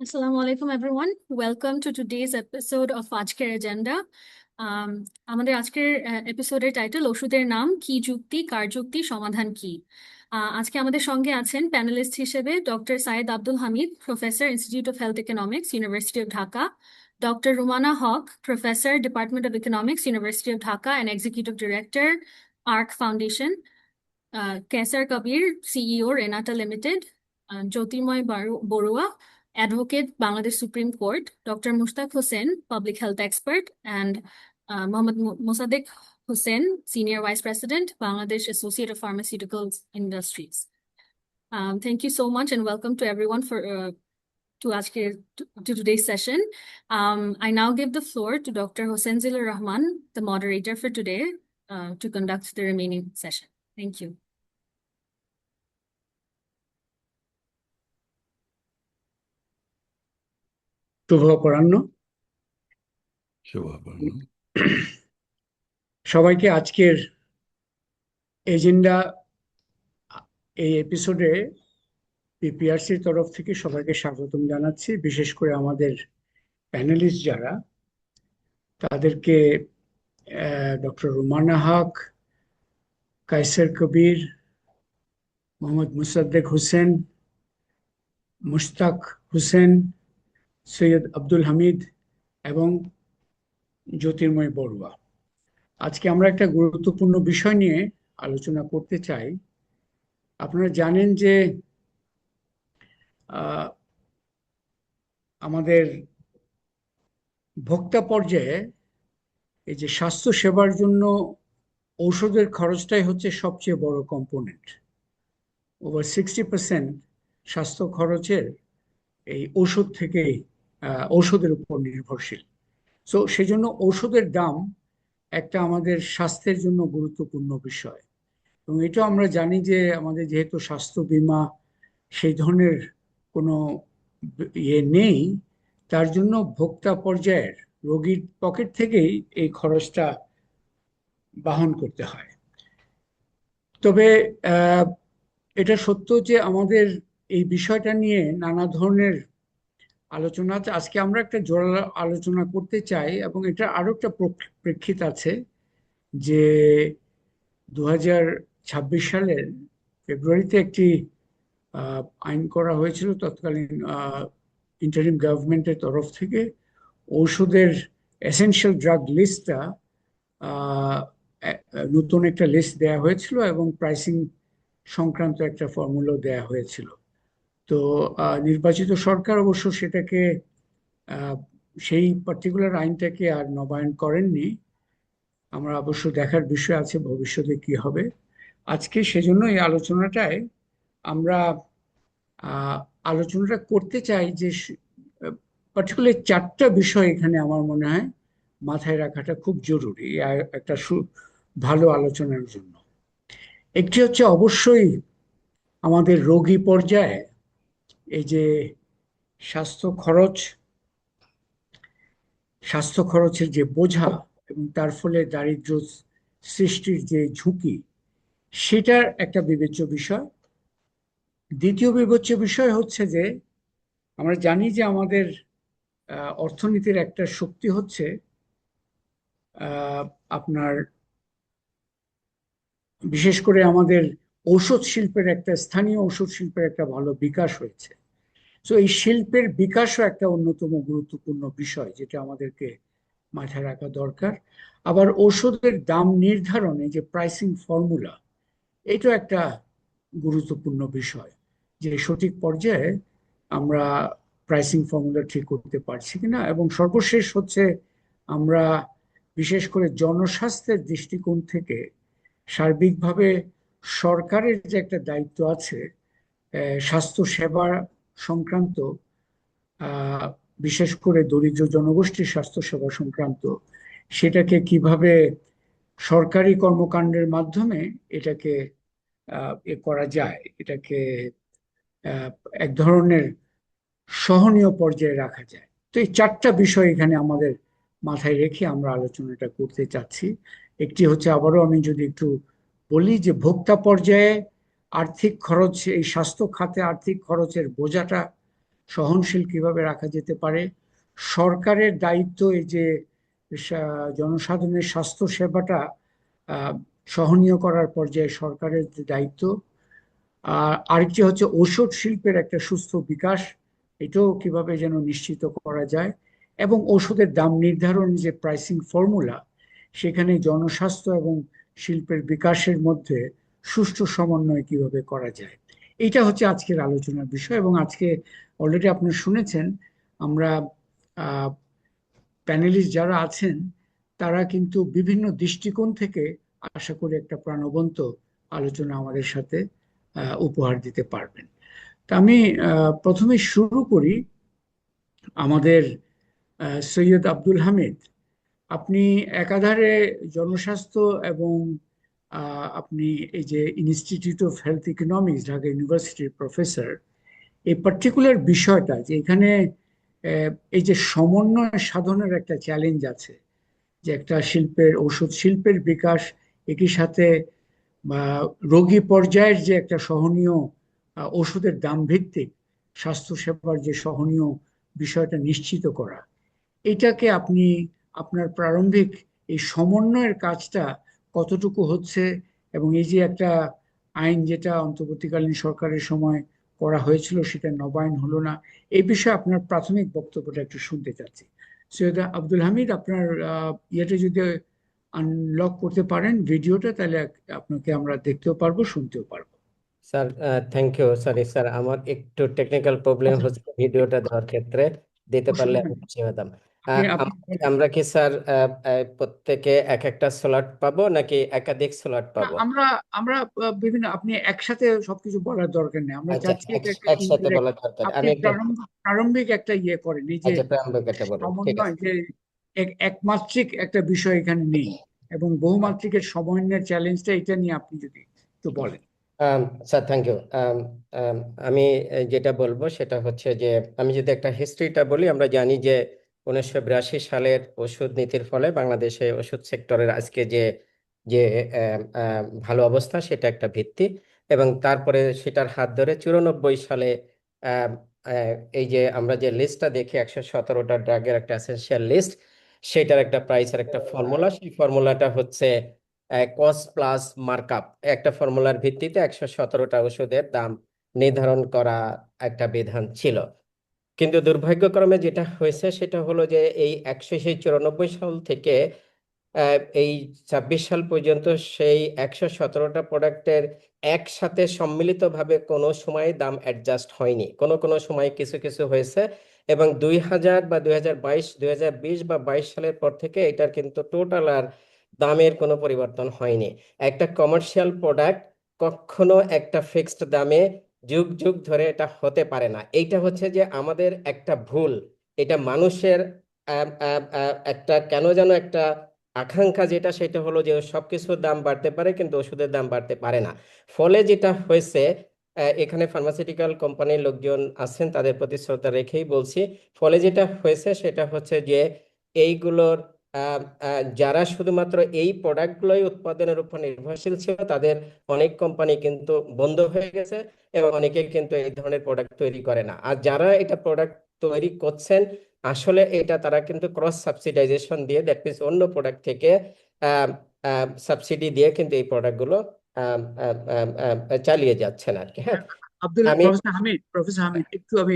Assalamu alaikum everyone. Welcome to today's episode of আজকের agenda. আমাদের আজকের এপিসোডের টাইটেল ওষুধের নাম, কি যুক্তি, কার যুক্তি, সমাধান কি। আজকে আমাদের সঙ্গে আছেন প্যানেলিস্ট হিসেবে doctor Syed Abdul Hamid, professor, institute of health economics, university of Dhaka; doctor Rumana Haque, professor, department of economics, university of Dhaka and executive director, Ark foundation; Kaiser Kabir, CEO, Renata limited; Jyotirmoy Barua, Advocate, Bangladesh Supreme Court; Dr. Mushtaq Hussain, Public Health Expert; and Mohammad Mosaddeq Hussain, Senior Vice President, Bangladesh Associate of Pharmaceuticals Industries. Thank you so much and welcome to everyone to today's session. I now give the floor to Dr. Hossein Zillur Rahman, the moderator for today, to conduct the remaining session. Thank you. শুভ অপরাহ্ন। সবাইকে আজকের agenda এই এপিসোডে পিপিআরসির তরফ থেকে সবাইকে স্বাগতম জানাচ্ছি। বিশেষ করে আমাদের প্যানেলিস্ট যারা, তাদেরকে ডক্টর রুমানা হক, কায়সার কবির, মোহাম্মদ মোসাদ্দেক হোসেন, মুশতাক হোসেন, সৈয়দ আব্দুল হামিদ এবং জ্যোতির্ময় বড়ুয়া। আজকে আমরা একটা গুরুত্বপূর্ণ বিষয় নিয়ে আলোচনা করতে চাই। আপনারা জানেন যে আমাদের ভোক্তা পর্যায়ে এই যে স্বাস্থ্য সেবার জন্য ঔষধের খরচটাই হচ্ছে সবচেয়ে বড় কম্পোনেন্ট। ওভার 60% স্বাস্থ্য খরচের এই ঔষধ থেকেই ঔষধের উপর নির্ভরশীল। সো সেজন্য ঔষধের দাম একটা আমাদের স্বাস্থ্যের জন্য গুরুত্বপূর্ণ বিষয়। এবং এটা আমরা জানি যে আমাদের যেহেতু স্বাস্থ্য বীমা সেই ধরনের কোনো ইয়ে নেই, তার জন্য ভোক্তা পর্যায়ের রোগীর পকেট থেকেই এই খরচটা বহন করতে হয়। তবে এটা সত্য যে আমাদের এই বিষয়টা নিয়ে নানা ধরনের আলোচনা আছে। আজকে আমরা একটা জোরালো আলোচনা করতে চাই এবং এটা আরো একটা প্রেক্ষিত আছে যে 2026 সালের ফেব্রুয়ারিতে একটি আইন করা হয়েছিল তৎকালীন ইন্টারিম গভর্নমেন্টের তরফ থেকে। ঔষধের এসেনশিয়াল ড্রাগ লিস্টটা নতুন একটা লিস্ট দেয়া হয়েছিল এবং প্রাইসিং সংক্রান্ত একটা ফর্মুলা দেয়া হয়েছিল। তো নির্বাচিত সরকার অবশ্য সেটাকে সেই পার্টিকুলার আইনটাকে আর নবায়ন করেননি। আমরা অবশ্য দেখার বিষয় আছে ভবিষ্যতে কি হবে। আজকে সেজন্য এই আলোচনাটায় আমরা আলোচনাটা করতে চাই যে পার্টিকুলার 4টা বিষয় এখানে আমার মনে হয় মাথায় রাখাটা খুব জরুরি একটা ভালো আলোচনার জন্য। একটি হচ্ছে অবশ্যই আমাদের রোগী পর্যায়ে এই যে স্বাস্থ্য খরচের যে বোঝা এবং তার ফলে দারিদ্র সৃষ্টির যে ঝুঁকি, সেটার একটা বিবেচ্য বিষয়। দ্বিতীয় বিবেচ্য বিষয় হচ্ছে যে আমরা জানি যে আমাদের অর্থনীতির একটা শক্তি হচ্ছে আপনার বিশেষ করে আমাদের ঔষধ শিল্পের স্থানীয় ঔষধ শিল্পের একটা ভালো বিকাশ হয়েছে। তো এই শিল্পের বিকাশও একটা অন্যতম গুরুত্বপূর্ণ বিষয় যেটা আমাদেরকে মাথায় রাখা দরকার। আবার ওষুধের দাম নির্ধারণে যে প্রাইসিং ফর্মুলা, এটা একটা গুরুত্বপূর্ণ বিষয় যে সঠিক পর্যায়ে আমরা প্রাইসিং ফর্মুলা ঠিক করতে পারছি কিনা। এবং সর্বশেষ হচ্ছে আমরা বিশেষ করে জনস্বাস্থ্যের দৃষ্টিকোণ থেকে সার্বিকভাবে সরকারের যে একটা দায়িত্ব আছে স্বাস্থ্য সেবা সংক্রান্ত, বিশেষ করে দরিদ্র জনগোষ্ঠীর স্বাস্থ্য সেবা সংক্রান্ত, সেটাকে কিভাবে সরকারি কর্মকাণ্ডের মাধ্যমে এটাকে করা যায়, এটাকে এক ধরনের সহনীয় পর্যায়ে রাখা যায়। তো এই 4টা বিষয় এখানে আমাদের মাথায় রেখে আমরা আলোচনাটা করতে চাচ্ছি। একটি হচ্ছে, আবারও আমি যদি একটু বলি, যে ভোক্তা পর্যায়ে আর্থিক খরচ, এই স্বাস্থ্য খাতে আর্থিক খরচের বোঝাটা সহনশীল কিভাবে রাখা যেতে পারে, সরকারের দায়িত্ব এই যে জনসাধারণের স্বাস্থ্য সেবাটা আহ, সহনীয় করার পর্যায়ে সরকারের যে দায়িত্ব, আর আরেকটি হচ্ছে ঔষধ শিল্পের একটা সুস্থ বিকাশ, এটাও কিভাবে যেন নিশ্চিত করা যায়, এবং ওষুধের দাম নির্ধারণ যে প্রাইসিং ফর্মুলা, সেখানে জনস্বাস্থ্য এবং শিল্পের বিকাশের মধ্যে সুষ্ঠু সমন্বয় কিভাবে করা যায়। এটা হচ্ছে আজকের আলোচনার বিষয়। এবং আজকে অলরেডি আপনারা শুনেছেন, আমরা প্যানেলিস্ট যারা আছেন তারা কিন্তু বিভিন্ন দৃষ্টিকোণ থেকে আশা করি একটা প্রাণবন্ত আলোচনা আমাদের সাথে উপহার দিতে পারবেন। তা আমি প্রথমে শুরু করি আমাদের সৈয়দ আব্দুল হামিদ। আপনি একাধারে জনস্বাস্থ্য এবং আপনি এই যে institute of health economics Dhaka ইউনিভার্সিটির প্রফেসর। এই পার্টিকুলার বিষয়টা যে এখানে এই যে সমন্বয় সাধনের একটা চ্যালেঞ্জ আছে, যে একটা শিল্পের ঔষধ শিল্পের বিকাশ, একই সাথে বা রোগী পর্যায়ের যে একটা সহনীয় ওষুধের দাম ভিত্তিক স্বাস্থ্য সেবার যে সহনীয় বিষয়টা নিশ্চিত করা, এটাকে আপনি আপনার প্রারম্ভিক এই সমন্বয়ের কাজটা কতটুকু হচ্ছে, এবং এই যে একটা আইন যেটা অন্তর্বর্তীকালীন সরকারের সময় করা হয়েছিল সেটা নবায়ন হলো না, এই বিষয়ে আপনার প্রাথমিক বক্তব্যটা একটু শুনতে চাচ্ছি। সৈয়দ আব্দুল হামিদ, আপনার ইয়েটা যদি আনলক করতে পারেন ভিডিওটা, তাহলে আপনাকে আমরা দেখতেও পারবো, শুনতেও পারবো। Sir, thank you. Sorry sir, আমার একটু টেকনিক্যাল প্রবলেম আচ্ছা, হচ্ছে ভিডিওটা দেওয়ার ক্ষেত্রে। দিতে পারলে অসুবিধা আমি নেই। খুশি হতাম। আপনি আপনি আমরা কি স্যার প্রত্যেকে এক একটা স্লট পাবো নাকি একাধিক স্লট না, পাবো? আমরা আমরা বিভিন্ন, আপনি একসাথে সবকিছু বলার দরকার নেই, আমরা আচ্ছা, চাচ্ছি এটা একটা একসাথে বলা দরকার। আপনি আমি একটা, প্রারম্ভিক একটা ইয়ে করেন, এই যে আচ্ছা, প্রেমবাগ একটা বলুন, ঠিক সমন্বয় আছে। যে একমাত্রিক একটা বিষয় এখানে নেই, এবং বহুমাত্রিকের সমন্বয়ের চ্যালেঞ্জটা, এটা নিয়ে আপনি যদি একটু বলেন। Sir, thank you. আমি যেটা বলবো সেটা হচ্ছে যে, আমি যদি একটা হিস্ট্রিটা বলি, আমরা জানি যে 1982 সালের ওষুধ নীতির ফলে বাংলাদেশে ওষুধ সেক্টরের আজকে যে যে ভালো অবস্থা, সেটা একটা ভিত্তি। এবং তারপরে সেটার হাত ধরে 94 সালে আম, এই যে আমরা যে লিস্টটা দেখি, 117টা ড্রাগের একটা এসেনশিয়াল লিস্ট, সেটার একটা প্রাইসের একটা ফর্মুলা, সেই ফর্মুলাটা হচ্ছে কস্ট প্লাস মার্কআপ, একটা ফর্মুলার ভিত্তিতে 117টা ওষুধের দাম নির্ধারণ করা একটা বিধান ছিল। কিন্তু দুর্ভাগ্যক্রমে যেটা হয়েছে সেটা হলো যে এই 194 সাল থেকে এই 26 সাল পর্যন্ত সেই 117টা প্রোডাক্টের একসাথে সম্মিলিতভাবে কোনো সময় দাম অ্যাডজাস্ট হয়নি, কোনো কোনো সময় কিছু কিছু হয়েছে। এবং 2000 বা 2022, 2020 বা 22 সালের পর থেকে এটার কিন্তু টোটাল আর দামের কোনো পরিবর্তন হয়নি। একটা কমার্শিয়াল প্রোডাক্ট কখনো একটা ফিক্সড দামে যুগ যুগ ধরে এটা হতে পারে না। এইটা হচ্ছে যে আমাদের একটা ভুল। এটা মানুষের একটা কেন যেন একটা আকাঙ্ক্ষা, যেটা সেটা হলো যে সবকিছুর দাম বাড়তে পারে কিন্তু ওষুধের দাম বাড়তে পারে না। ফলে যেটা হয়েছে, এখানে ফার্মাসিউটিক্যাল কোম্পানির লোকজন আছেন, তাদের প্রতি শ্রদ্ধা রেখেই বলছি। ফলে যেটা হয়েছে সেটা হচ্ছে যে এইগুলোর যারা শুধুমাত্র এই প্রোডাক্টগুলোই উৎপাদনের উপর নির্ভরশীল ছিল, তাদের অনেক কোম্পানি কিন্তু বন্ধ হয়ে গেছে, এবং অনেকে কিন্তু এই ধরনের প্রোডাক্ট তৈরি করে না। আর যারা এটা প্রোডাক্ট তৈরি করছেন, আসলে এটা তারা কিন্তু ক্রস সাবসিডাইজেশন দিয়ে, দ্যাট মিনস অন্য প্রোডাক্ট থেকে সাবসিডি দিয়ে কিন্তু এই প্রোডাক্টগুলো চালিয়ে যাচ্ছেন আর কি। হ্যাঁ, আব্দুল আমি প্রফেসর হামিদ, একটু আমি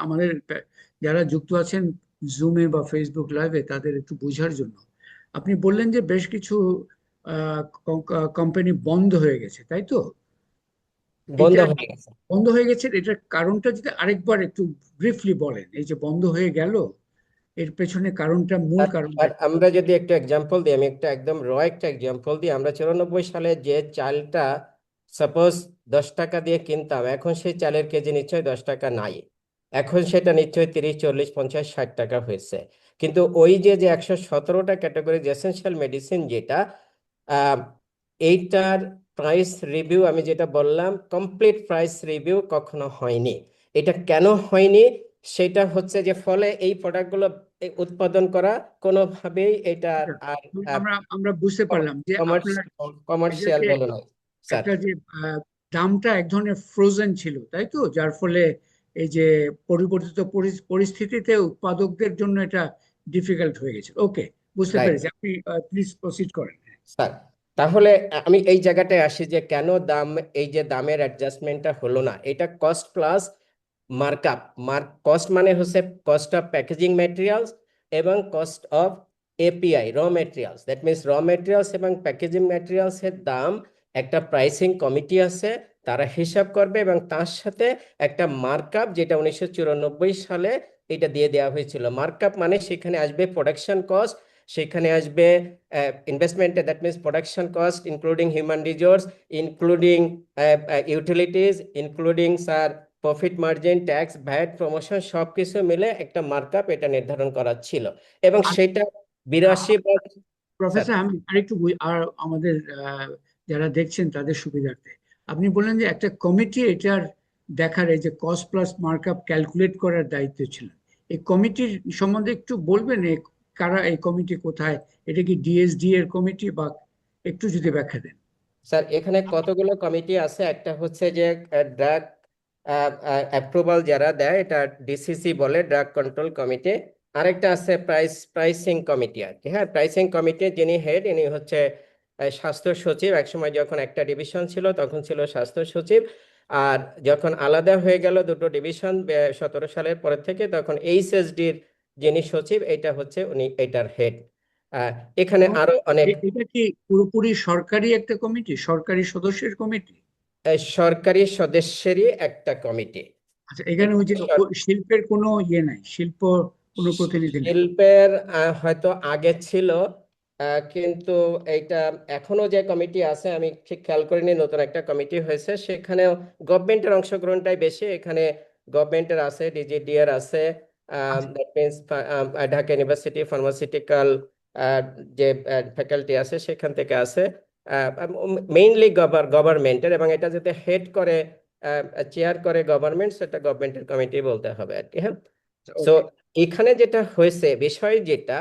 আমাদের যারা যুক্ত আছেন জুমে বা ফেসবুক লাইভে, তাদের একটু বোঝার জন্য, আপনি বললেন যে বেশ কিছু কোম্পানি বন্ধ হয়ে গেছে, তাই তো? বন্ধ এইটা হয়ে গেছে। বন্ধ হয়ে গেছে, এটার কারণটা যদি আরেকবার একটু ব্রিফলি বলেন, এই যে বন্ধ হয়ে গেল, এর পেছনে কারণটা, মূল আর কারণটা আর কি? আমরা যদি একটা এক্সাম্পল দিই, আমি একটা একদম একটা এক্সাম্পল দিই। আমরা 94 সালে যে চালটা সাপোজ 10 টাকা দিয়ে কিনতাম, এখন সেই চালের কেজি নিশ্চয়ই 10 টাকা নাই। এখন সেটা নিশ্চয়ই 30, 40, 50, 60 টাকা হয়েছে। কিন্তু ওই যে যে 117টা ক্যাটাগরি এসেনশিয়াল মেডিসিন, যেটা আহ, এইটার প্রাইস রিভিউ, আমি যেটা বললাম, কমপ্লিট প্রাইস রিভিউ কখনো হয়নি। এটা কেন হয়নি? সেটা হচ্ছে যে ফলে এই প্রোডাক্টগুলো উৎপাদন করা কোনোভাবেই এটা আচ্ছা, আর আমরা আমরা বুঝতে পারলাম যে আপনার কমার্শিয়াল এটাকে ভ্যালু নয় স্যার। একটা যে দামটা এক ধরনের ফ্রোজেন ছিল, তাই তো, যার ফলে এই যে পরিবর্তিত পরিস্থিতিতে উৎপাদকদের জন্য এটা ডিফিকাল্ট হয়ে গেছে। ওকে, বুঝতে রাইট পেরেছি। আপনি প্লিজ প্রসিড করেন। স্যার। তাহলে আমি এই জায়গাটায় আসি যে কেন এই যে দামের অ্যাডজাস্টমেন্টটা হলো না, এটা কস্ট প্লাস মার্কআপ। কস্ট মানে হচ্ছে কস্ট অফ প্যাকেজিং ম্যাটেরিয়ালস এবং cost of API raw materials. That means raw materials এবং প্যাকেজিং ম্যাটেরিয়ালস এর দাম একটা প্রাইসিং কমিটি আছে, তারা হিসাব করবে এবং তার সাথে একটা মার্কআপ, যেটা 1994 সালে এটা দিয়ে দেওয়া হয়েছিল। মার্কআপ মানে সেখানে আসবে প্রোডাকশন কস্ট, সেখানে আসবে investment, that means production cost including human resource, including utilities, including sir profit margin, tax, VAT, promotion, সবকিছু মিলে একটা মার্কআপ এটা নির্ধারণ করা ছিল এবং সেটা 82 স্যার। প্রফেসর, আমি আরেকটু আর আমাদের যারা দেখছেন তাদের সুবিধার্থে, আপনি বললেন যে একটা কমিটি এটার দেখার, এই যে কস্ট প্লাস মার্কআপ ক্যালকুলেট করার দায়িত্ব ছিল। এই কমিটির সম্বন্ধে একটু বলবেন, কারা এই কমিটি, কোথায়? এটা কি ডিএসডি এর কমিটি, বা একটু যদি ব্যাখ্যা দেন। স্যার এখানে কতগুলো কমিটি আছে, একটা হচ্ছে যে ড্রাগ অ্যাপ্রুভাল যারা দেয় এটা ডিসিসি বলে, ড্রাগ কন্ট্রোল কমিটি। আরেকটা আছে প্রাইসিং কমিটি আর কি। হ্যাঁ, প্রাইসিং কমিটি যিনি হেড ইনি হচ্ছে স্বাস্থ্য সচিব। একসময় যখন একটা ডিভিশন ছিল তখন ছিল স্বাস্থ্য সচিব, আর যখন আলাদা হয়ে গেল দুটো ডিভিশন 17 সালের পর থেকে, তখন এইচএসডির যিনি সচিব এটা হচ্ছে উনি এটার হেড। এখানে আরো অনেক এটা কি পুরোপুরি সরকারি একটা কমিটি, সরকারি সদস্যের কমিটি? সরকারি সদস্যেরই একটা কমিটি। আচ্ছা, এখানে ওই যে শিল্পের কোনো ইয়ে নাই, শিল্প কোনো প্রতিনিধি নেই? শিল্পের হয়তো আগে ছিল, কিন্তু এইটা এখনো যে কমিটি আছে আমি ঠিক খেয়াল করিনি, নতুন একটা কমিটি হয়েছে, সেখানেও গভর্নমেন্টের অংশগ্রহণটাই বেশি। এখানে গভর্নমেন্টের আছে, ডিজিডিআর আছে, আচ্ছা, that means Dhaka university pharmaceutical যে ফ্যাকাল্টি আছে সেখান থেকে আছে, মেইনলি গভর্নমেন্টের, এবং এটা যাতে হেড করে চেয়ার করে গভর্নমেন্ট, সেটা গভর্নমেন্টের কমিটি বলতে হবে আর কি। হ্যাঁ, সো ওকে। এখানে যেটা হয়েছে বিষয় যেটা,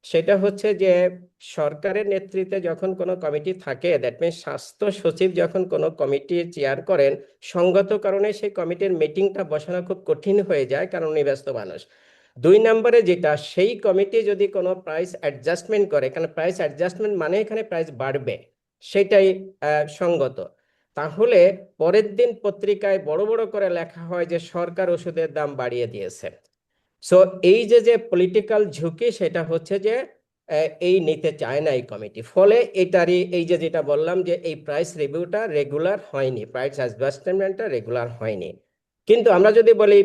সেটা হচ্ছে যে সরকারের নেতৃত্বে যখন কোনো কমিটি থাকে, দ্যাট মিনস স্বাস্থ্য সচিব যখন কোনো কমিটি চেয়ার করেন, সঙ্গত কারণে সেই কমিটির মিটিংটা বসানো খুব কঠিন হয়ে যায়, কারণ উনি ব্যস্ত মানুষ। 2 নম্বরে যেটা, সেই কমিটি যদি কোনো প্রাইস অ্যাডজাস্টমেন্ট করে, কারণ প্রাইস অ্যাডজাস্টমেন্ট মানে এখানে প্রাইস বাড়বে, সেটাই সঙ্গত, তাহলে পরের দিন পত্রিকায় বড় বড় করে লেখা হয় যে সরকার ওষুধের দাম বাড়িয়ে দিয়েছে। সো এই যে পলিটিক্যাল ঝুঁকি, সেটা হচ্ছে যে এই নিতে চায় না এই কমিটি। ফলে এটারই এই যে যেটা বললাম যে এই প্রাইস রিভিউটা রেগুলার হয়নি, প্রাইস অ্যাডজাস্টমেন্টটা রেগুলার হয়নি। কিন্তু আমরা যদি বলি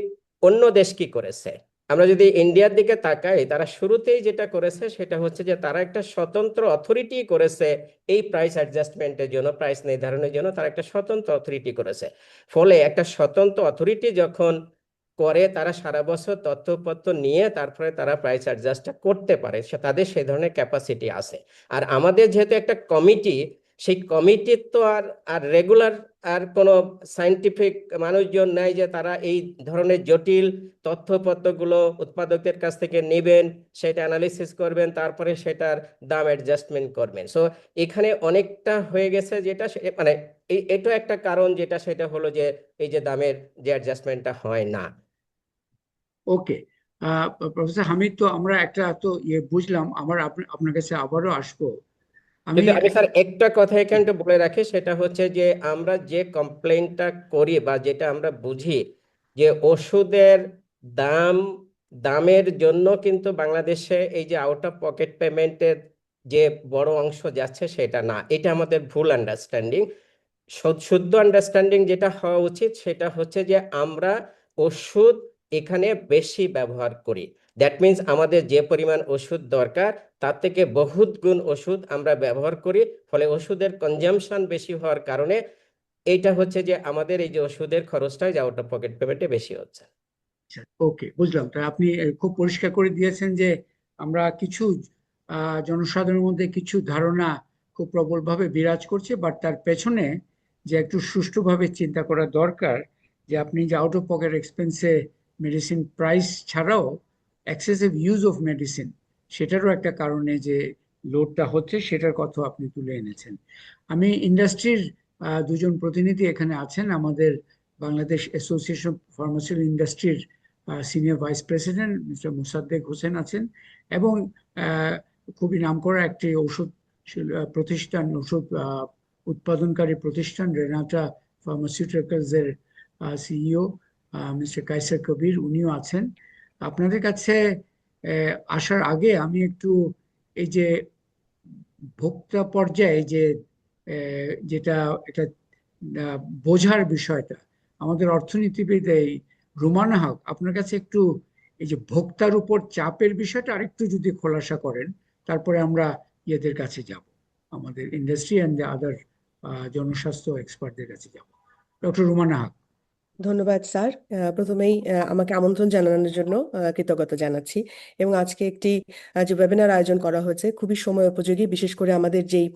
অন্য দেশ কি করেছে, আমরা যদি ইন্ডিয়ার দিকে তাকাই, তারা শুরুতেই যেটা করেছে সেটা হচ্ছে যে তারা একটা স্বতন্ত্র অথরিটি করেছে এই প্রাইস অ্যাডজাস্টমেন্টের জন্য, প্রাইস নির্ধারণের জন্য তারা একটা স্বতন্ত্র অথরিটি করেছে। ফলে একটা স্বতন্ত্র অথরিটি যখন করে, তারা সারা বছর তথ্যপত্র নিয়ে তারপরে তারা প্রাইস অ্যাডজাস্টটা করতে পারে, তাদের সেই ধরনের ক্যাপাসিটি আছে। আর আমাদের যেহেতু একটা কমিটি, সেই কমিটির তো আর আর রেগুলার আর কোনো সায়েন্টিফিক মানুষজন নাই যে তারা এই ধরনের জটিল তথ্যপত্রগুলো উৎপাদকদের কাছ থেকে নেবেন, সেটা অ্যানালিসিস করবেন, তারপরে সেটার দাম অ্যাডজাস্টমেন্ট করবেন। সো এখানে অনেকটা হয়ে গেছে, যেটা মানে এটা একটা কারণ, যেটা সেটা হলো যে এই যে দামের যে অ্যাডজাস্টমেন্টটা হয় না। ওকে, প্রফেসর হামিদ, তো আমরা একটা তো ইয়ে বুঝলাম। আমার আপনার কাছে আবারও আসবো। আমি কিন্তু আমি স্যার একটা কথা এখানে একটু বলে রাখি, সেটা হচ্ছে যে আমরা যে কমপ্লেইনটা করি বা যেটা আমরা বুঝি যে ওষুধের দাম দামের জন্য কিন্তু বাংলাদেশে এই যে আউট অফ পকেট পেমেন্টের যে বড় অংশ যাচ্ছে, সেটা না, এটা আমাদের ভুল আন্ডারস্ট্যান্ডিং। শুদ্ধ আন্ডারস্ট্যান্ডিং যেটা হওয়া উচিত সেটা হচ্ছে যে আমরা ওষুধ এখানে বেশি ব্যবহার করি। দ্যাট মিন্স আমাদের যে পরিমাণ ওষুধ দরকার তার থেকে বহুত গুণ ওষুধ আমরা ব্যবহার করি, ফলে ওষুধের কনজাম্পশন বেশি হওয়ার কারণে এইটা হচ্ছে যে আমাদের এই যে ওষুধের খরচটা যে আউট অফ পকেট পেমেন্টে বেশি হচ্ছে। ওকে, বুঝলাম। তা আপনি খুব পরিষ্কার করে দিয়েছেন যে আমরা কিছু জনসাধারণের মধ্যে কিছু ধারণা খুব প্রবলভাবে বিরাজ করছে, বাট তার পেছনে যে একটু সুষ্ঠুভাবে চিন্তা করা দরকার, যে আপনি যে আউট অফ পকেট এক্সপেন্সে মেডিসিন প্রাইস ছাড়াও এক্সেসিভ ইউজ অফ মেডিসিন, সেটারও একটা কারণে যে লোডটা হচ্ছে, সেটার কথা আপনি তুলে এনেছেন। আমি ইন্ডাস্ট্রির দুজন প্রতিনিধি এখানে আছেন, আমাদের বাংলাদেশ অ্যাসোসিয়েশন ফার্মাসিউটিক্যাল ইন্ডাস্ট্রির senior vice president mister Mosaddek Hossain আছেন, এবং খুবই নামকরা একটি ঔষধ প্রতিষ্ঠান, ঔষধ উৎপাদনকারী প্রতিষ্ঠান রেনাটা ফার্মাসিউটিক্যালস এর সিইও মিস্টার কায়সার কবির, উনিও আছেন। আপনাদের কাছে আসার আগে আমি একটু এই যে ভোক্তা পর্যায়ে যে যেটা এটা বোঝার বিষয়টা, আমাদের অর্থনীতিবিদ এই রুমানা হক আপনার কাছে একটু এই যে ভোক্তার উপর চাপের বিষয়টা আরেকটু যদি খোলাসা করেন, তারপরে আমরা ইয়েদের কাছে যাব, আমাদের ইন্ডাস্ট্রি অ্যান্ড আদার জনস্বাস্থ্য এক্সপার্টদের কাছে যাব। ডক্টর রুমানা হক। ধন্যবাদ স্যার। প্রথমেই আমাকে আমন্ত্রণ জানানোর জন্য কৃতজ্ঞতা জানাচ্ছি, এবং আজকে একটি যে ওয়েবিনার আয়োজন করা হয়েছে খুবই সময় উপযোগী। বিশেষ করে আমাদের যেই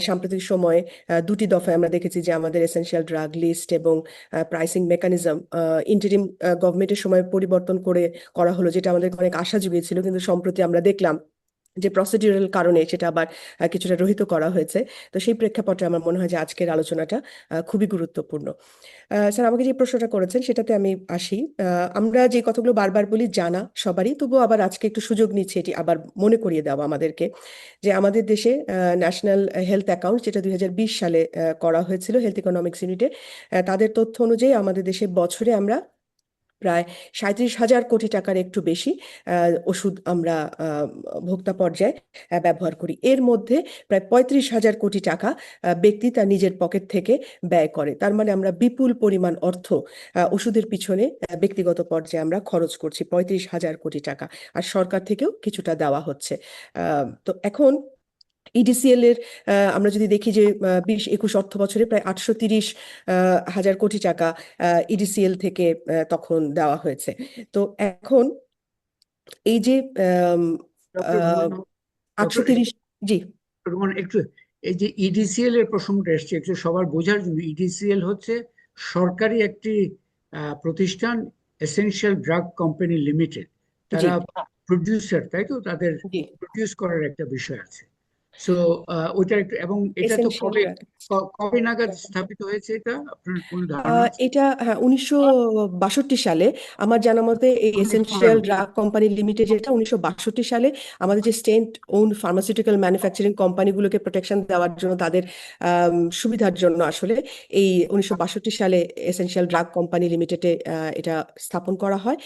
সাম্প্রতিক সময়ে দুটি দফায় আমরা দেখেছি যে আমাদের এসেনশিয়াল ড্রাগ লিস্ট এবং প্রাইসিং মেকানিজম ইন্টারিম গভর্নমেন্টের সময় পরিবর্তন করা হলো, যেটা আমাদের অনেক আশা জুগিয়েছিল, কিন্তু সম্প্রতি আমরা দেখলাম যে প্রসিডিউরাল কারণে সেটা আবার কিছুটা রহিত করা হয়েছে। তো সেই প্রেক্ষাপটে আমার মনে হয় যে আজকের আলোচনাটা খুবই গুরুত্বপূর্ণ। স্যার আমাকে যে প্রশ্নটা করেছেন সেটাতে আমি আসি। আমরা যে কথাগুলো বারবার বলি জানা সবারই, তবুও আবার আজকে একটু সুযোগ নিচ্ছি এটি আবার মনে করিয়ে দেওয়া আমাদেরকে, যে আমাদের দেশে ন্যাশনাল হেলথ অ্যাকাউন্ট, যেটা 2020 সালে করা হয়েছিল হেলথ ইকোনমিক্স ইউনিটে, তাদের তথ্য অনুযায়ী আমাদের দেশে বছরে আমরা প্রায় 37,000 কোটি টাকার একটু বেশি ওষুধ আমরা ভোক্তা পর্যায়ে ব্যবহার করি। এর মধ্যে প্রায় 35,000 কোটি টাকা ব্যক্তি তার নিজের পকেট থেকে ব্যয় করে। তার মানে আমরা বিপুল পরিমাণ অর্থ ওষুধের পিছনে ব্যক্তিগত পর্যায়ে আমরা খরচ করছি, 35,000 কোটি টাকা, আর সরকার থেকেও কিছুটা দেওয়া হচ্ছে। তো এখন ইডিসিএল এর আমরা যদি দেখি যে 20-21 অর্থ বছরে প্রায় 830,000 কোটি টাকা ইডিসিএল থেকে তখন দেওয়া হয়েছে। তো এখন এই যে ডক্টর রুমানা, 830, জি রুমানা একটু এই যে ইডিসিএল এর প্রসঙ্গটা এসছে একটু সবার বোঝার জন্য। ইডিসিএল হচ্ছে সরকারি একটি প্রতিষ্ঠান, এসেনশিয়াল ড্রাগ কোম্পানি লিমিটেড। জি তারা প্রডিউসার, তাই তো? তাদের জি প্রডিউস করার একটা বিষয় আছে। সো ওইটা একটু, এবং এটা তো এসেনশিয়াল কবে কবে নাগাদ স্থাপিত হয়েছে, এটা আপনার কোনো ধারণা আছে? এটা হ্যাঁ 1962 সালে আমার জানা মতে এই এসেনশিয়াল ড্রাগ কোম্পানি লিমিটেড, যেটা 1962 সালে আমাদের যে স্টেট ওন ফার্মাসিউটিক্যাল ম্যানুফ্যাকচারিং কোম্পানিগুলোকে প্রোটেকশন দেওয়ার জন্য, তাদের সুবিধার জন্য আসলে এই 1962 সালে এসেনশিয়াল ড্রাগ কোম্পানি লিমিটেডে এটা স্থাপন করা হয়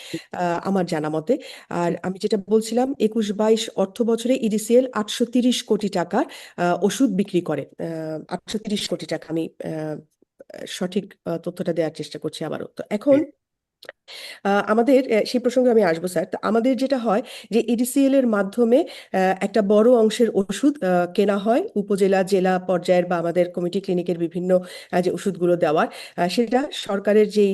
আমার জানা মতে। আর আমি যেটা বলছিলাম 21-22 অর্থ বছরে ইডিসিএল 830 কোটি টাকার ওষুধ বিক্রি করে। 830 কোটি টাকা, আমি সঠিক তথ্যটা দেওয়ার চেষ্টা করছি আবারও। তো এখন আমাদের সেই প্রসঙ্গে আমি আসবো স্যার। তো আমাদের যেটা হয় যে ইডিসিএল এর মাধ্যমে একটা বড় অংশের ওষুধ কেনা হয় উপজেলা জেলা পর্যায়ের বা আমাদের কমিটি ক্লিনিকের বিভিন্ন যে ওষুধগুলো দেওয়ার, সেটা সরকারের যেই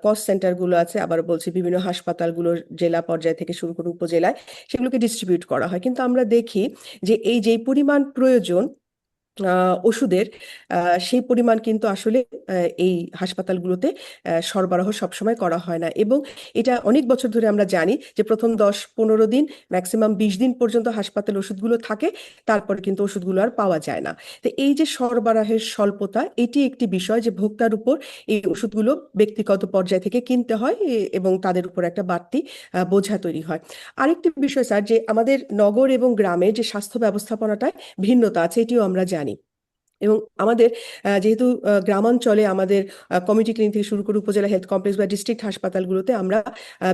কস্ট সেন্টারগুলো আছে, আবার বলছি বিভিন্ন হাসপাতালগুলোর জেলা পর্যায় থেকে শুরু করে উপজেলায়, সেগুলোকে ডিস্ট্রিবিউট করা হয়। কিন্তু আমরা দেখি যে এই যেই পরিমাণ প্রয়োজন ওষুধের, সেই পরিমাণ কিন্তু আসলে এই হাসপাতালগুলোতে সরবরাহ সবসময় করা হয় না। এবং এটা অনেক বছর ধরে আমরা জানি যে প্রথম 10-15 দিন, ম্যাক্সিমাম 20 দিন পর্যন্ত হাসপাতাল ওষুধগুলো থাকে, তারপরে কিন্তু ওষুধগুলো আর পাওয়া যায় না। তো এই যে সরবরাহের স্বল্পতা, এটি একটি বিষয় যে ভোক্তার উপর এই ওষুধগুলো ব্যক্তিগত পর্যায় থেকে কিনতে হয়, এবং তাদের উপর একটা বাড়তি বোঝা তৈরি হয়। আরেকটি বিষয় স্যার, যে আমাদের নগর এবং গ্রামের যে স্বাস্থ্য ব্যবস্থাপনাটায় ভিন্নতা আছে, এটিও আমরা জানি। এবং আমাদের যেহেতু গ্রামাঞ্চলে আমাদের কমিউনিটি ক্লিনিক থেকে শুরু করে উপজেলা হেলথ কমপ্লেক্স বা ডিস্ট্রিক্ট হাসপাতালগুলোতে আমরা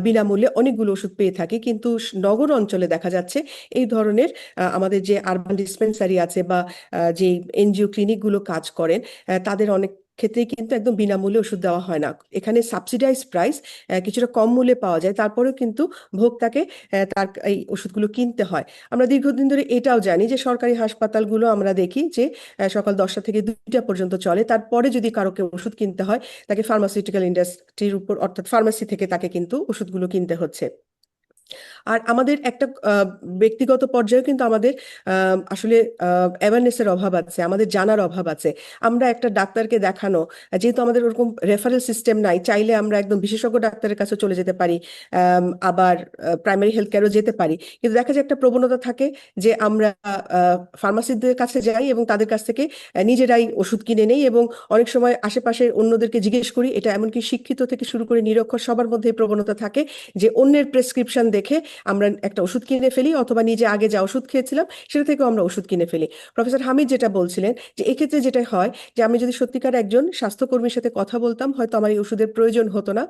বিনামূল্যে অনেকগুলো ওষুধ পেয়ে থাকি, কিন্তু নগর অঞ্চলে দেখা যাচ্ছে এই ধরনের আমাদের যে আরবান ডিসপেন্সারি আছে বা যে এনজিও ক্লিনিকগুলো কাজ করেন, তাদের অনেক ক্ষেত্রেই কিন্তু একদম বিনামূল্যে ওষুধ দেওয়া হয় না। এখানে সাবসিডাইজ প্রাইস কিছুটা কম মূল্যে পাওয়া যায়, তারপরেও কিন্তু ভোক্তাকে তার এই ওষুধগুলো কিনতে হয়। আমরা দীর্ঘদিন ধরে এটাও জানি যে সরকারি হাসপাতালগুলো আমরা দেখি যে সকাল 10টা থেকে 2টা পর্যন্ত চলে, তারপরে যদি কারোকে ওষুধ কিনতে হয় তাকে ফার্মাসিউটিক্যাল ইন্ডাস্ট্রির উপর, অর্থাৎ ফার্মেসি থেকে তাকে কিন্তু ওষুধগুলো কিনতে হচ্ছে। আর আমাদের একটা ব্যক্তিগত পর্যায়ে কিন্তু আমাদের আসলে অ্যাওয়ারনেসের অভাব আছে, আমাদের জানার অভাব আছে। আমরা একটা ডাক্তারকে দেখানো, যেহেতু আমাদের ওরকম রেফারেল সিস্টেম নাই, চাইলে আমরা একদম বিশেষজ্ঞ ডাক্তারের কাছে চলে যেতে পারি, আবার প্রাইমারি হেলথ কেয়ারও যেতে পারি, কিন্তু দেখা যায় একটা প্রবণতা থাকে যে আমরা ফার্মাসিদের কাছে যাই এবং তাদের কাছ থেকে নিজেরাই ওষুধ কিনে নেই, এবং অনেক সময় আশেপাশের অন্যদেরকে জিজ্ঞেস করি। এটা এমনকি শিক্ষিত থেকে শুরু করে নিরক্ষর সবার মধ্যে এই প্রবণতা থাকে যে অন্যের প্রেসক্রিপশন দেখে আমরা একটা ওষুধ কিনে ফেলি, অথবা নিজে আগে যা ওষুধ খেয়েছিলাম সেটা থেকেও আমরা ওষুধ কিনে ফেলি। প্রফেসর হামিদ যেটা বলছিলেন যে এক্ষেত্রে যেটা হয় যে আমি যদি সত্যিকার একজন স্বাস্থ্যকর্মীর সাথে কথা বলতাম, হয়তো আমার এই ওষুধের প্রয়োজন হতো না,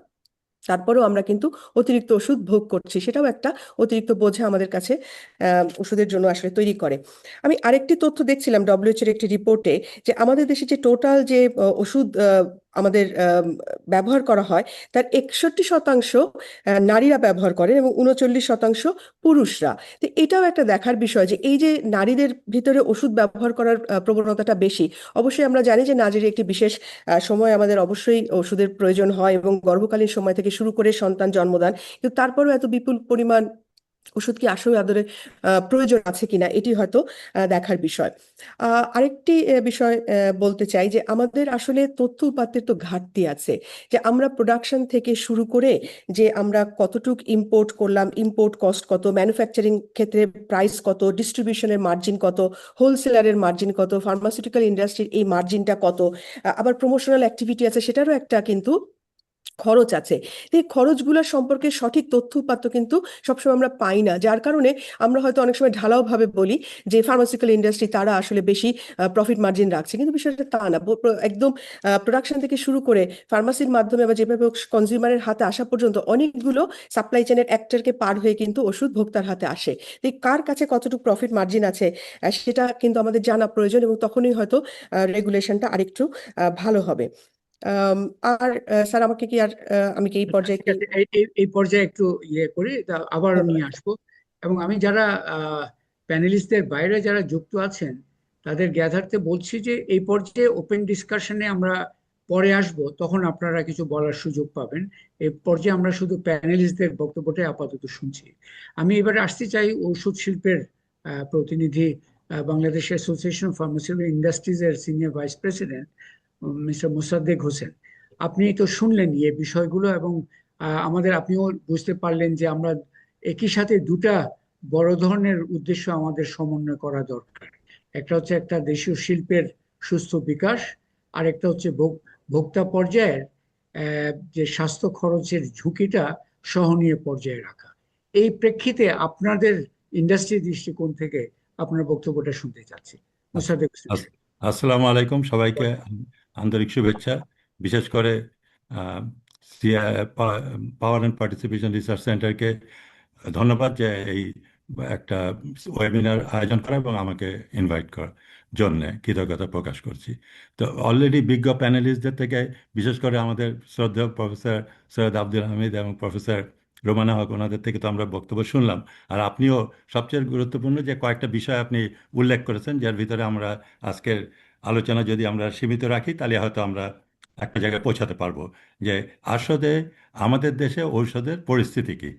তারপরেও আমরা কিন্তু অতিরিক্ত ওষুধ ভোগ করছি, সেটাও একটা অতিরিক্ত বোঝা আমাদের কাছে ওষুধের জন্য আসলে তৈরি করে। আমি আরেকটি তথ্য দেখছিলাম ডব্লিউএইচও এর একটি রিপোর্টে, যে আমাদের দেশে যে টোটাল যে ওষুধ আমাদের ব্যবহার করা হয়, তার 61% নারীরা ব্যবহার করেন এবং 39% পুরুষরা। তো এটাও একটা দেখার বিষয় যে এই যে নারীদের ভিতরে ওষুধ ব্যবহার করার প্রবণতাটা বেশি। অবশ্যই আমরা জানি যে নারীর একটি বিশেষ সময় আমাদের অবশ্যই ওষুধের প্রয়োজন হয়, এবং গর্ভকালীন সময় থেকে শুরু করে সন্তান জন্মদান, কিন্তু তারপরেও এত বিপুল পরিমাণ ওষুধ কি আসলে আদরে প্রয়োজন আছে কিনা, এটি হয়তো দেখার বিষয়। আরেকটি বিষয় বলতে চাই যে আমাদের আসলে তথ্য উপাত্তের তো ঘাটতি আছে, যে আমরা প্রোডাকশন থেকে শুরু করে যে আমরা কতটুক ইম্পোর্ট করলাম, ইম্পোর্ট কস্ট কত, ম্যানুফ্যাকচারিং ক্ষেত্রে প্রাইস কত, ডিস্ট্রিবিউশনের মার্জিন কত, হোলসেলারের মার্জিন কত, ফার্মাসিউটিক্যাল ইন্ডাস্ট্রির এই মার্জিনটা কত, আবার প্রমোশনাল অ্যাক্টিভিটি আছে, সেটারও একটা কিন্তু খরচ আছে। এই খরচগুলোর সম্পর্কে সঠিক তথ্য উপাত্ত কিন্তু সবসময় আমরা পাই না, যার কারণে আমরা হয়তো অনেক সময় ঢালাও ভাবে বলি যে ফার্মাসিউটিক্যাল ইন্ডাস্ট্রি তারা আসলে বেশি প্রফিট মার্জিন রাখছে, কিন্তু বিষয়টা তা না। একদম প্রোডাকশন থেকে শুরু করে ফার্মাসির মাধ্যমে বা যেভাবে কনজিউমারের হাতে আসা পর্যন্ত অনেকগুলো সাপ্লাই চেনের অ্যাক্টরকে পার হয়ে কিন্তু ওষুধ ভোক্তার হাতে আসে। তো এই কার কাছে কতটুকু প্রফিট মার্জিন আছে সেটা কিন্তু আমাদের জানা প্রয়োজন, এবং তখনই হয়তো রেগুলেশনটা আরেকটু ভালো হবে। আম, আর স্যার আমাকে কি আর আমি কি এই পর্যায়ে ঠিক কি আছে, এই পর্যায়ে একটু ইয়ে করি, তা আবারও নিয়ে আসবো। এবং আমি যারা প্যানেলিস্টদের বাইরে যারা যুক্ত আছেন তাদের জ্ঞাতার্থে বলছি যে এই পর্যায়ে ওপেন ডিসকাশনে আমরা পরে আসব, তখন আপনারা কিছু বলার সুযোগ পাবেন। এই পর্যায়ে আমরা শুধু প্যানেলিস্টদের বক্তব্যটাই আপাতত শুনছি। আমি এবারে আসতে চাই ঔষধ শিল্পের প্রতিনিধি, Bangladesh association of pharmaceutical industries এর senior vice president mister Mosaddek Hossain. আপনি তো শুনলেন এই বিষয়গুলো, এবং আমাদের আপনিও বুঝতে পারলেন যে আমরা একই সাথে দুটা বড় ধরনের উদ্দেশ্য আমাদের সমন্বয় করা দরকার। একটা হচ্ছে একটা দেশীয় শিল্পের সুস্থ বিকাশ, আর একটা হচ্ছে ভোক্তা পর্যায়ের যে স্বাস্থ্য খরচের ঝুঁকিটা সহনীয় পর্যায়ে রাখা। এই প্রেক্ষিতে আপনাদের ইন্ডাস্ট্রি দৃষ্টিকোণ থেকে আপনার বক্তব্যটা শুনতে চাচ্ছি। আচ্ছা, মোসাদ্দেক হোসেন। আসসালামু আলাইকুম সবাইকে, আন্তরিক শুভেচ্ছা। বিশেষ করে পাওয়ার অ্যান্ড পার্টিসিপেশন রিসার্চ সেন্টারকে ধন্যবাদ যে এই একটা ওয়েবিনার আয়োজন করা এবং আমাকে ইনভাইট করার জন্যে কৃতজ্ঞতা প্রকাশ করছি। তো অলরেডি বিজ্ঞ প্যানেলিস্টদের থেকে, বিশেষ করে আমাদের শ্রদ্ধেয় প্রফেসর সৈয়দ আব্দুল হামিদ এবং প্রফেসর রোমানা হক, ওনাদের থেকে তো আমরা বক্তব্য শুনলাম। আর আপনিও সবচেয়ে গুরুত্বপূর্ণ যে কয়েকটা বিষয় আপনি উল্লেখ করেছেন, যার ভিতরে আমরা আজকের আলোচনা যদি আমরা সীমিত রাখি তাহলে হয়তো আমরা একটা জায়গায় পৌঁছাতে পারবো, যে আসলে আমাদের দেশে ঔষধের পরিস্থিতি কী।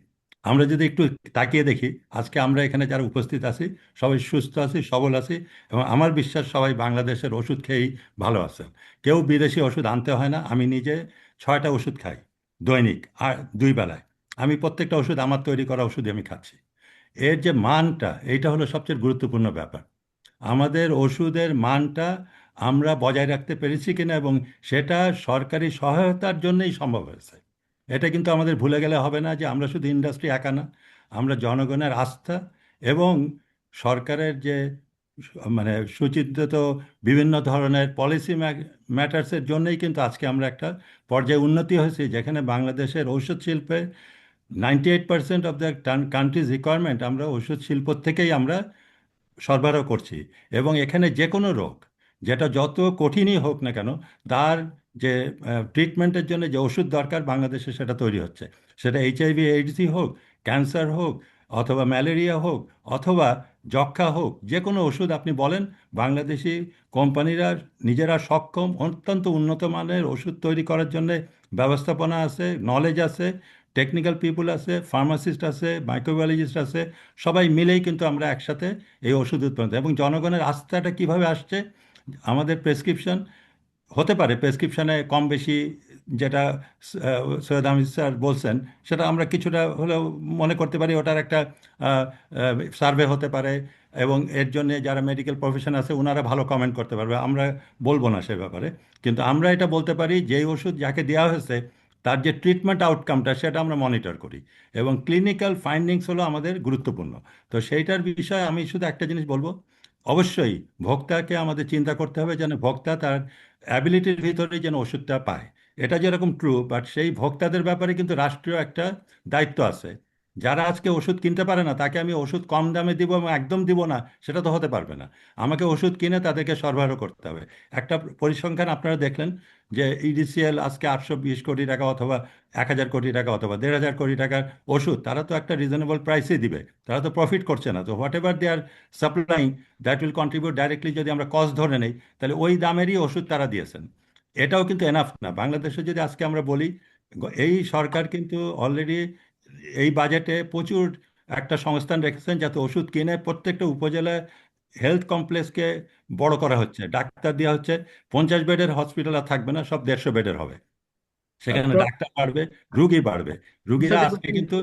আমরা যদি একটু তাকিয়ে দেখি, আজকে আমরা এখানে যারা উপস্থিত আছি সবাই সুস্থ আছি, সবল আছি, এবং আমার বিশ্বাস সবাই বাংলাদেশের ওষুধ খেয়েই ভালো আছেন। কেউ বিদেশি ওষুধ আনতে হয় না। আমি নিজে 6টা ওষুধ খাই দৈনিক, আর 2 বেলায়। আমি প্রত্যেকটা ওষুধ আমার তৈরি করা ওষুধই আমি খাচ্ছি। এর যে মানটা, এইটা হলো সবচেয়ে গুরুত্বপূর্ণ ব্যাপার। আমাদের ওষুধের মানটা আমরা বজায় রাখতে পেরেছি কিনা, এবং সেটা সরকারি সহায়তার জন্যই সম্ভব হয়েছে। এটা কিন্তু আমাদের ভুলে গেলে হবে না যে আমরা শুধু ইন্ডাস্ট্রি একা না, আমরা জনগণের আস্থা এবং সরকারের যে মানে সুচিন্তিত বিভিন্ন ধরনের পলিসি ম্যাটার্সের জন্যই কিন্তু আজকে আমরা একটা পর্যায়ে উন্নতি হয়েছি, যেখানে বাংলাদেশের ঔষধ শিল্পে 98% অফ দ্য কান্ট্রিজ রিকোয়ারমেন্ট আমরা ওষুধ শিল্প থেকেই আমরা সরবরাহ করছি। এবং এখানে যে কোনো রোগ, যেটা যত কঠিনই হোক না কেন, তার যে ট্রিটমেন্টের জন্য যে ওষুধ দরকার বাংলাদেশে সেটা তৈরি হচ্ছে। সেটা HIV এইডসই হোক, ক্যান্সার হোক, অথবা ম্যালেরিয়া হোক, অথবা যক্ষ্মা হোক, যে কোনো ওষুধ আপনি বলেন, বাংলাদেশি কোম্পানিরা নিজেরা সক্ষম অত্যন্ত উন্নত মানের ওষুধ তৈরি করার জন্য ব্যবস্থাপনা আছে, নলেজ আছে, টেকনিক্যাল পিপুল আছে, ফার্মাসিস্ট আছে, মাইক্রোবায়োলজিস্ট আছে, সবাই মিলেই কিন্তু আমরা একসাথে এই ওষুধ উৎপাদন, এবং জনগণের আস্থাটা কিভাবে আসছে, আমাদের প্রেসক্রিপশন হতে পারে প্রেসক্রিপশনে কম বেশি, যেটা সৈয়দ আহমেদ স্যার বলছেন, সেটা আমরা কিছুটা হলেও মনে করতে পারি ওটার একটা সার্ভে হতে পারে, এবং এর জন্য যারা মেডিকেল প্রফেশন আছে ওনারা ভালো কমেন্ট করতে পারবে, আমরা বলবো না সে ব্যাপারে। কিন্তু আমরা এটা বলতে পারি যেই ওষুধ যাকে দেওয়া হয়েছে তার যে ট্রিটমেন্ট আউটকামটা সেটা আমরা মনিটর করি, এবং ক্লিনিক্যাল ফাইন্ডিংস হলো আমাদের গুরুত্বপূর্ণ। তো সেইটার বিষয়ে আমি শুধু একটা জিনিস বলবো, অবশ্যই ভোক্তাকে আমাদের চিন্তা করতে হবে যেন ভোক্তা তার অ্যাবিলিটির ভিতরে যেন ওষুধটা পায়। এটা যেরকম ট্রু, বাট সেই ভোক্তাদের ব্যাপারে কিন্তু রাষ্ট্রীয় একটা দায়িত্ব আছে। যারা আজকে ওষুধ কিনতে পারে না তাকে আমি ওষুধ কম দামে দিব এবং একদম দিব না, সেটা তো হতে পারবে না। আমাকে ওষুধ কিনে তাদেরকে সরবরাহ করতে হবে। একটা পরিসংখ্যান আপনারা দেখলেন যে ইডিসিএল আজকে 820 কোটি টাকা অথবা 1000 কোটি টাকা অথবা 1500 কোটি টাকার ওষুধ তারা তো একটা রিজনেবল প্রাইসে দিবে, তারা তো প্রফিট করছে না। তো whatever they are supplying, that will contribute directly, যদি আমরা কস্ট ধরে নেই তাহলে ওই দামেরই ওষুধ তারা দিয়েছেন। এটাও কিন্তু এনাফ না। বাংলাদেশে যদি আজকে আমরা বলি, এই সরকার কিন্তু অলরেডি এই বাজেটে প্রচুর একটা সংস্থান রেখেছেন যাতে ওষুধ কিনে প্রত্যেকটা উপজেলায় হেলথ কমপ্লেক্সকে বড় করা হচ্ছে, ডাক্তার দেওয়া হচ্ছে। 50 বেডের হসপিটাল আর থাকবে না, সব 150 বেডের হবে। সেখানে ডাক্তার বাড়বে, রুগী বাড়বে। রুগীরা মোসাদ্দেক আজকে হোসেন, কিন্তু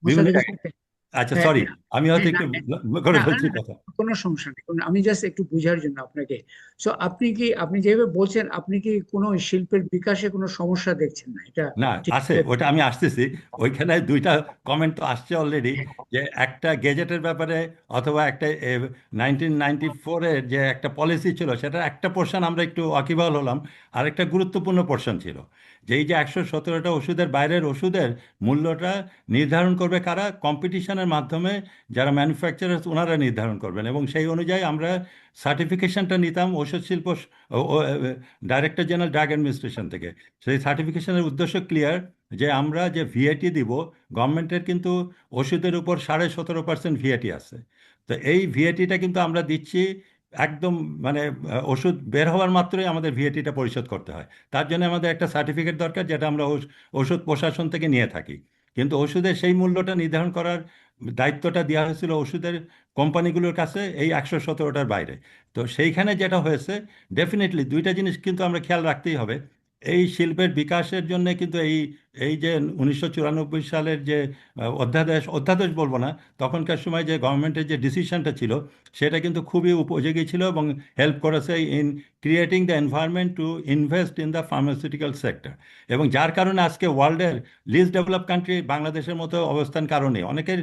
বিভিন্ন মোসাদ্দেক জায়গায়, হোসেন, আচ্ছা হ্যাঁ সরি, হ্যাঁ আমি হয়তো হ্যাঁ, একটু না না করে না বলছি না, না, কথা। কোনো সমস্যা নেই, আমি জাস্ট একটু বোঝার জন্য আপনাকে। সো আপনি যেভাবে বলছেন, আপনি কি কোনো শিল্পের বিকাশে কোনো সমস্যা দেখছেন না, এটা না, ঠিক আছে, বলছেন? ওটা আমি আসতেছি। ওইখানে দুইটা কমেন্ট তো আসছে অলরেডি, যে একটা গেজেটের ব্যাপারে অথবা একটা 1994-এর যে একটা পলিসি ছিল সেটা একটা পোর্শন আমরা একটু ওয়াকিবহাল হলাম। আর একটা গুরুত্বপূর্ণ পোর্শন ছিল যে এই যে 117টা ওষুধের বাইরের ওষুধের মূল্যটা নির্ধারণ করবে কারা, কম্পিটিশনের মাধ্যমে যারা ম্যানুফ্যাকচারার্স ওনারা নির্ধারণ করবেন, এবং সেই অনুযায়ী আমরা সার্টিফিকেশনটা নিতাম ওষুধ শিল্প ডাইরেক্টর জেনারেল ড্রাগ অ্যাডমিনিস্ট্রেশন থেকে। সেই সার্টিফিকেশনের উদ্দেশ্য ক্লিয়ার, যে আমরা যে ভিএটি দিব, গভর্নমেন্টের কিন্তু ওষুধের উপর 17.5% ভিএটি আছে। তো এই ভিএটিটা কিন্তু আমরা দিচ্ছি একদম, মানে ওষুধ বের হওয়ার মাত্রই আমাদের ভিএটিটা পরিশোধ করতে হয়। তার জন্য আমাদের একটা সার্টিফিকেট দরকার, যেটা আমরা ওষুধ প্রশাসন থেকে নিয়ে থাকি। কিন্তু ওষুধের সেই মূল্যটা নির্ধারণ করার দায়িত্বটা দেওয়া হয়েছিল ওষুধের কোম্পানিগুলোর কাছে, এই 117টার বাইরে। তো সেইখানে যেটা হয়েছে, ডেফিনেটলি দুইটা জিনিস কিন্তু আমরা খেয়াল রাখতেই হবে। এই শিল্পের বিকাশের জন্য কিন্তু এই এই যে 1994 সালের যে অধ্যাদেশ বলবো না, তখনকার সময় যে গভর্নমেন্টের যে ডিসিশনটা ছিল সেটা কিন্তু খুবই উপযোগী ছিল এবং হেল্প করেছে in creating the environment to invest in the pharmaceutical sector. এবং যার কারণে আজকে ওয়ার্ল্ডের লিস্ট ডেভেলপ কান্ট্রি বাংলাদেশের মতো অবস্থান কারণে অনেকের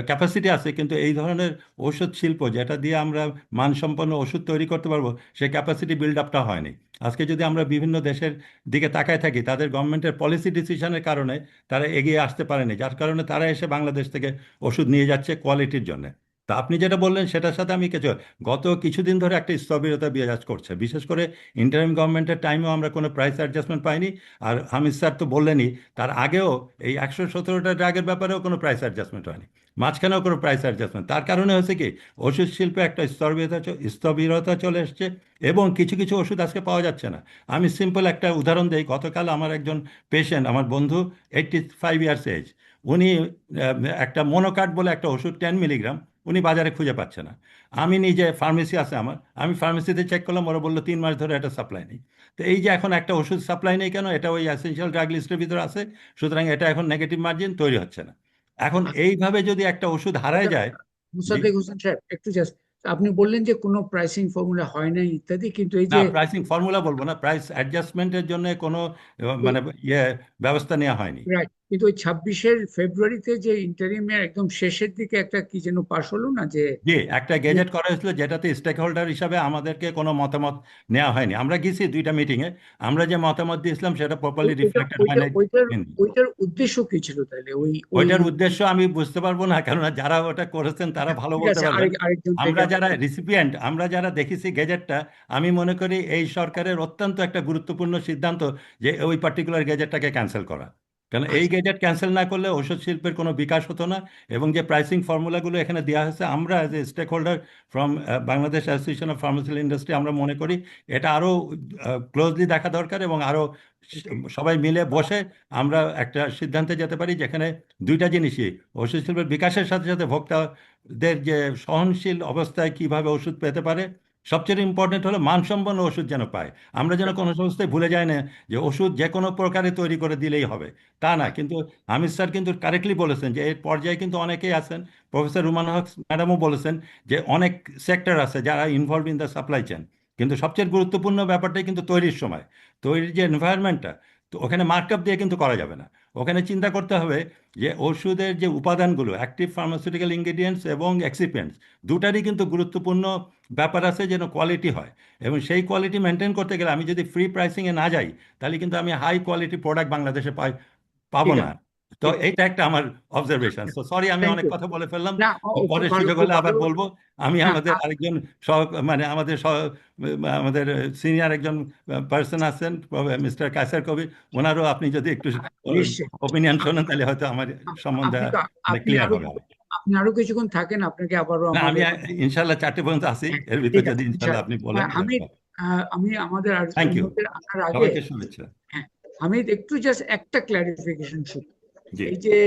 ক্যাপাসিটি আছে, কিন্তু এই ধরনের ঔষধ শিল্প যেটা দিয়ে আমরা মানসম্পন্ন ওষুধ তৈরি করতে পারবো সেই ক্যাপাসিটি বিল্ড আপটা হয়নি। আজকে যদি আমরা বিভিন্ন দেশের দিকে তাকায় থাকি, তাদের গভর্নমেন্টের পলিসি ডিসিশনের কারণে তারা এগিয়ে আসতে পারেনি, যার কারণে তারা এসে বাংলাদেশ থেকে ওষুধ নিয়ে যাচ্ছে কোয়ালিটির জন্য। তা আপনি যেটা বললেন সেটার সাথে আমি কিছু, গত কিছুদিন ধরে একটা স্থবিরতা বিরাজ করছে, বিশেষ করে ইন্টারিম গভর্নমেন্টের টাইমেও আমরা কোনো প্রাইস অ্যাডজাস্টমেন্ট পাইনি। আর হামিদ স্যার তো বললেনই, তার আগেও এই 117টা ড্রাগের ব্যাপারেও কোনো প্রাইস অ্যাডজাস্টমেন্ট হয়নি, মাঝখানেও কোনো প্রাইস অ্যাডজাস্টমেন্ট। তার কারণে হয়েছে কি, ওষুধ শিল্পে একটা স্থবিরতা চলে এসছে, এবং কিছু কিছু ওষুধ আজকে পাওয়া যাচ্ছে না। আমি সিম্পল একটা উদাহরণ দিই। গতকাল আমার একজন পেশেন্ট, আমার বন্ধু, 85 ইয়ার্স এজ, উনি একটা মোনোকার্ড বলে একটা ওষুধ 10 মিলিগ্রাম উনি বাজারে খুঁজে পাচ্ছে না। আমি নিজে, ফার্মেসি আছে আমার, আমি ফার্মেসিতে চেক করলাম, ওরা বললো 3 মাস ধরে এটা সাপ্লাই নেই। তো এই যে এখন একটা ওষুধ সাপ্লাই নেই কেন, এটা ওই অ্যাসেনশিয়াল ড্রাগ লিস্টের ভিতরে আছে, সুতরাং এটা এখন নেগেটিভ মার্জিন তৈরি হচ্ছে না। এখন এইভাবে যদি একটা ওষুধ হারায় আচ্ছা, যায়। জি। মুসাদ্দেক হোসেন সাহেব, একটু জাস্ট, আপনি বললেন যে কোনো প্রাইসিং ফর্মুলা হয় নাই ইত্যাদি, কিন্তু এই না, যে প্রাইসিং ফর্মুলা বলবো না, প্রাইস অ্যাডজাস্টমেন্টের জন্য কোনো মানে ইয়ে ব্যবস্থা নেওয়া হয়নি। রাইট, কিন্তু ওই 26শে ফেব্রুয়ারিতে যে ইন্টারিমের একদম শেষের দিকে একটা কি যেন পাশ হলো না, যে জি, একটা গেজেট করা হয়েছিল যেটাতে স্টেক হোল্ডার হিসাবে আমাদেরকে কোনো মতামত নেওয়া হয়নি। আমরা গেছি 2টা মিটিংয়ে, আমরা যে মতামত দিয়েছিলাম সেটা প্রপারলি রিফ্লেক্টেড হয় নাই। ওইটার উদ্দেশ্য কি ছিল তাহলে? ওই ওই ওইটার উদ্দেশ্য আমি বুঝতে পারবো না, কেননা যারা ওটা করেছেন তারা ভালো ঠিক বলতে আছে, পারবেন। আরেকজন থেকে আমরা যারা রিসিপিয়েন্ট, আমরা যারা দেখেছি গেজেটটা, আমি মনে করি এই সরকারের অত্যন্ত একটা গুরুত্বপূর্ণ সিদ্ধান্ত যে ওই পার্টিকুলার গেজেটটাকে ক্যান্সেল করা। কারণ এই আচ্ছা, গেজেট ক্যান্সেল না করলে ওষুধ শিল্পের কোনো বিকাশ হতো না। এবং যে প্রাইসিং ফর্মুলাগুলো এখানে দেওয়া হয়েছে, আমরা as a stakeholder from Bangladesh association of pharmaceutical industry আমরা মনে করি এটা আরও ক্লোজলি দেখা দরকার এবং আরও Okay. সবাই মিলে বসে আমরা একটা সিদ্ধান্তে যেতে পারি, যেখানে দুইটা জিনিসই, ওষুধ শিল্পের বিকাশের সাথে সাথে ভোক্তাদের যে সহনশীল অবস্থায় কিভাবে ওষুধ পেতে পারে, সবচেয়ে ইম্পর্টেন্ট হলো মানসম্পন্ন ওষুধ যেন পায়। আমরা যেন কোনো অবস্থায় ভুলে যাই না যে ওষুধ যে কোনো প্রকারে তৈরি করে দিলেই হবে, তা না। কিন্তু আমির স্যার কিন্তু কারেক্টলি বলেছেন যে এর পর্যায়ে কিন্তু অনেকেই আছেন, প্রফেসর রুমানা হক ম্যাডামও বলেছেন যে অনেক সেক্টর আছে যারা involve in the supply chain. কিন্তু সবচেয়ে গুরুত্বপূর্ণ ব্যাপারটাই কিন্তু তৈরির সময়, তৈরির যে এনভায়রনমেন্টটা, তো ওখানে মার্কআপ দিয়ে কিন্তু করা যাবে না। ওখানে চিন্তা করতে হবে যে ওষুধের যে উপাদানগুলো, অ্যাক্টিভ ফার্মাসিউটিক্যাল ইনগ্রেডিয়েন্টস এবং এক্সিপিয়েন্টস, দুটারই কিন্তু গুরুত্বপূর্ণ ব্যাপার আছে যেন কোয়ালিটি হয়। এবং সেই কোয়ালিটি মেনটেন করতে গেলে আমি যদি ফ্রি প্রাইসিংয়ে না যাই, তাহলে কিন্তু আমি হাই কোয়ালিটি প্রোডাক্ট বাংলাদেশে পাবো ঠিক না। আছে, তো ঠিক আছে। এইটা একটা আমার অবজারভেশন। তো সরি, আমি থ্যাংক অনেক ইউ। কথা বলে ফেললাম। না, খুব পরে ভালো, সুযোগ খুব হলে আবার ভালো। বলবো। আমি না, আমাদের আরেকজন মানে আমাদের সিনিয়র একজন পার্সন আছেন, মিস্টার কায়সার কবির, ওনারও আপনি যদি একটু নিশ্চয়ই। ওপিনিয়ন আ- শোনেন, তাহলে হয়তো আমার সম্বন্ধে আপনি তো মানে আপনি ক্লিয়ার আরো হবে। আপনি আরো কিছুক্ষণ থাকেন, আপনাকে আবারও না, আমি আমাদের। ইনশাল্লাহ 4টে পর্যন্ত আছি, হ্যাঁ, এর ভিতর ঠিক যদি আছে, ইনশাল্লাহ ইনশাআল্লাহ। আপনি বলেন। হামিদ, আমি আমাদের আর থ্যাংক ইউ, অন্যদের আসার আগে, সবাইকে শুভেচ্ছা। হ্যাঁ, হামিদ, একটু জাস্ট একটা ক্লারিফিকেশন শুধু। জি। এই যে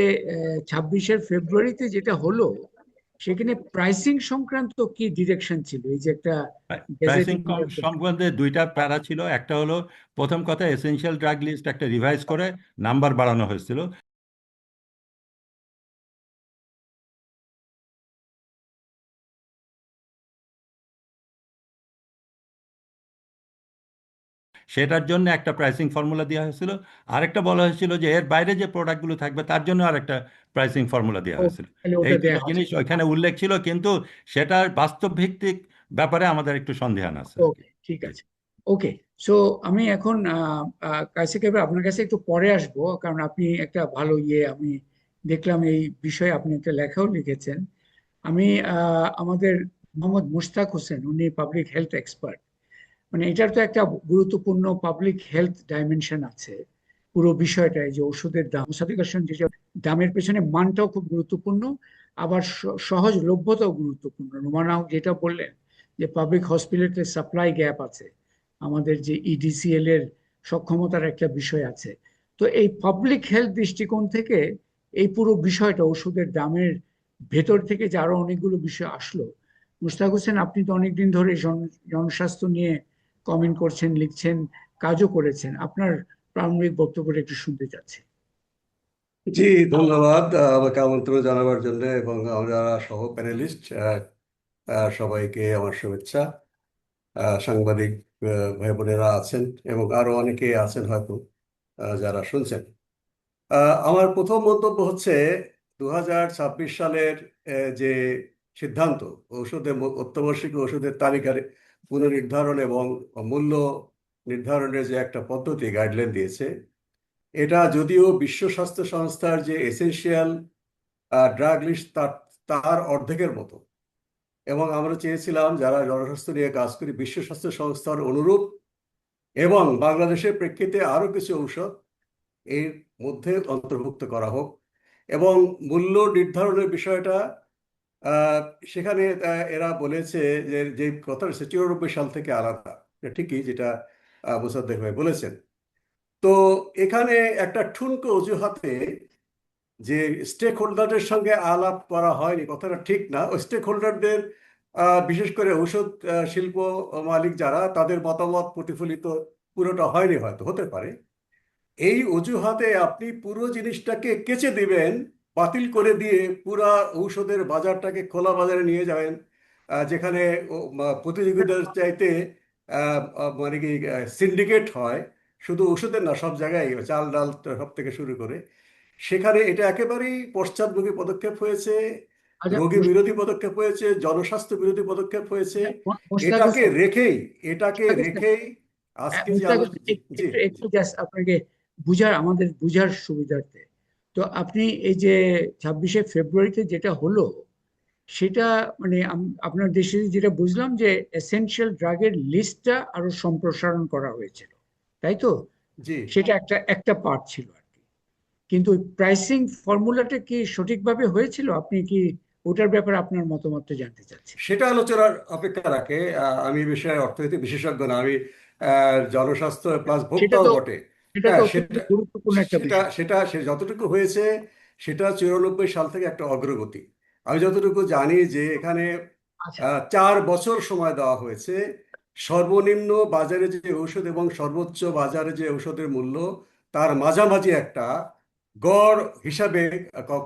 26শে ফেব্রুয়ারিতে যেটা হলো, সেখানে প্রাইসিং সংক্রান্ত কি ডিরেকশন ছিল? এই যে একটা প্রাইসিং গেজেটিং অর্ডার। সম্বন্ধে দুইটা প্যারা ছিল। একটা হলো, প্রথম কথা, এসেনশিয়াল ড্রাগ লিস্ট একটা রিভাইজ করে নাম্বার বাড়ানো হয়েছিল। সেটার জন্য একটা প্রাইসিং ফর্মুলা দেওয়া হয়েছিল। আরেকটা বলা হয়েছিল যে এর বাইরে যে প্রোডাক্টগুলো থাকবে তার জন্য আরেকটা প্রাইসিং ফর্মুলা দেওয়া হয়েছিল। তাহলে এই ওটা দুটো দেয়া হয়েছে। জিনিস ওইখানে উল্লেখ ছিল, কিন্তু সেটার বাস্তব ভিত্তিক ব্যাপারে আমাদের একটু সন্দেহান আছে আর কি। ওকে, ঠিক আছে। ওকে, সো আমি এখন কাছে কেবল আপনার কাছে একটু পরে আসবো, কারণ আপনি একটা ভালো আমি দেখলাম এই বিষয়ে আপনি একটা লেখাও লিখেছেন। আমি আমাদের মোহাম্মদ মুশতাক হোসেন, উনি পাবলিক হেলথ এক্সপার্ট। মানে এটার তো একটা গুরুত্বপূর্ণ পাবলিক হেলথ ডাইমেনশন আছে পুরো বিষয়টাই, যে ওষুধের দাম, সার্টিফিকেশন, যে দামের পেছনে মানটাও খুব গুরুত্বপূর্ণ, আবার সহজলভ্যতাও গুরুত্বপূর্ণ। রুমানা হক যেটা বললেন যে পাবলিক হসপিটালে সাপ্লাই গ্যাপ আছে, আমাদের যে ইডিসিএল এর সক্ষমতার একটা বিষয় আছে। তো এই পাবলিক হেলথ দৃষ্টিকোণ থেকে এই পুরো বিষয়টা, ওষুধের দামের ভেতর থেকে যে আরো অনেকগুলো বিষয় আসলো। মুশতাক হোসেন, আপনি তো অনেকদিন ধরে জনস্বাস্থ্য নিয়ে কমেন্ট করছেন, লিখছেন, কাজও করেছেন। আপনার প্রারম্ভিক বক্তব্যটা একটু শুনতে চাচ্ছি। জি, ধন্যবাদ আমাকে আমন্ত্রণ জানাবার জন্য, এবং আমরা সহ প্যানেলিস্ট সবাইকে আমার শুভেচ্ছা। সাংবাদিক ভাই বোনেরা আছেন এবং আরো অনেকে আছেন হয়তো যারা শুনছেন। আমার প্রথম মন্তব্য হচ্ছে 2026 সালের যে সিদ্ধান্ত, অত্যাবশ্যকীয় ওষুধের তালিকার পুনর্নির্ধারণ এবং মূল্য নির্ধারণের যে একটা পদ্ধতি গাইডলাইন দিয়েছে, এটা যদিও বিশ্ব স্বাস্থ্য সংস্থার যে এসেনশিয়াল ড্রাগ লিস্ট তার অর্ধেকের মতো, এবং আমরা চেয়েছিলাম যারা জনস্বাস্থ্য নিয়ে কাজ করি বিশ্ব স্বাস্থ্য সংস্থার অনুরূপ, এবং বাংলাদেশের প্রেক্ষিতে আরো কিছু ঔষধ এর মধ্যে অন্তর্ভুক্ত করা হোক। এবং মূল্য নির্ধারণের বিষয়টা সেখানে এরা বলেছে যে কথাটা 94 সাল থেকে আলাদা। এটা ঠিকই, যেটা মোসাদ্দেক ভাই বলেছেন। তো এখানে একটা ঠুনকো অজুহাতে যে স্টেক হোল্ডারদের সঙ্গে আলাপ করা হয়নি, কথাটা ঠিক না। ওই স্টেক হোল্ডারদের, বিশেষ করে ঔষধ শিল্প মালিক যারা, তাদের মতামত প্রতিফলিত পুরোটা হয়নি, হয়তো হতে পারে। এই অজুহাতে আপনি পুরো জিনিসটাকে কেচে দিবেন, বাতিল করে দিয়ে পুরা ঔষধের বাজারটাকে খোলা বাজারে নিয়ে যাবেন, যেখানে প্রতিযোগীদের চাইতে মানে কি সিন্ডিকেট হয়, শুধু ওষুধের না, সব জায়গায় চাল ডাল সব থেকে শুরু করে। সেখানে এটা একেবারেই পশ্চাৎমুখী পদক্ষেপ হয়েছে, আচ্ছা, রোগী বিরোধী পদক্ষেপ হয়েছে, জনস্বাস্থ্য বিরোধী পদক্ষেপ হয়েছে। মুশতাক এটাকে হোসেন, রেখেই এটাকে মুশতাক হোসেন, রেখেই আজকে যে মুশতাক হোসেন, আলোচনা। জি, একটু একটু জি, জাস্ট আপনাকে আমাদের বুঝার সুবিধার্থে। তো আপনি এই যে 26শে ফেব্রুয়ারিতে যেটা হলো, সেটা মানে আপনার দেশে যেটা বুঝলাম যে এসেনশিয়াল ড্রাগের লিস্টটা আরো সম্প্রসারণ করা হয়েছিল, তাই তো? জি। সেটা একটা একটা পার্ট ছিল আর কি। কিন্তু প্রাইসিং ফর্মুলাটা কি সঠিকভাবে হয়েছিল? আপনি কি ওটার ব্যাপারে আপনার মতামতটা জানতে চাচ্ছি। সেটা আলোচনার অপেক্ষা রাখে। আমি এই বিষয়ে অর্থনৈতিক বিশেষজ্ঞ না, আমি জনস্বাস্থ্য প্লাস সেটা ভোক্তাও তো বটে। এটা হ্যাঁ তো অত্যন্ত সেটা গুরুত্বপূর্ণ একটা সেটা বিষয়। সেটা সে যতটুকু হয়েছে সেটা 94 সাল থেকে একটা অগ্রগতি। আমি যতটুকু জানি যে এখানে আচ্ছা, 4 বছর সময় দেওয়া হয়েছে সর্বনিম্ন বাজারে যে ঔষধ এবং সর্বোচ্চ বাজারে যে ঔষধের মূল্য তার মাঝামাঝি একটা গড় হিসাবে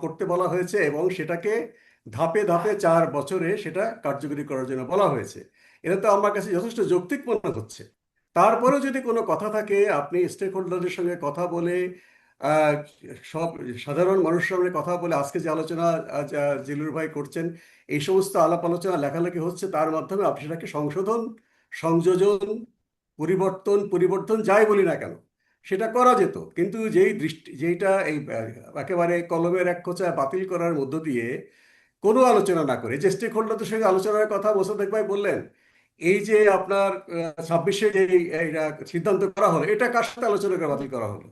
করতে বলা হয়েছে এবং সেটাকে ধাপে ধাপে 4 বছরে সেটা কার্যকরী করার জন্য বলা হয়েছে। এটা তো আমার কাছে যথেষ্ট যৌক্তিক মনে হচ্ছে। তারপরেও যদি কোনো কথা থাকে আপনি স্টেক হোল্ডারদের সঙ্গে কথা বলে আহ, সব সাধারণ মানুষের সঙ্গে কথা বলে আজকে যে আলোচনা জিলুর ভাই করছেন এই সমস্ত আলাপ আলোচনা লেখালেখি হচ্ছে তার মাধ্যমে আপনি সেটাকে সংশোধন সংযোজন পরিবর্তন যাই বলি না কেন সেটা করা যেত। কিন্তু যেইটা এই একেবারে কলমের এক খোঁচায় বাতিল করার মধ্য দিয়ে কোনো আলোচনা না করে যে স্টেক হোল্ডারদের সঙ্গে আলোচনার কথা মোসাদ্দেক ভাই বললেন, এই যে আপনার 26-এ যে এইটা সিদ্ধান্ত করা হলো এটা কার সাথে আলোচনা করে বাতিল করা হলো?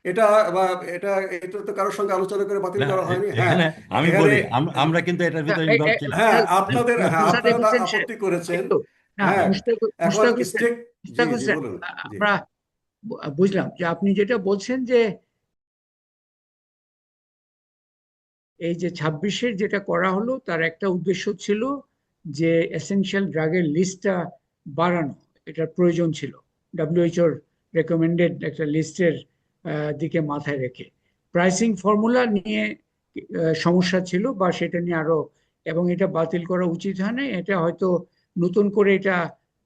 এটা বা এটা এটা তো কারোর সঙ্গে আলোচনা করে বাতিল না করা হয়নি। হ্যাঁ, এখানে আমি এখানে বলি আমরা কিন্তু এটার না, ভিতরে এই- ইনভলভ এই- ছিলাম। হ্যাঁ মুস্তাক আপনারা হোসেন সাহেব, আপত্তি করেছেন। একটু না, হ্যাঁ, এখন মুস্তাক হোসেন, স্টেক জি মুস্তাক জি হোসেন, বলুন। জি আমরা বুঝলাম যে আপনি যেটা বলছেন যে এই যে 26-এর যেটা করা হলো তার একটা উদ্দেশ্য ছিল যে এসেনশিয়াল ড্রাগের লিস্টটা বাড়ানো, এটার প্রয়োজন ছিল ডব্লিউএইচওর রেকমেন্ডেড একটা লিস্টের দিকে মাথায় রেখে। প্রাইসিং ফর্মুলা নিয়ে সমস্যা ছিল বা সেটা নিয়ে আরো, এবং এটা বাতিল করা উচিত হয় না, এটা হয়তো নতুন করে এটা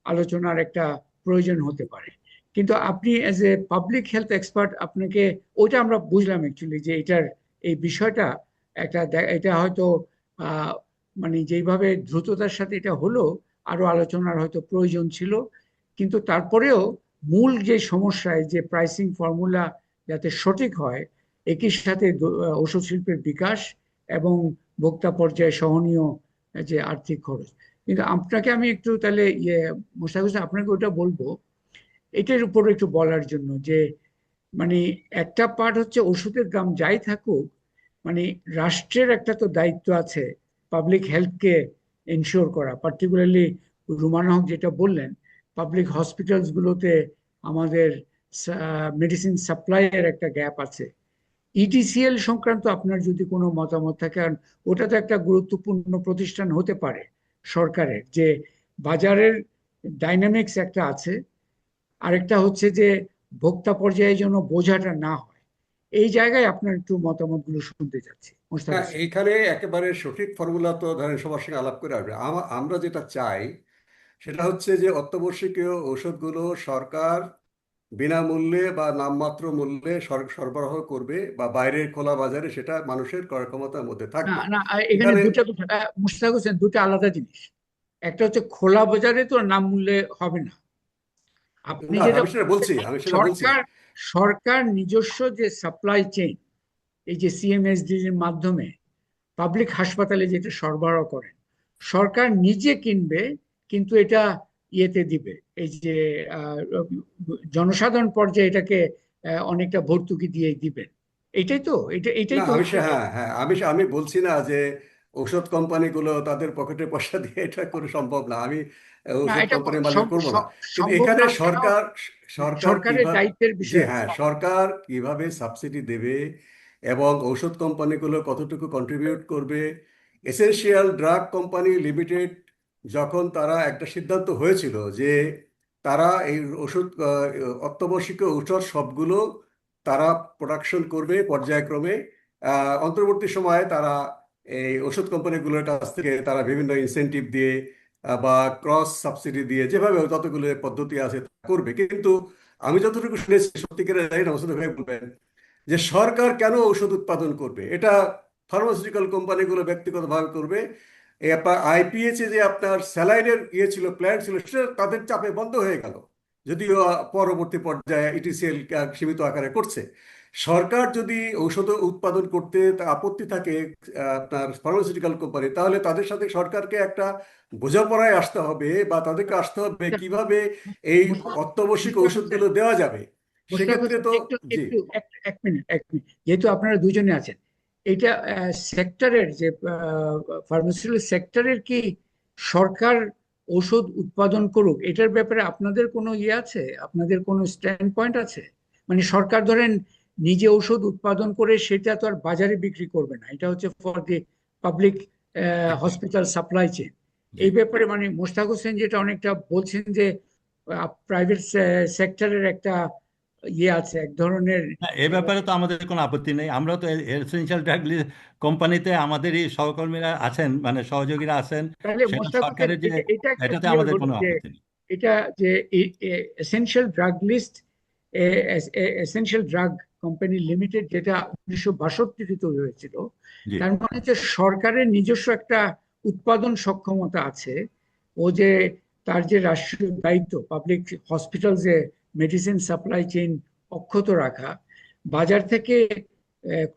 আলোচনার একটা প্রয়োজন হতে পারে। কিন্তু আপনি as a public health expert, আপনাকে ওইটা আমরা বুঝলাম অ্যাকচুয়ালি যে এটার এই বিষয়টা এটা হয়তো আহ, মানে যেইভাবে দ্রুততার সাথে এটা হলো আরো আলোচনার হয়তো প্রয়োজন ছিল। কিন্তু তারপরেও মূল যে সমস্যা, এই যে প্রাইসিং ফর্মুলা যাতে সঠিক হয়, একই সাথে ওষুধ শিল্পের বিকাশ এবং ভোক্তা পর্যায়ে সহনীয় যে আর্থিক খরচ। কিন্তু আপনাকে আমি একটু তাহলে মোশতাক হোসেন, আপনাকে ওটা বলবো এটার উপর একটু বলার জন্য যে মানে একটা পার্ট হচ্ছে ওষুধের দাম যাই থাকুক, মানে রাষ্ট্রের একটা তো দায়িত্ব আছে পাবলিক হেলথকে এনশিওর করা। পার্টিকুলারলি রুমান হক যেটা বললেন, পাবলিক হসপিটালস গুলোতে আমাদের মেডিসিন সাপ্লাইয়ের একটা গ্যাপ আছে। ইডিসিএল সংক্রান্ত আপনার যদি কোনো মতামত থাকে, কারণ ওটা তো একটা গুরুত্বপূর্ণ প্রতিষ্ঠান হতে পারে সরকারের, যে বাজারের ডাইনামিক্স একটা আছে, আরেকটা হচ্ছে যে ভোক্তা পর্যায়ে যেন বোঝাটা না হয়। এই জায়গায় আপনার একটু মতামতগুলো শুনতে চাচ্ছি, মোস্তাক হ্যাঁ, হোসেন। এইখানে একেবারে সঠিক ফর্মুলা তো ধরেন সবার সঙ্গে আলাপ করে আসবে। আমরা যেটা চাই সেটা হচ্ছে যে অত্যাবশ্যকীয় ঔষধগুলো সরকার বিনামূল্যে বা নামমাত্র মূল্যে সরবরাহ করবে বা বাইরের খোলা বাজারে সেটা মানুষের ক্রয় ক্ষমতার মধ্যে না থাকবে। না, এখানে এখানে দুটা বিষয়, মোস্তাক হোসেন, দুটো আলাদা জিনিস। একটা হচ্ছে খোলা বাজারে তো নাম মূল্যে হবে না। আপনি না, যেটা আমি সেটা বলছি না। সরকার সরকার নিজস্ব যে সাপ্লাই চেইন, এই যে সিএমএসডির মাধ্যমে পাবলিক হাসপাতালে যেটা সরবরাহ করেন, সরকার নিজে কিনবে, কিন্তু এটা ইয়েতে দিবে, এই যে আহ, জনসাধারণ পর্যায়ে এটাকে অনেকটা ভর্তুকি দিয়ে দিবেন। এটাই তো, না এটাই তো আমি সে হচ্ছে যে হ্যাঁ হ্যাঁ আমি বলছি না যে ঔষধ কোম্পানিগুলো তাদের পকেটে পয়সা দিয়ে এটা করে সম্ভব না। আমি না, ঔষধ এটা কোম্পানির মালিক করব না। কিন্তু সম্ভব এখানে না কেন? সরকার সরকার সরকারের কিভাবে দায়িত্বের যে বিষয় আছে। হ্যাঁ সরকার কিভাবে সাবসিডি দেবে এবং ঔষধ কোম্পানিগুলো কতটুকু কন্ট্রিবিউট করবে। এসেনশিয়াল ড্রাগ কোম্পানি লিমিটেড যখন তারা একটা সিদ্ধান্ত হয়েছিল যে তারা এই ওষুধ অত্যাবশ্যকীয় ঔষধ সবগুলো তারা প্রোডাকশন করবে পর্যায়ক্রমে। অন্তর্বর্তী সময়ে তারা এই ওষুধ কোম্পানিগুলোর কাছ থেকে তারা বিভিন্ন ইনসেনটিভ দিয়ে বা ক্রস সাবসিডি দিয়ে যেভাবে যতগুলো পদ্ধতি আছে তা করবে। কিন্তু আমি যতটুকু শুনেছি সত্যিকারের জানি না, ওষুধ ভাই বলবেন যে সরকার কেন ঔষধ উৎপাদন করবে, এটা ফার্মাসিউটিক্যাল কোম্পানিগুলো ব্যক্তিগতভাবে করবে। এই আপনার আইপিএইচে যে আপনার স্যালাইনের ছিল প্ল্যান ছিল সেটা তাদের চাপে বন্ধ হয়ে গেল, যদিও পরবর্তী পর্যায়ে ইটিসিএল সীমিত আকারে করছে। সরকার যদি ঔষধ উৎপাদন করতে আপত্তি থাকে আপনার ফার্মাসিউটিক্যাল কোম্পানি, তাহলে তাদের সাথে সরকারকে একটা বোঝাপড়ায় আসতে হবে বা তাদেরকে আসতে হবে কিভাবে এই অত্যাবশ্যক মোস্তাক হোসেন, ঔষধগুলো দেওয়া যাবে। মোশতাক সেক্ষেত্রে হোসেন, তো একটু জি একটু এক মিনিট, এক মিনিট, যেহেতু আপনারা দুজনে আছেন, এটা সেক্টরের যে ফার্মাসিউটিক্যাল সেক্টরের কি সরকার ঔষধ উৎপাদন করুক এটার ব্যাপারে আপনাদের কোনো ইয়ে আছে, আপনাদের কোনো স্ট্যান্ড পয়েন্ট আছে? মানে সরকার ধরেন নিজে ঔষধ উৎপাদন করে সেটা তো আর বাজারে বিক্রি করবে না, এটা হচ্ছে for the public hospital supply chain. জি। এই ব্যাপারে মানে মোশতাক হোসেন যেটা অনেকটা বলছেন যে প্রাইভেট সেক্টরের একটা ইয়ে আছে, এক ধরনের না, এ ব্যাপারে তো আমাদের কোনো আপত্তি নেই। আমরা তো এসেনশিয়াল ড্রাগ কোম্পানিতে আমাদেরই সহকর্মীরা আছেন, মানে সহযোগীরা আছেন, তাহলে সেটা মোশতাক হোসেন সরকারের যে, এটা একটা এটাতে ক্লিয়ার আমাদের হলো কোনো যে আপত্তি নেই। এটা যে essential drug list essential drug company limited যেটা 1962 তৈরি হয়েছিল, জি। তার মানে হচ্ছে সরকারের নিজস্ব একটা উৎপাদন সক্ষমতা আছে। ও যে তার যে রাষ্ট্রীয় দায়িত্ব পাবলিক হসপিটাল যে মেডিসিন সাপ্লাই চেইন অক্ষত রাখা, বাজার থেকে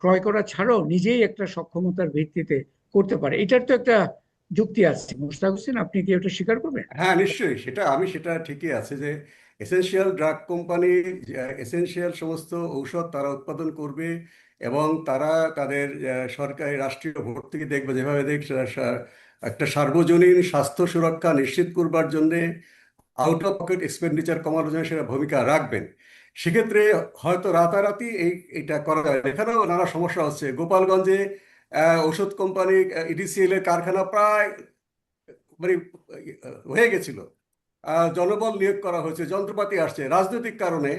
ক্রয় করা ছাড়াও নিজেই একটা সক্ষমতার ভিত্তিতে করতে পারে, এটার তো একটা যুক্তি আছে। মোশতাক হোসেন, আপনি কি ওটা স্বীকার করবেন? হ্যাঁ, নিশ্চয়ই সেটা ঠিকই আছে যে এসেনশিয়াল ড্রাগ কোম্পানি এসেনশিয়াল সমস্ত ঔষধ তারা উৎপাদন করবে, এবং তারা তাদের সরকারি রাষ্ট্রীয় ভর্তুকি দেখবে, যেভাবে একটা সার্বজনীন স্বাস্থ্য সুরক্ষা নিশ্চিত করবার জন্যে আউট অফ পকেট এক্সপেন্ডিচার কমানোর জন্য সেটা ভূমিকা রাখবেন। সেক্ষেত্রে হয়তো রাতারাতি এইটা করা যায় না। এখানেও নানা সমস্যা হচ্ছে। গোপালগঞ্জে ওষুধ কোম্পানি ইডিসিএল এর কারখানা প্রায় মানে হয়ে গেছিল, জনবল নিয়োগ করা হয়েছে, যন্ত্রপাতি আসছে, রাজনৈতিক কারণে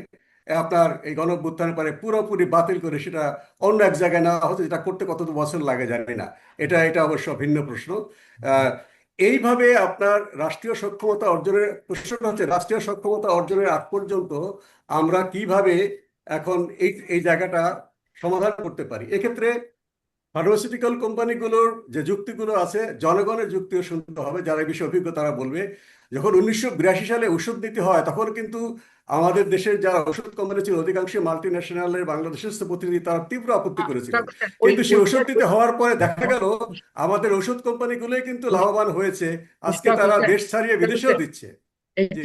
আপনার এই গণঅভ্যুত্থানের পরে পুরোপুরি বাতিল করে সেটা অন্য এক জায়গায় নেওয়া হচ্ছে, যেটা করতে কত বছর লাগে জানি না। এটা অবশ্য ভিন্ন প্রশ্ন। আহ, এইভাবে আপনার রাষ্ট্রীয় সক্ষমতা অর্জনের প্রশ্নটা হচ্ছে, রাষ্ট্রীয় সক্ষমতা অর্জনের আগ পর্যন্ত আমরা কিভাবে এখন এই জায়গাটা সমাধান করতে পারি। এক্ষেত্রে ফার্মাসিউটিক্যাল কোম্পানিগুলোর যে যুক্তিগুলো আছে, জনগণের যুক্তিও শুনতে হবে, যারা এই বিষয়ে অভিজ্ঞ তারা বলবে। যখন 1982 সালে ওষুধ নীতি হয়, তখন কিন্তু আমাদের দেশের যারা ওষুধ কোম্পানি ছিল অধিকাংশ মাল্টি ন্যাশনালের বাংলাদেশের প্রতিনিধি তারা তীব্র আপত্তি করেছিলেন। মোশতাক হোসেন, ওই কিন্তু সেই ওষুধ ওইটা নীতি হওয়ার পরে দেখা গেল আমাদের ওষুধ কোম্পানিগুলোই কিন্তু লাভবান হয়েছে, আজকে মোশতাক তারা হোসেন, দেশ ছাড়িয়ে বিদেশেও দিচ্ছে। জি।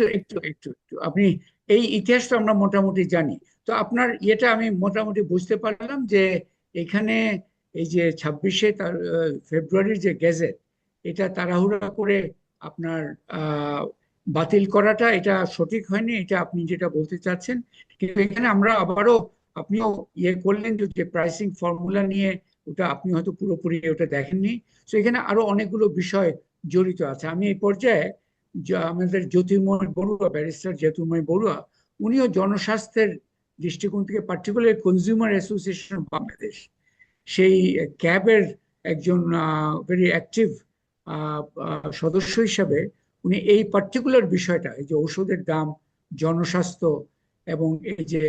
একটু আপনি এই ইতিহাসটা আমরা মোটামুটি জানি। তো আপনার ইয়েটা আমি মোটামুটি বুঝতে পারলাম যে এখানে এই যে 26শে ফেব্রুয়ারির যে গেজেট, এটা তাড়াহুড়া করে আপনার বাতিল করাটা এটা সঠিক হয়নি, এটা আপনি যেটা বলতে চাচ্ছেন। কিন্তু এখানে আমরা আবারও, আপনিও ইয়ে করলেন যে প্রাইসিং ফর্মুলা নিয়ে, ওটা আপনি হয়তো পুরোপুরি ওটা দেখেননি। তো এখানে আরো অনেকগুলো বিষয় জড়িত আছে। আমি এই পর্যায়ে আমাদের জ্যোতির্ময় বড়ুয়া, ব্যারিস্টার জ্যোতির্ময় বড়ুয়া, উনিও জনস্বাস্থ্যের দৃষ্টিকোণ থেকে, particular consumer association of Bangladesh, সেই ক্যাবের একজন ভেরি অ্যাক্টিভ সদস্য হিসাবে উনি এই পার্টিকুলার বিষয়টা, এই যে ঔষধের দাম, জনস্বাস্থ্য এবং এই যে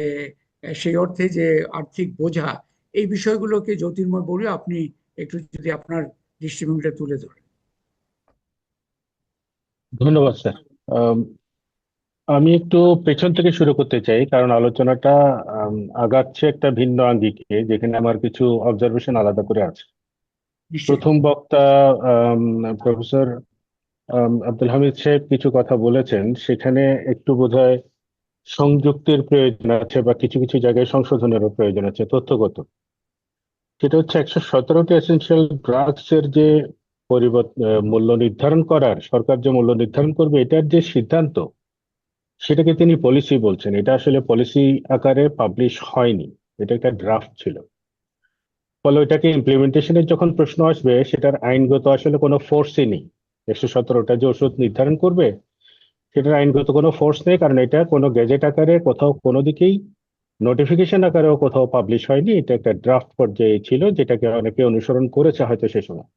সেই অর্থে যে আর্থিক বোঝা, এই বিষয়গুলোকে জ্যোতির্ময় বড়ুয়া আপনি একটু যদি আপনার দৃষ্টিভঙ্গিটা তুলে ধরেন। ধন্যবাদ স্যার। আম, আমি একটু পেছন থেকে শুরু করতে চাই, কারণ আলোচনাটা আগাচ্ছে একটা ভিন্ন আঙ্গিকে, যেখানে আমার কিছু অবজারভেশন আলাদা করে আছে। নিশ্চয়ই। প্রথম বক্তা প্রফেসর আব্দুল হামিদ সাহেব কিছু কথা বলেছেন, সেখানে একটু বোধহয় সংযুক্তির প্রয়োজন আছে বা কিছু কিছু জায়গায় সংশোধনেরও প্রয়োজন আছে তথ্যগত। সেটা হচ্ছে 117টি এসেনশিয়াল ড্রাগস এর যে মূল্য নির্ধারণ করার, সরকার যে মূল্য নির্ধারণ করবে এটার যে সিদ্ধান্ত, সেটাকে তিনি পলিসি বলছেন। এটা আসলে পলিসি আকারে পাবলিশ হয়নি, এটা একটা ড্রাফট ছিল। ফলে ওইটাকে ইমপ্লিমেন্টেশনের যখন প্রশ্ন আসবে, সেটার আইনগত আসলে কোনো ফোর্সই নেই। 117টা যে ওষুধ নির্ধারণ করবে, সেটার আইনগত কোনো ফোর্স নেই, কারণ এটা কোনো গেজেট আকারে কোথাও কোনো দিকেই, নোটিফিকেশন আকারেও কোথাও পাবলিশ হয়নি। এটা একটা ড্রাফট পর্যায়ে ছিল, যেটাকে অনেকে অনুসরণ করেছে হয়তো সে সময়।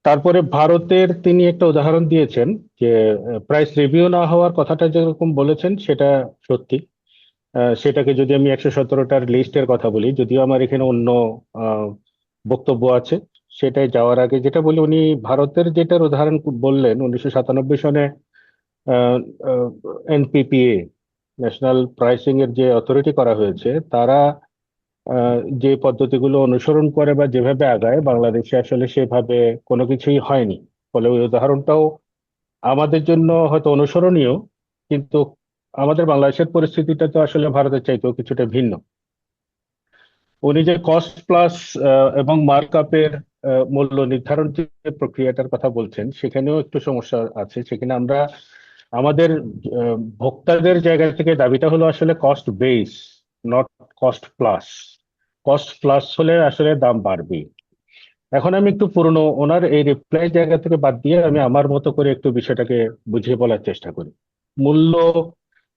তারপরে ভারতের তিনি একটা উদাহরণ দিয়েছেন যে প্রাইস রিভিউ না হওয়ার কথাটা যেরকম বলেছেন, সেটা সত্যি। সেটাকে যদি আমি 117টার লিস্টের কথা বলি, যদিও আমার এখানে অন্য বক্তব্য আছে, সেটাই যাওয়ার আগে যেটা বলি, উনি ভারতের যেটার উদাহরণ বললেন, 1997 সনে এনপিপিএ, ন্যাশনাল প্রাইসিং এর যে অথরিটি করা হয়েছে, তারা যে পদ্ধতিগুলো অনুসরণ করে বা যেভাবে আগায়, বাংলাদেশে আসলে সেভাবে কোনো কিছুই হয়নি। ফলে ওই উদাহরণটাও আমাদের জন্য হয়তো অনুসরণীয়, কিন্তু আমাদের বাংলাদেশের পরিস্থিতিটা তো আসলে ভারতের চাইতেও কিছুটা ভিন্ন। উনি যে কস্ট প্লাস এবং মার্কআপের মূল্য নির্ধারণ যে প্রক্রিয়াটার কথা বলছেন, সেখানেও একটু সমস্যা আছে। সেখানে আমরা আমাদের ভোক্তাদের জায়গা থেকে দাবিটা হলো আসলে cost base, not cost plus. Cost plus হলে আসলে দাম বাড়বে। এখন আমি একটু পুরনো ওনার এই রিপ্লাই জায়গা থেকে বাদ দিয়ে আমি আমার মতো করে একটু বিষয়টাকে বুঝিয়ে বলার চেষ্টা করি। মূল্য,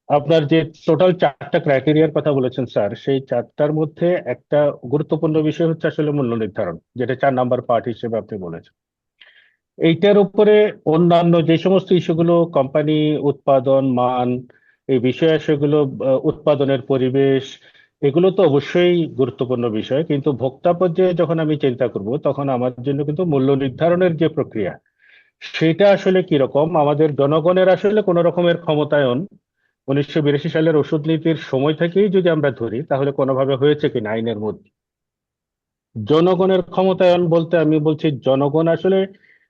আপনার যে টোটাল 4টা ক্রাইটেরিয়ার কথা বলেছেন স্যার, সেই 4টার মধ্যে একটা গুরুত্বপূর্ণ বিষয় হচ্ছে আসলে মূল্য নির্ধারণ, যেটা 4 নাম্বার পার্ট হিসেবে আপনি বলেছেন। এইটার উপরে অন্যান্য যে সমস্ত ইস্যুগুলো, কোম্পানি, উৎপাদন, মান, এই বিষয় সেগুলো, উৎপাদনের পরিবেশ, এগুলো তো অবশ্যই গুরুত্বপূর্ণ বিষয়, কিন্তু ভোক্তা পর্যায়ে যখন আমি চিন্তা করব তখন আমার জন্য কিন্তু মূল্য নির্ধারণের যে প্রক্রিয়া, সেটা আসলে কিরকম। আমাদের জনগণের আসলে কোন রকমের ক্ষমতায়ন 1982 সালের ওষুধ নীতির সময় থেকেই যদি আমরা ধরি, তাহলে কোনোভাবে হয়েছে কিনা আইনের মধ্যে। জনগণের ক্ষমতায়ন বলতে আমি বলছি জনগণ আসলে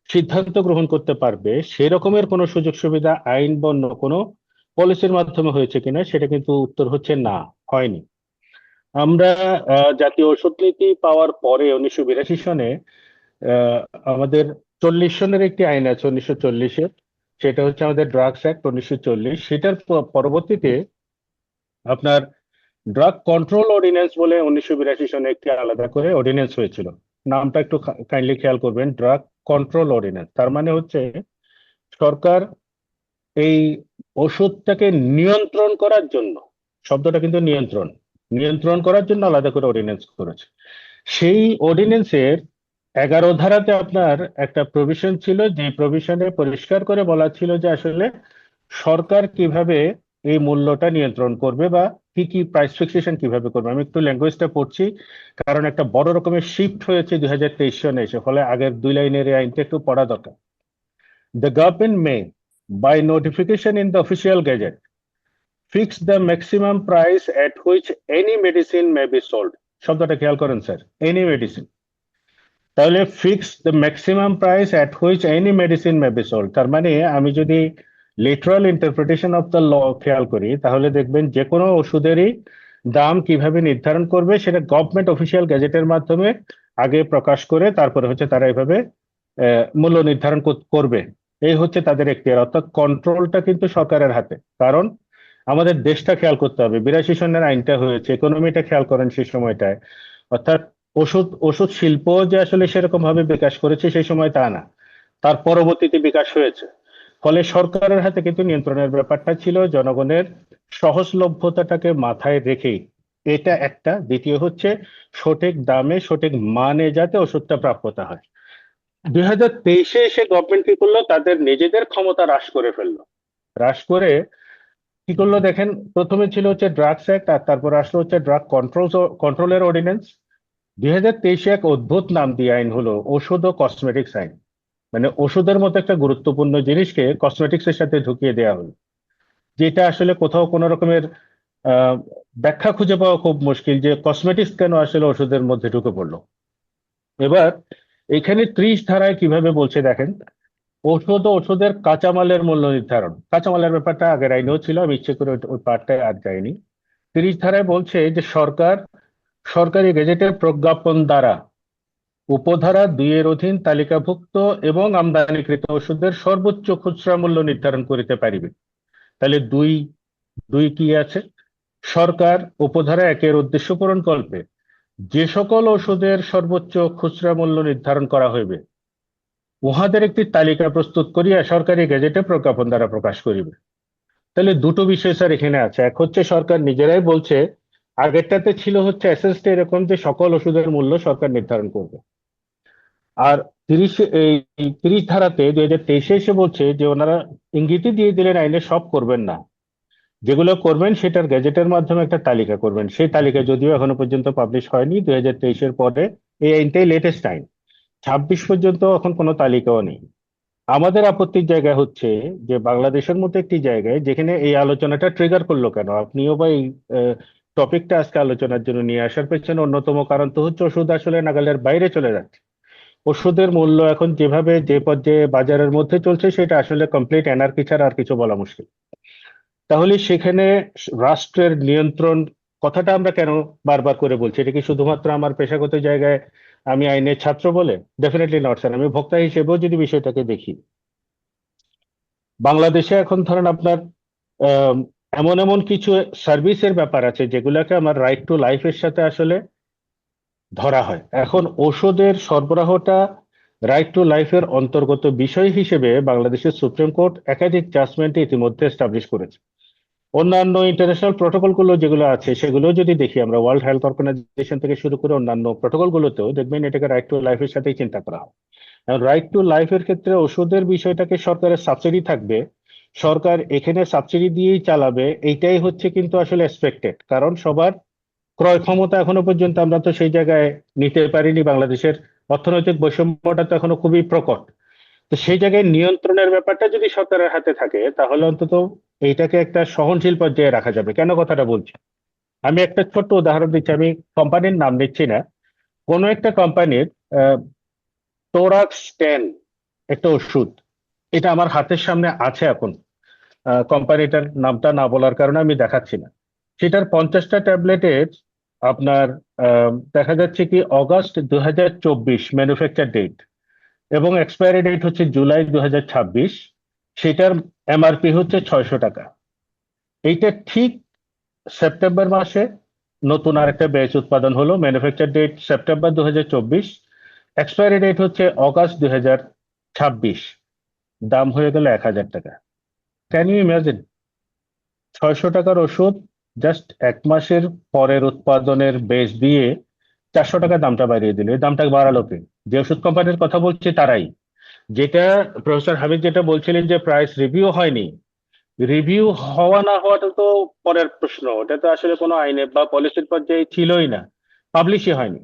সিদ্ধান্ত গ্রহণ করতে পারবে সেই রকমের কোনো সুযোগ সুবিধা আইন বা অন্য কোনো পলিসির মাধ্যমে হয়েছে কিনা, সেটা কিন্তু উত্তর হচ্ছে না, হয়নি। আমরা জাতীয় ওষুধ নীতি পাওয়ার পরে 1982 সনে আহ, আমাদের 40 সনের একটি আইন আছে 1940-এর, সেটা হচ্ছে আমাদের ড্রাগস অ্যাক্ট 1940। সেটার পরবর্তীতে আপনার ড্রাগ কন্ট্রোল অর্ডিন্যান্স বলে 1982 সনে একটি আলাদা করে অর্ডিন্যান্স হয়েছিল। নামটা একটু কাইন্ডলি খেয়াল করবেন, ড্রাগ কন্ট্রোল অর্ডিন্যান্স। তার মানে হচ্ছে সরকার এই ওষুধটাকে নিয়ন্ত্রণ করার জন্য, শব্দটা কিন্তু নিয়ন্ত্রণ, নিয়ন্ত্রণ করার জন্য আলাদা করে অর্ডিন্যান্স করেছে। সেই অর্ডিন্যান্সের 11 ধারাতে আপনার একটা প্রভিশন ছিল, যে প্রভিশনে পরিষ্কার করে বলা ছিল যে আসলে সরকার কিভাবে এই মূল্যটা নিয়ন্ত্রণ করবে বা কি কি প্রাইস ফিক্সেশন কিভাবে করবে। আমি একটু ল্যাঙ্গুয়েজটা পড়ছি, কারণ একটা বড় রকমের শিফট হয়েছে 2023 সনে এসে, ফলে আগের 2 লাইনের এই আইনটা একটু পড়া দরকার। The government may, by notification in the official gazette, fix the maximum price at which any medicine may be sold. শব্দটা খেয়াল করেন স্যার, এনি মেডিসিন। তাহলে fix the maximum price at which any medicine may be sold, তার মানে আমি যদি literal interpretation of the law খেয়াল করি, তাহলে দেখবেন যে কোনো ওষুধেরই দাম কিভাবে নির্ধারণ করবে সেটা গভর্নমেন্ট অফিসিয়াল গ্যাজেটের মাধ্যমে আগে প্রকাশ করে তারপরে হচ্ছে তারা এইভাবে মূল্য নির্ধারণ করবে। এই হচ্ছে তাদের এখতিয়ার, অর্থাৎ কন্ট্রোলটা কিন্তু সরকারের হাতে। কারণ আমাদের দেশটা খেয়াল করতে হবে, 82 সনের আইনটা হয়েছে, ইকোনমিটা খেয়াল করেন সেই সময়টায়, অর্থাৎ ওষুধ ওষুধ শিল্প যে আসলে সেরকম ভাবে বিকাশ করেছে সেই সময় তা না, তার পরবর্তীতে বিকাশ হয়েছে। ফলে সরকারের হাতে কিন্তু নিয়ন্ত্রণের ব্যাপারটা ছিল, জনগণের সহজলভ্যতাটাকে মাথায় রেখেই। এটা একটা। দ্বিতীয় হচ্ছে সঠিক দামে সঠিক মানে যাতে ওষুধটা প্রাপ্যতা হয়। 2023-এ এসে গভর্নমেন্ট কি করলো, তাদের নিজেদের ক্ষমতা হ্রাস করে ফেললো। হ্রাস করে কি করলো দেখেন, প্রথমে ছিল হচ্ছে ড্রাগস অ্যাক্ট, আর তারপর আসলো হচ্ছে ড্রাগ কন্ট্রোলের অর্ডিন্যান্স। 2023-এ এক অদ্ভুত নাম দিয়ে আইন হলো ওষুধ ও কসমেটিক্স আইন। মানে ওষুধের মতো একটা গুরুত্বপূর্ণ জিনিসকে কসমেটিক্স এর সাথে ঢুকিয়ে দেওয়া হলো, যেটা আসলে কোথাও কোনো রকমের আহ ব্যাখ্যা খুঁজে পাওয়া খুব মুশকিল, যে কসমেটিক্স কেন আসলে ওষুধের মধ্যে ঢুকে পড়লো। এবার এখানে 30 ধারায় কিভাবে বলছে দেখেন, ওষুধ ও ওষুধের কাঁচামালের মূল্য নির্ধারণ। কাঁচামালের ব্যাপারটা আগের আইনেও ছিল, আমি ইচ্ছে করে ওই পার্টটায় আর যাইনি। 30 ধারায় বলছে যে সরকার সরকারি গেজেটের প্রজ্ঞাপন দ্বারা উপধারা 2 এর অধীন তালিকাভুক্ত এবং আমদানিকৃত ওষুধের সর্বোচ্চ খুচরা মূল্য নির্ধারণ করিতে পারিবে। তাহলে দুই দুই কি আছে, সরকার উপধারা 1-এর উদ্দেশ্য পূরণ কল্পে যে সকল ওষুধের সর্বোচ্চ খুচরা মূল্য নির্ধারণ করা হইবে, উহাদের একটি তালিকা প্রস্তুত করিয়া সরকারি গেজেটে প্রজ্ঞাপন দ্বারা প্রকাশ করিবে। তাহলে দুটো বিষয় স্যার এখানে আছে। এক হচ্ছে সরকার নিজেরাই বলছে, আগেরটাতে ছিল হচ্ছে এসেন্সটা এরকম যে সকল ওষুধের মূল্য সরকার নির্ধারণ করবে। আর 30 ধারাতে 2023-এ এসে বলছে যে ওনারা ইঙ্গিতই দিয়ে দিলেন আইনে সব করবেন না, যেগুলো করবেন সেটার গেজেটের মাধ্যমে একটা তালিকা করবেন। সেই তালিকা যদিও এখনো পর্যন্ত পাবলিশ হয়নি, 2023-এর পরে এই আইনটাই লেটেস্ট আইন। 26 পর্যন্ত এখন কোনো তালিকাও নেই। আমাদের আপত্তির জায়গা হচ্ছে যে বাংলাদেশের মতো একটি জায়গায় যেখানে এই আলোচনাটা ট্রিগার করলো কেন, আপনিও বা এই টপিকটা আজকে আলোচনার জন্য নিয়ে আসার পেছনে অন্যতম কারণ তো হচ্ছে ওষুধ আসলে নাগালের বাইরে চলে যাচ্ছে। ওষুধের মূল্য এখন যেভাবে যে পর্যায়ে বাজারের মধ্যে চলছে, সেটা আসলে কমপ্লিট এনার্কি ছাড়া আর কিছু বলা মুশকিল। তাহলে সেখানে রাষ্ট্রের নিয়ন্ত্রণ কথাটা আমরা কেন বারবার করে বলছি? এটা কি শুধুমাত্র আমার পেশাগত জায়গায় আমি আইনের ছাত্র বলে? Definitely not sir. আমি ভোক্তা হিসেবেও যদি বিষয়টাকে দেখি, বাংলাদেশে এখন ধরেন আপনার আম, এমন এমন কিছু সার্ভিসের ব্যাপার আছে যেগুলোকে আমার রাইট টু লাইফের সাথে আসলে ধরা হয়। এখন ওষুধের সরবরাহটা রাইট টু লাইফের অন্তর্গত বিষয় হিসেবে বাংলাদেশের সুপ্রিম কোর্ট একাধিক জাজমেন্টে ইতিমধ্যে এস্টাবলিশ করেছে। অন্যান্য ইন্টারন্যাশনাল প্রটোকলগুলো যেগুলো আছে সেগুলো যদি দেখি আমরা, ওয়ার্ল্ড হেলথ অর্গানাইজেশন থেকে শুরু করে অন্যান্য প্রটোকলগুলোতেও দেখবেন এটাকে রাইট টু লাইফের সাথেই চিন্তা করা হয়। রাইট টু লাইফের ক্ষেত্রে ওষুধের বিষয়টাকে সরকারের সাবসিডি থাকবে, সরকার এখানে সাবসিডি দিয়েই চালাবে, এইটাই হচ্ছে কিন্তু আসলে এক্সপেক্টেড। কারণ সবার ক্রয় ক্ষমতা এখনো পর্যন্ত আমরা তো সেই জায়গায় নিতে পারিনি, বাংলাদেশের অর্থনৈতিক বৈষম্যটা তো এখনো খুবই প্রকট। তো সেই জায়গায় নিয়ন্ত্রণের ব্যাপারটা যদি সরকারের হাতে থাকে তাহলে অন্তত এইটাকে একটা সহনশীল পর্যায়ে রাখা যাবে। কেন কথাটা বলছি, আমি একটা ছোট্ট উদাহরণ দিচ্ছি, আমি কোম্পানির নাম নিচ্ছি না। কোনো একটা কোম্পানির টোরাক্স 10 একটা ওষুধ, এটা আমার হাতের সামনে আছে এখন, কোম্পানিটার নামটা না বলার কারণে আমি দেখাচ্ছি না। সেটার 50টা ট্যাবলেটের আপনার দেখা যাচ্ছে কি অগস্ট 2024 ম্যানুফ্যাকচার ডেট এবং এক্সপায়ারি ডেট হচ্ছে জুলাই 2026। সেটার এমআরপি হচ্ছে 600 টাকা। এইটা ঠিক সেপ্টেম্বর মাসে নতুন আরেকটা ব্যাচ উৎপাদন হলো, manufacture date September 2024, expiry date হচ্ছে অগস্ট 2026, দাম হয়ে গেল 1000 টাকা। Can you imagine? 600 টাকার ওষুধ জাস্ট এক মাসের পরের উৎপাদনের বেস দিয়ে 400 টাকা দামটা বাড়িয়ে দিল। এই দামটা বাড়ালো কে? যে ওষুধ কোম্পানির কথা বলছে তারাই। যেটা প্রফেসর হামিদ যেটা বলছিলেন যে প্রাইস রিভিউ হয়নি, রিভিউ হওয়া না হওয়াটা তো পরের প্রশ্ন, ওটা তো আসলে কোনো আইনে বা পলিসির পর্যায়ে ছিলই না, পাবলিশই হয়নি।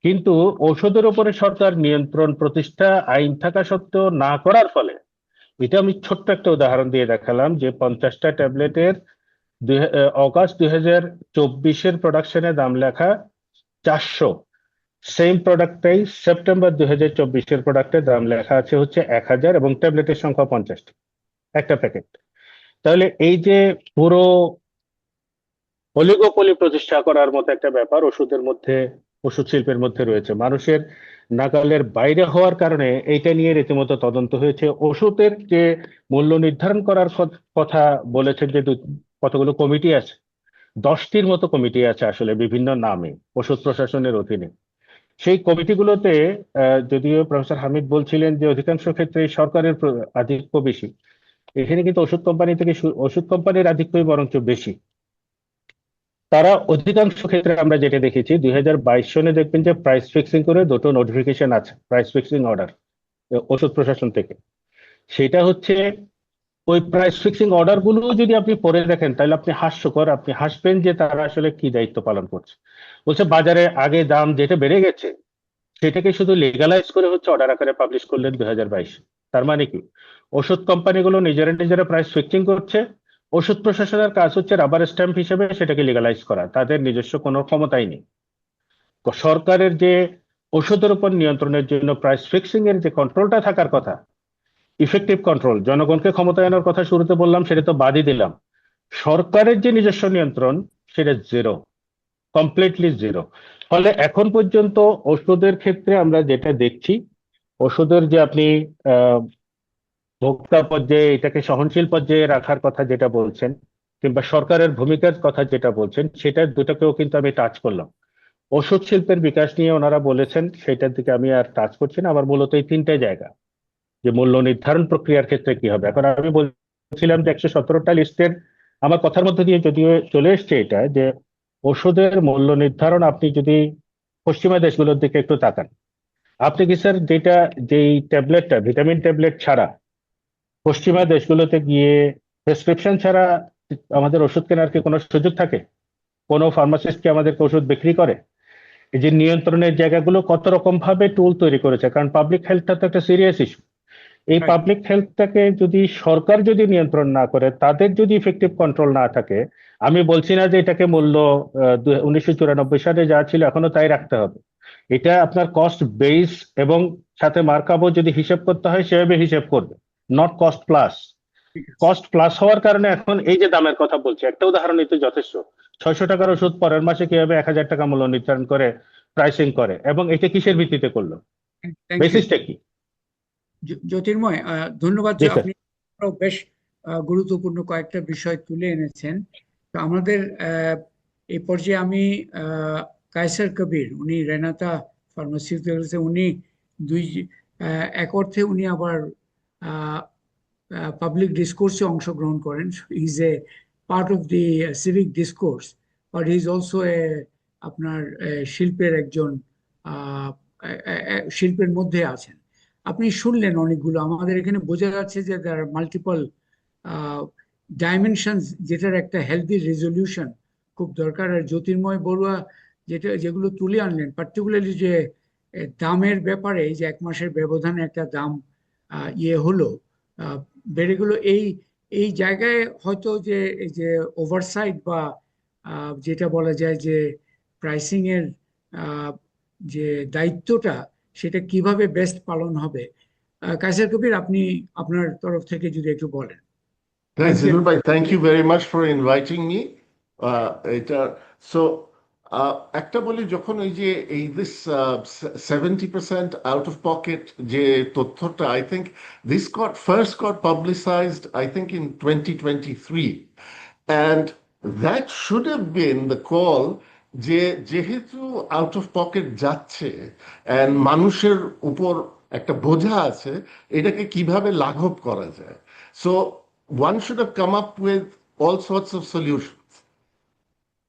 কিন্তু ঔষধের উপরে সরকার নিয়ন্ত্রণ প্রতিষ্ঠা আইন থাকা সত্ত্বেও না করার ফলে, এটা আমি ছোট্ট একটা উদাহরণ দিয়ে দেখালাম যে 50টা ট্যাবলেটের অগাস্ট 2024-এর প্রোডাকশনে দাম লেখা 400, সেম প্রোডাক্টটাই সেপ্টেম্বর 2024-এর প্রোডাক্টের দাম লেখা আছে হচ্ছে 1000 এবং ট্যাবলেটের সংখ্যা 50টি, একটা প্যাকেট। তাহলে এই যে পুরো অলিগোপলি প্রতিষ্ঠা করার মতো একটা ব্যাপার ওষুধের মধ্যে, ওষুধ শিল্পের মধ্যে রয়েছে, মানুষের নাগালের বাইরে হওয়ার কারণে এইটা নিয়ে রীতিমতো তদন্ত হয়েছে। ওষুধের যে মূল্য নির্ধারণ করার কথা বলেছেন যে কতগুলো কমিটি আছে, 10টির মতো কমিটি আছে আসলে বিভিন্ন নামে ওষুধ প্রশাসনের অধীনে। সেই কমিটিগুলোতে যদিও প্রফেসর হামিদ বলছিলেন যে অধিকাংশ ক্ষেত্রে সরকারের আধিক্য বেশি, এখানে কিন্তু ওষুধ কোম্পানি থেকে ওষুধ কোম্পানির আধিক্যই বরঞ্চ বেশি। তারা অধিকাংশ ক্ষেত্রে আমরা যেটা দেখেছি 2022 সনে দেখবেন যে প্রাইস ফিক্সিং করে দুটো নোটিফিকেশন আছে, প্রাইস ফিক্সিং অর্ডার ওষুধ প্রশাসন থেকে। সেটা হচ্ছে ওই প্রাইস ফিক্সিং অর্ডার গুলো যদি আপনি পড়ে দেখেন তাহলে আপনি হাস্যকর, আপনি হাসবেন যে তারা আসলে কি দায়িত্ব পালন করছে। বলছে বাজারে আগে দাম যেটা বেড়ে গেছে সেটাকে শুধু লিগালাইজ করে হচ্ছে অর্ডার আকারে পাবলিশ করলেন 2022। তার মানে কি, ওষুধ কোম্পানিগুলো নিজেরা নিজেরা প্রাইস ফিক্সিং করছে, ওষুধ প্রশাসনের কাজ হচ্ছে রাবার স্ট্যাম্প হিসেবে সেটাকে লিগালাইজ করা, তাদের নিজস্ব কোনো ক্ষমতাই নেই। সরকারের যে ওষুধের উপর নিয়ন্ত্রণের জন্য প্রাইস ফিক্সিং এর যে কন্ট্রোলটা থাকার কথা, ইফেক্টিভ কন্ট্রোল, জনগণকে ক্ষমতায়নের কথা শুরুতে বললাম, সেটা তো বাদই দিলাম। সরকারের যে নিজস্ব নিয়ন্ত্রণ সেটা জিরো, কমপ্লিটলি জিরো। ফলে এখন পর্যন্ত ওষুধের ক্ষেত্রে আমরা যেটা দেখছি, ওষুধের যে আপনি ভোক্তা পর্যায়ে এটাকে সহনশীল পর্যায়ে রাখার কথা যেটা বলছেন, কিংবা সরকারের ভূমিকার কথা যেটা বলছেন, সেটার দুটাকেও কিন্তু আমি টাচ করলাম। ওষুধ শিল্পের বিকাশ নিয়ে ওনারা বলেছেন, সেটার দিকে আমি আর টাচ করছি না। আমার মূলত এই তিনটে জায়গা, যে মূল্য নির্ধারণ প্রক্রিয়ার ক্ষেত্রে কি হবে। এখন আমি বলছিলাম যে 117টা লিস্টের আমার কথার মধ্যে দিয়ে যদিও চলে এসছে এটা, যে ওষুধের মূল্য নির্ধারণ আপনি যদি পশ্চিমা দেশগুলোর দিকে একটু তাকান, আপনি কি স্যার যেটা, যেই ট্যাবলেটটা ভিটামিন ট্যাবলেট ছাড়া পশ্চিমা দেশগুলোতে গিয়ে প্রেসক্রিপশন ছাড়া আমাদের ওষুধ কেনার কি কোনো সুযোগ থাকে? কোনো ফার্মাসিস্ট কি আমাদেরকে ওষুধ বিক্রি করে? এই যে নিয়ন্ত্রণের জায়গাগুলো কত রকম ভাবে টুল তৈরি করেছে, কারণ পাবলিক হেলথটা তো একটা সিরিয়াস ইস্যু। এই পাবলিক হেলথটাকে যদি সরকার যদি নিয়ন্ত্রণ না করে, তাদের যদি ইফেক্টিভ কন্ট্রোল না থাকে, আমি বলছি না যে এটাকে মূল্য 1994 সালে যা ছিল এখনো তাই রাখতে হবে। এটা আপনার কস্ট বেস এবং সাথে মার্কআপও যদি হিসেব করতে হয় সেভাবে হিসেব করবে, not cost plus. Cost plus হওয়ার কারণে এখন এই যে দামের কথা বলছি, একটা উদাহরণ নিতে যথেষ্ট। 600 টাকার ওষুধ পরের মাসে কিভাবে 1000 টাকা মূল্য নির্ধারণ করে প্রাইসিং করে, এবং এটা কিসের ভিত্তিতে করলো, থ্যাংক ইউ বেসিসটা কি? জ্যোতির্ময়, ধন্যবাদ জি যে স্যার। আপনি আপনারাও বেশ গুরুত্বপূর্ণ কয়েকটা বিষয় তুলে এনেছেন। তো আমাদের এই পর্যায়ে আমি কায়সার কবির, উনি রেনাতা ফার্মাসিউটিক্যালসে, উনি দুই এক অর্থে উনি আবার পাবলিক ডিসকোর্সে অংশগ্রহণ করেন। Is a part of the civic discourse, but he is also আপনার শিল্পের একজন শিল্পের মধ্যে আছেন। আপনি শুনলেন অনেকগুলো, আমাদের এখানে বোঝা যাচ্ছে যে তার মাল্টিপল ডাইমেনশনস, যেটার একটা হেলদি রেজলিউশন খুব দরকার। আর জ্যোতির্ময় বড়ুয়া যেগুলো তুলে আনলেন, পার্টিকুলারলি যে দামের ব্যাপারে, এই যে 1 মাসের ব্যবধানে একটা দাম হলো, বেড়ে গেল, এই এই জায়গায় হয়তো যে এই যে ওভারসাইট বা যেটা বলা যায় যে প্রাইসিং এর যে দায়িত্বটা, সেটা কিভাবে বেস্ট পালন হবে, কায়সার কবির, আপনি আপনার তরফ থেকে যদি একটু বলেন। হ্যাঁ, থ্যাংক ইউ। জিলুর ভাই, thank you very much for inviting me. এটা সো একটা বলি, যখন ওই যে এই দিস 70% আউট অফ পকেট যে তথ্যটা, I think this first goat পাবলিসাইজড I think in 2023, and that should have been the call, যে যেহেতু আউট অফ পকেট যাচ্ছে অ্যান্ড মানুষের উপর একটা বোঝা আছে, এটাকে কিভাবে লাঘব করা যায়। So one should have come up with all sorts of solutions.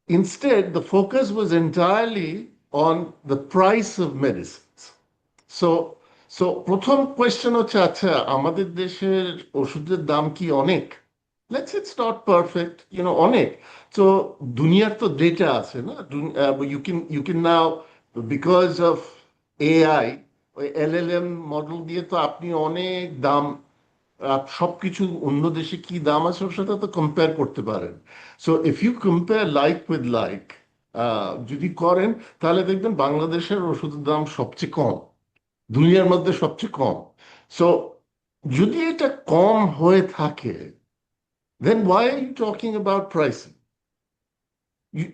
Instead, the focus was entirely on the price of medicines. So প্রথম কোয়েশ্চেন হচ্ছে, আচ্ছা আমাদের দেশের ওষুধের দাম কি অনেক? Let's say it's not perfect, অনেক। So দুনিয়ার তো ডেটা আছে না, you can now, because of AI, ওই LLM মডেল দিয়ে তো আপনি অনেক দাম, সবকিছু অন্য দেশে কি দাম আছে ওর সাথে তো কম্পেয়ার করতে পারেন। So if you compare like with like যদি করেন, তাহলে দেখবেন বাংলাদেশের ওষুধের দাম সবচেয়ে কম, দুনিয়ার মধ্যে সবচেয়ে কম। সো যদি এটা কম হয়ে থাকে, then why are you talking about pricing?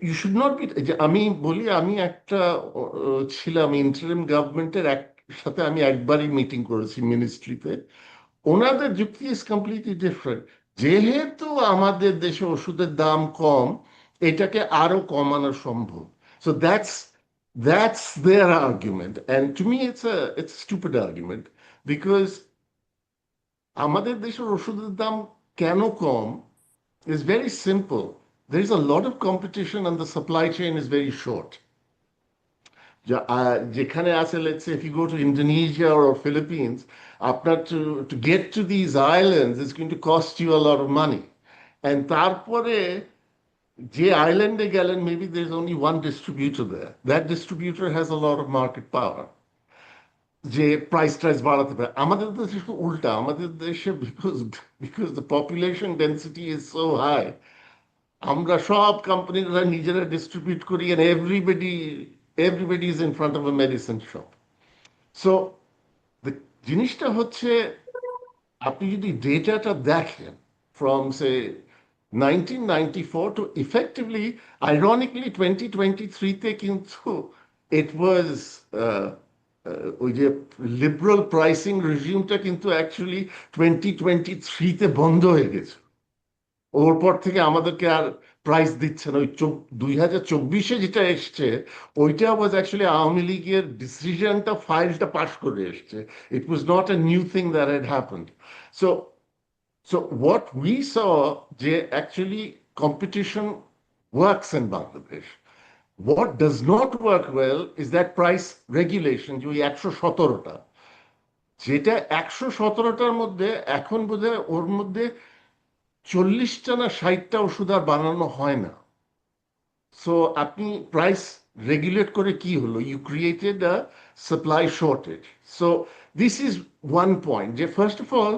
You should not be. আমি বলি, আমি একটা ছিলাম ইন্টারিম গভর্নমেন্টের সাথে, আমি একবারই মিটিং করেছি মিনিস্ট্রিতে। ওনাদের যুক্তি ইজ কমপ্লিটলি ডিফারেন্ট। যেহেতু আমাদের দেশে ওষুধের দাম কম, এটাকে আরো কমানো সম্ভব। So that's their argument, and to me it's stupid argument, because আমাদের দেশের ওষুধের দাম কেন কম is very simple. There is a lot of competition and the supply chain is very short. যেখানে আছে, let's say if you go to Indonesia or Philippines, আপনার to get to these islands is going to cost you a lot of money, and তারপরে যে আইল্যান্ডে গেলেন, maybe there's only one distributor there. That distributor has a lot of market power, যে price বাড়াতে পারে। আমাদের দেশে উল্টা, আমাদের দেশে because the population density is so high, আমরা সব কোম্পানিরা নিজেরা ডিস্ট্রিবিউট করি, and everybody is in front of a medicine shop. So the জিনিসটা হচ্ছে, আপনি যদি ডেটাটা দেখেন from say 1994 to effectively, ironically 2023-তে কিন্তু it was ওই যে লিবারাল প্রাইসিং রেজিমটা কিন্তু অ্যাকচুয়ালি 2023-তে বন্ধ হয়ে গেছে। ওর পর থেকে আমাদেরকে আর প্রাইস দিচ্ছে না। ওই 2024-এ যেটা এসছে, ওইটা ওয়াজ অ্যাকচুয়ালি আওয়ামী লীগের ডিসিশনটা, ফাইলটা পাস করে এসছে। It was not a new thing that had happened. So what we saw, যে actually competition works in Bangladesh. What does not work well is that price regulation, যে ওই 117টা, যেটা 117টার মধ্যে এখন বোধহয় ওর মধ্যে 40টা না 60টা ওষুধ আর বানানো হয় না। সো আপনি প্রাইস রেগুলেট করে কি হলো? You created a supply shortage. So this is one point, যে first of all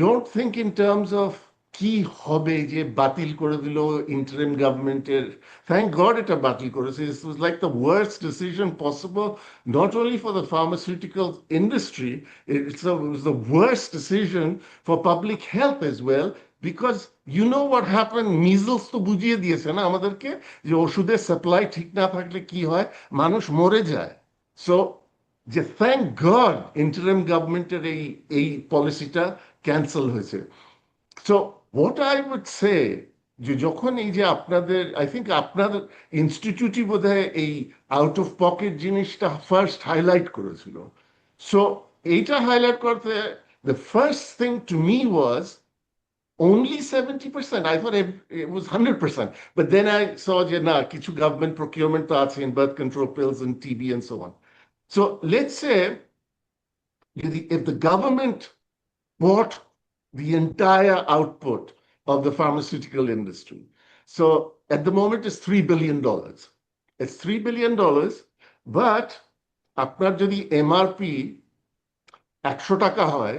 don't think in terms of কি হবে, যে বাতিল করে দিল ইন্টারিম গভর্নমেন্টের। থ্যাংক গড এটা বাতিল করেছে। This was like the worst decision possible, not only for the pharmaceutical industry, it was the worst decision for public health as well, because you know what happen, measles তো বুঝিয়ে দিয়েছে না আমাদেরকে, যে ওষুধের সাপ্লাই ঠিক না থাকলে কি হয়, মানুষ মরে যায়। সো যে থ্যাংক গড ইন্টারিম গভর্নমেন্টের এই পলিসিটা ক্যান্সেল হয়েছে। So what I would say, যে যখন এই যে আপনাদের, আই থিঙ্ক আপনার ইনস্টিটিউটই বোধহয় এই আউট অফ পকেট জিনিসটা ফার্স্ট হাইলাইট করেছিল। সো এইটা হাইলাইট করতে, the first thing to me was only 70%. I thought it was 100%. But then I saw যে না, কিছু government procurement তো আছে in birth control pills and TB and so on. So let's say if the government bought the entire output of the pharmaceutical industry. So at the moment it's $3 billion. It's $3 billion, but আপনার যদি MRP 100 টাকা হয়,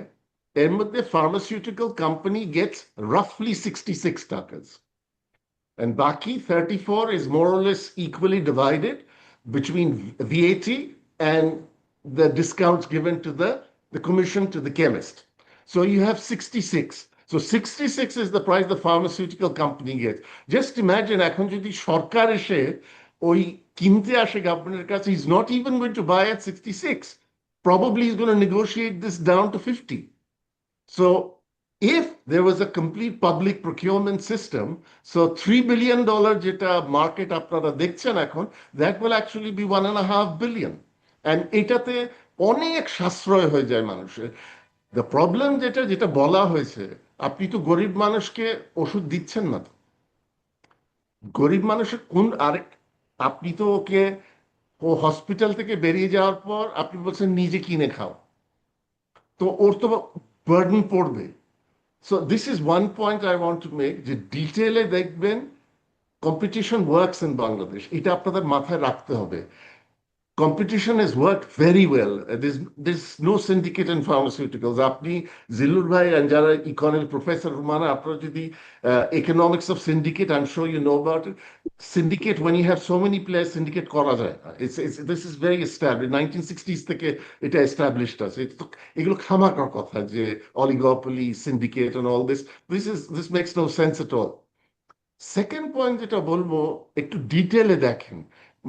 এর মধ্যে pharmaceutical company gets roughly 66 takas. And Baki 34 is more or less equally divided between VAT and the discounts given to the commission to the chemist. So you have 66. So 66 is the price the pharmaceutical company gets. Just imagine, এখন যদি সরকার এসে ওই কিনতে আসে গভর্নমেন্টের কাছে, he's not even going to buy at 66. Probably he's going to negotiate this down to 50. So if there was a complete public procurement system, so $3 billion যেটা market আপনারা দেখছেন এখন, that will actually be $1.5 billion. And এটাতে অনেক সাশ্রয় হয়ে যায় মানুষের। The problem যেটা বলা হয়েছে, আপনি তো গরিব মানুষকে ওষুধ দিচ্ছেন না। তো গরিব মানুষের আপনি তো ওকে, ও হসপিটাল থেকে বেরিয়ে যাওয়ার পর আপনি বলছেন নিজে কিনে খাও, তো ওর তো বার্ডেন পড়বে। So this is one point I want to make, যে ডিটেলে দেখবেন competition works in Bangladesh. এটা আপনাদের মাথায় রাখতে হবে। Competition has worked very well. There's no syndicate in pharmaceuticals. আপনি জিল্লুর ভাই and যারা ইকোনমি প্রফেসর রুমানা, আপনারা যদি economics of syndicate, I'm sure you know about it. Syndicate, when you have so many players, syndicate করা যায় না। This is very established. 1960s থেকে এটা established আছে। এগুলো খামাকার কথা যে oligopoly, syndicate and all this. This makes no sense at all. Second point যেটা বলবো, একটু ডিটেলে দেখেন,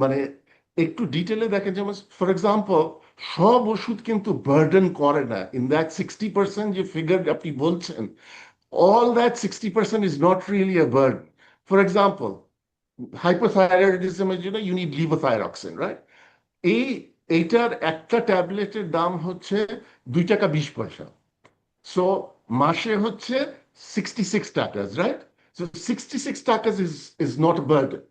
মানে একটু ডিটেলে দেখেন, যেমন ফর এক্সাম্পল সব ওষুধ কিন্তু বার্ডেন করে না। ইন দ্যাট 60% যে ফিগার আপনি বলছেন, all that 60% is not really a burden. For example, hypothyroidism এর জন্য you need levothyroxine, right? এইটার একটা ট্যাবলেটের দাম হচ্ছে 2 টাকা 20 পয়সা। সো মাসে হচ্ছে 66 টাকা, right? So 66 takas is not a burden.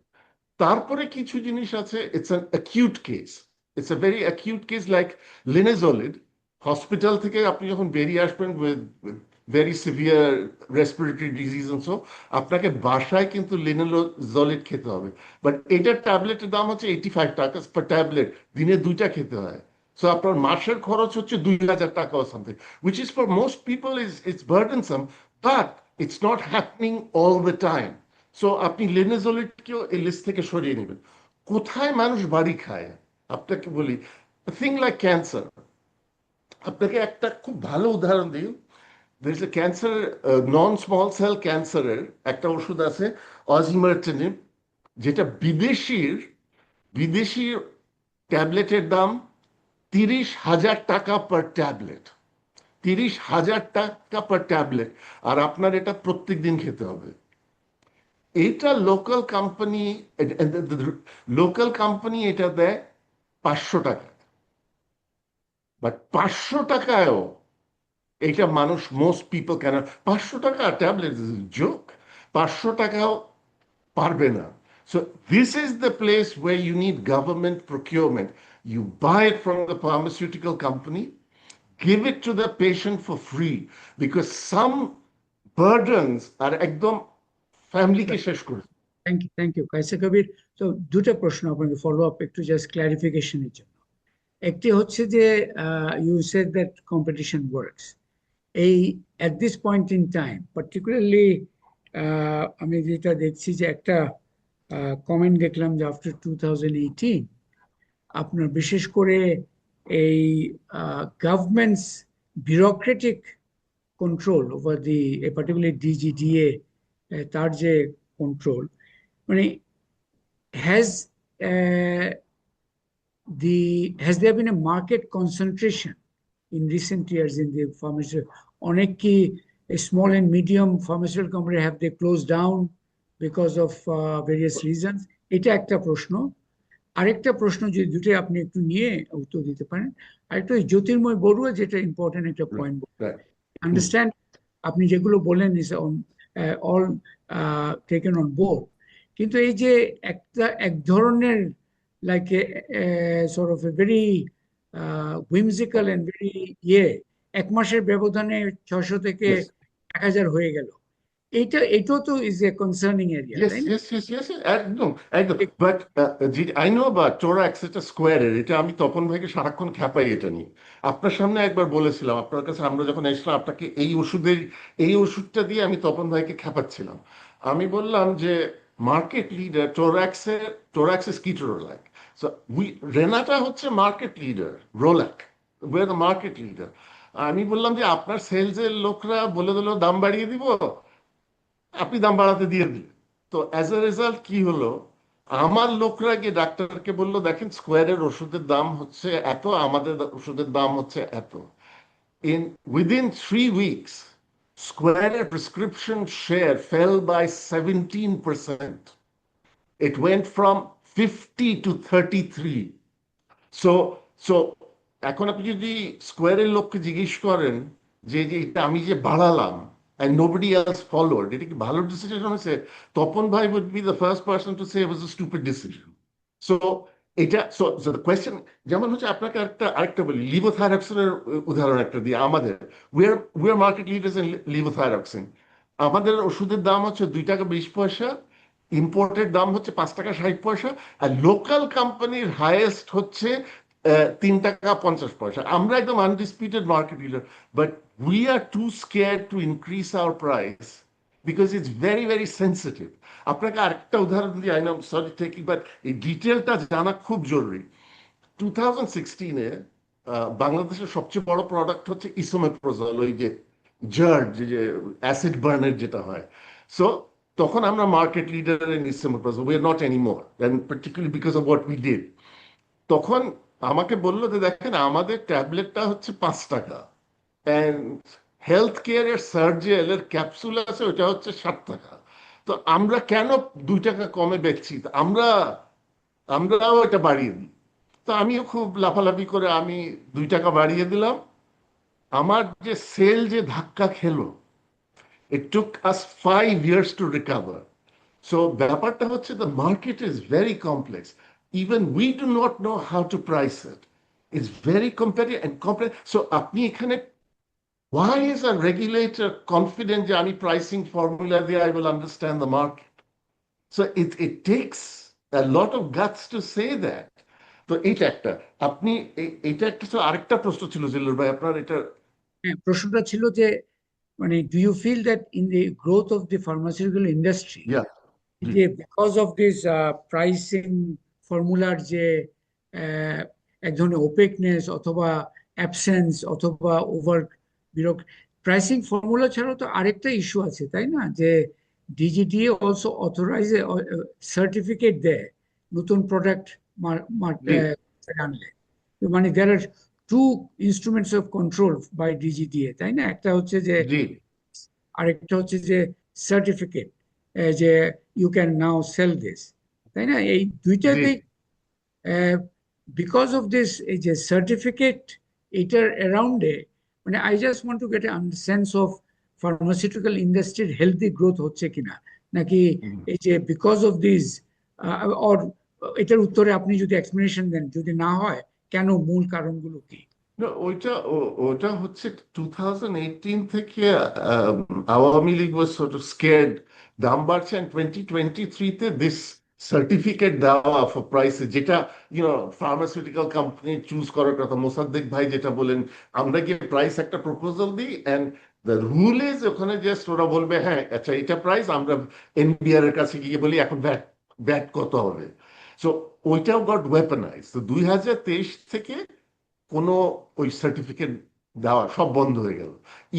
তারপরে কিছু জিনিস আছে, it's an acute case. It's a very acute case like linezolid. Hospital থেকে আপনি যখন বেরিয়ে আসবেন with very severe respiratory disease and so, আপনাকে বাসায় কিন্তু linezolid খেতে হবে। বাট এটার ট্যাবলেটের দাম হচ্ছে 85 টাকা per ট্যাবলেট, দিনে 2টা খেতে হয়। সো আপনার মাসের খরচ হচ্ছে 2000 টাকা or something, which is for most people it's burdensome, but it's not happening all the time. So আপনি লিনেজোলিডকেও এই লিস্ট থেকে সরিয়ে নেবেন। কোথায় মানুষ বাড়ি খায় আপনাকে বলি, থিং লাইক ক্যান্সার। আপনাকে একটা খুব ভালো উদাহরণ দিই, there is a cancer, non small cell ক্যান্সারের একটা ওষুধ আছে অজিমার্টিনিব, যেটা বিদেশি ট্যাবলেটের দাম 30,000 টাকা পার ট্যাবলেট। 30,000 টাকা পার ট্যাবলেট, আর আপনার এটা প্রত্যেক দিন খেতে হবে। এটা লোকাল কোম্পানি এটা দেয় 500 টাকা, বাট 500 টাকায়ও এটা মানুষ, মোস্ট পিপল কেন 500 টাকা ট্যাবলেট জোক, 500 টাকাও পারবে না। So this is the place way you need government procurement. You buy it from the pharmaceutical company, give it to the patient for free, because some burdens are একদম ফ্যামিলিকে শেষ করে। Thank you Kaiser Kabir. তো দুটো প্রশ্ন আপনাকে ফলো আপ, একটু just ক্লারিফিকেশনের জন্য। একটি হচ্ছে যে you said that competition works. এই at this point in time particularly আমি যেটা দেখছি যে একটা কমেন্ট দেখলাম যে আফটার 2018 আপনার বিশেষ করে এই governments bureaucratic control over particularly DGDA, তার যে control, মানে has there been a market concentration in recent years in the pharmaceutical, অনেক কি small and medium pharmaceutical company have they close down because of various reasons? এটা একটা প্রশ্ন। আরেকটা প্রশ্ন, যদি দুটোই আপনি একটু নিয়ে উত্তর দিতে পারেন। আরেকটা ওই জ্যোতির্ময় বড়ুয়া, যেটা ইম্পর্টেন্ট একটা পয়েন্ট, Right. আন্ডারস্ট্যান্ড আপনি যেগুলো বলেন is all taken on board, কিন্তু এই যে এক ধরনের like sort of a very whimsical and very এক মাসের ব্যবধানে 600 থেকে Yes. 1000 হয়ে গেল, এটাও তো is a concerning area, Yes, তাই না? yes, yes, yes, yes, একদম একদম। বাট আই নো অ্যাবাউট টোরাক্স, এটা স্কোয়ারের, এটা আমি তপন ভাইকে সারাক্ষণ খ্যাপাই এটা নিয়ে। আপনার সামনে একবার বলেছিলাম, আপনার কাছে আমরা যখন এসলাম, আপনাকে এই ওষুধটা দিয়ে আমি তপন ভাইকে খ্যাপাচ্ছিলাম। আমি বললাম যে market leader Torax is ketorolac, so Renata হচ্ছে market leader, Rolac we are the market leader. আমি বললাম যে আপনার সেলসের লোকরা বলে দিল দাম বাড়িয়ে দিব, আপনি দাম বাড়াতে দিয়ে দিলেন। তো অ্যাজ এ রেজাল্ট কি হলো, আমার লোকরা গিয়ে ডাক্তারকে বললো, দেখেন স্কোয়ারের ওষুধের দাম হচ্ছে এত, আমাদের ওষুধের দাম হচ্ছে এত। Within 3 weeks, স্কোয়ারের prescription share fell by 17%. It went from 50 to 33. So so এখন আপনি যদি স্কোয়ারের লোককে জিজ্ঞেস করেন যে যে এটা আমি যে বাড়ালাম and nobody else followed, এটা কি ভালো ডিসিশন হয়েছে, তপন ভাই would be the first person to say it was a stupid decision. So এটা সো দ্য কোয়েশ্চেন, যেমন হচ্ছে আপনাকে আরেকটা বলি, লিভোথাইরক্সিনের উদাহরণ একটা দিয়ে, আমাদের we are market leaders in levothyroxine. আমাদের ওষুধের দাম হচ্ছে 2 টাকা 20 পয়সা, ইম্পোর্টের দাম হচ্ছে 5 টাকা 60 পয়সা, আর লোকাল কোম্পানির হাইয়েস্ট হচ্ছে 3 টাকা 50 পয়সা। আমরা একদম undisputed market leader, but we are too scared to increase our price because it's very very sensitive. আপনাকে আরেকটা উদাহরণ দিই, I know sorry taking, but এই ডিটেলটা জানা খুব জরুরি। 2016-এ বাংলাদেশের সবচেয়ে বড় প্রোডাক্ট হচ্ছে ইসোমেপ্রোজল, ওই যে জার্ড, যে অ্যাসিড বার্নের যেটা হয়। সো তখন আমরা market leader in esomeprazole, we are not anymore, and particularly because of what we did. তখন আমাকে বললো যে দেখেন আমাদের ট্যাবলেটটা হচ্ছে 5 টাকা, অ্যান্ড হেলথ কেয়ারের সার্জেল এর ক্যাপসুল আছে ওটা হচ্ছে 7 টাকা। তো আমরা কেন 2 টাকা কমে বেচছি? আমরাও এটা বাড়িয়ে দিই। তো আমিও খুব লাফালাফি করে আমি 2 টাকা বাড়িয়ে দিলাম। আমার যে সেল যে ধাক্কা খেলো, it took us 5 years to recover. So ব্যাপারটা হচ্ছে the market is very complex. Even we do not know how to price it. It's very competitive and complex. So আপনি এখানে, why is a regulator confident যে আমি pricing formula দিয়ে I will understand the market? So it takes a lot of guts to say that. তো এইটা একটা, আপনি এটা একটা। তো আরেকটা প্রশ্ন ছিল জিল্লুর ভাই আপনার, এটা হ্যাঁ, প্রশ্নটা ছিল যে মানে do you feel that in the growth of the pharmaceutical industry, yeah যে বিকজ অফ দিস প্রাইসিং ফর্মুলার যে আহ, এক ধরনের ওপেকনেস অথবা অ্যাবসেন্স অথবা ওভার প্রাইসিং ফর্মুলা ছাড়াও তো আরেকটা ইস্যু আছে, তাই না? যে ডিজিডিএ অলসো অথরাইজ সার্টিফিকেট দেয় নতুন প্রোডাক্ট জি আনলে। মানে there are two instruments of control by DGDA, তাই না? একটা হচ্ছে যে, জি আরেকটা হচ্ছে যে সার্টিফিকেট, যে you can now sell this, তাই না? এই জি দুইটাতেই বিকজ অফ দিস, এই যে সার্টিফিকেট, এটার অ্যারাউন্ডে মানে I just want to get a sense of pharmaceutical ইন্ডাস্ট্রির হেলদি গ্রোথ হচ্ছে কিনা, নাকি এই যে বিকজ অফ দিস, অর এটার উত্তরে আপনি যদি এক্সপ্লেনেশন দেন, যদি না হয় কেন, মূল কারণগুলো কি? না, ওটা হচ্ছে 2018 থেকে আওয়ামী লীগ ওয়াজ সর্ট অফ স্কেয়ার্ড, দাম বাড়ছে, and 2023-তে দিস সার্টিফিকেট দেওয়া ফর প্রাইসে, যেটা ফার্মাসিউটিক্যাল কোম্পানি চুজ করার কথা। মোসাদ্দেক ভাই যেটা বলেন, আমরা গিয়ে প্রাইস একটা প্রপোজাল দিই, অ্যান্ড দ্য রুল ইজ ওখানে জাস্ট ওরা বলবে হ্যাঁ আচ্ছা এটা প্রাইস, আমরা এনবিআর এর কাছে গিয়ে বলি এখন ভ্যাট কত হবে। সো ওইটাও গট ওয়েপনাইজ। তো 2023 থেকে কোনো ওই সার্টিফিকেট দেওয়া সব বন্ধ হয়ে গেল,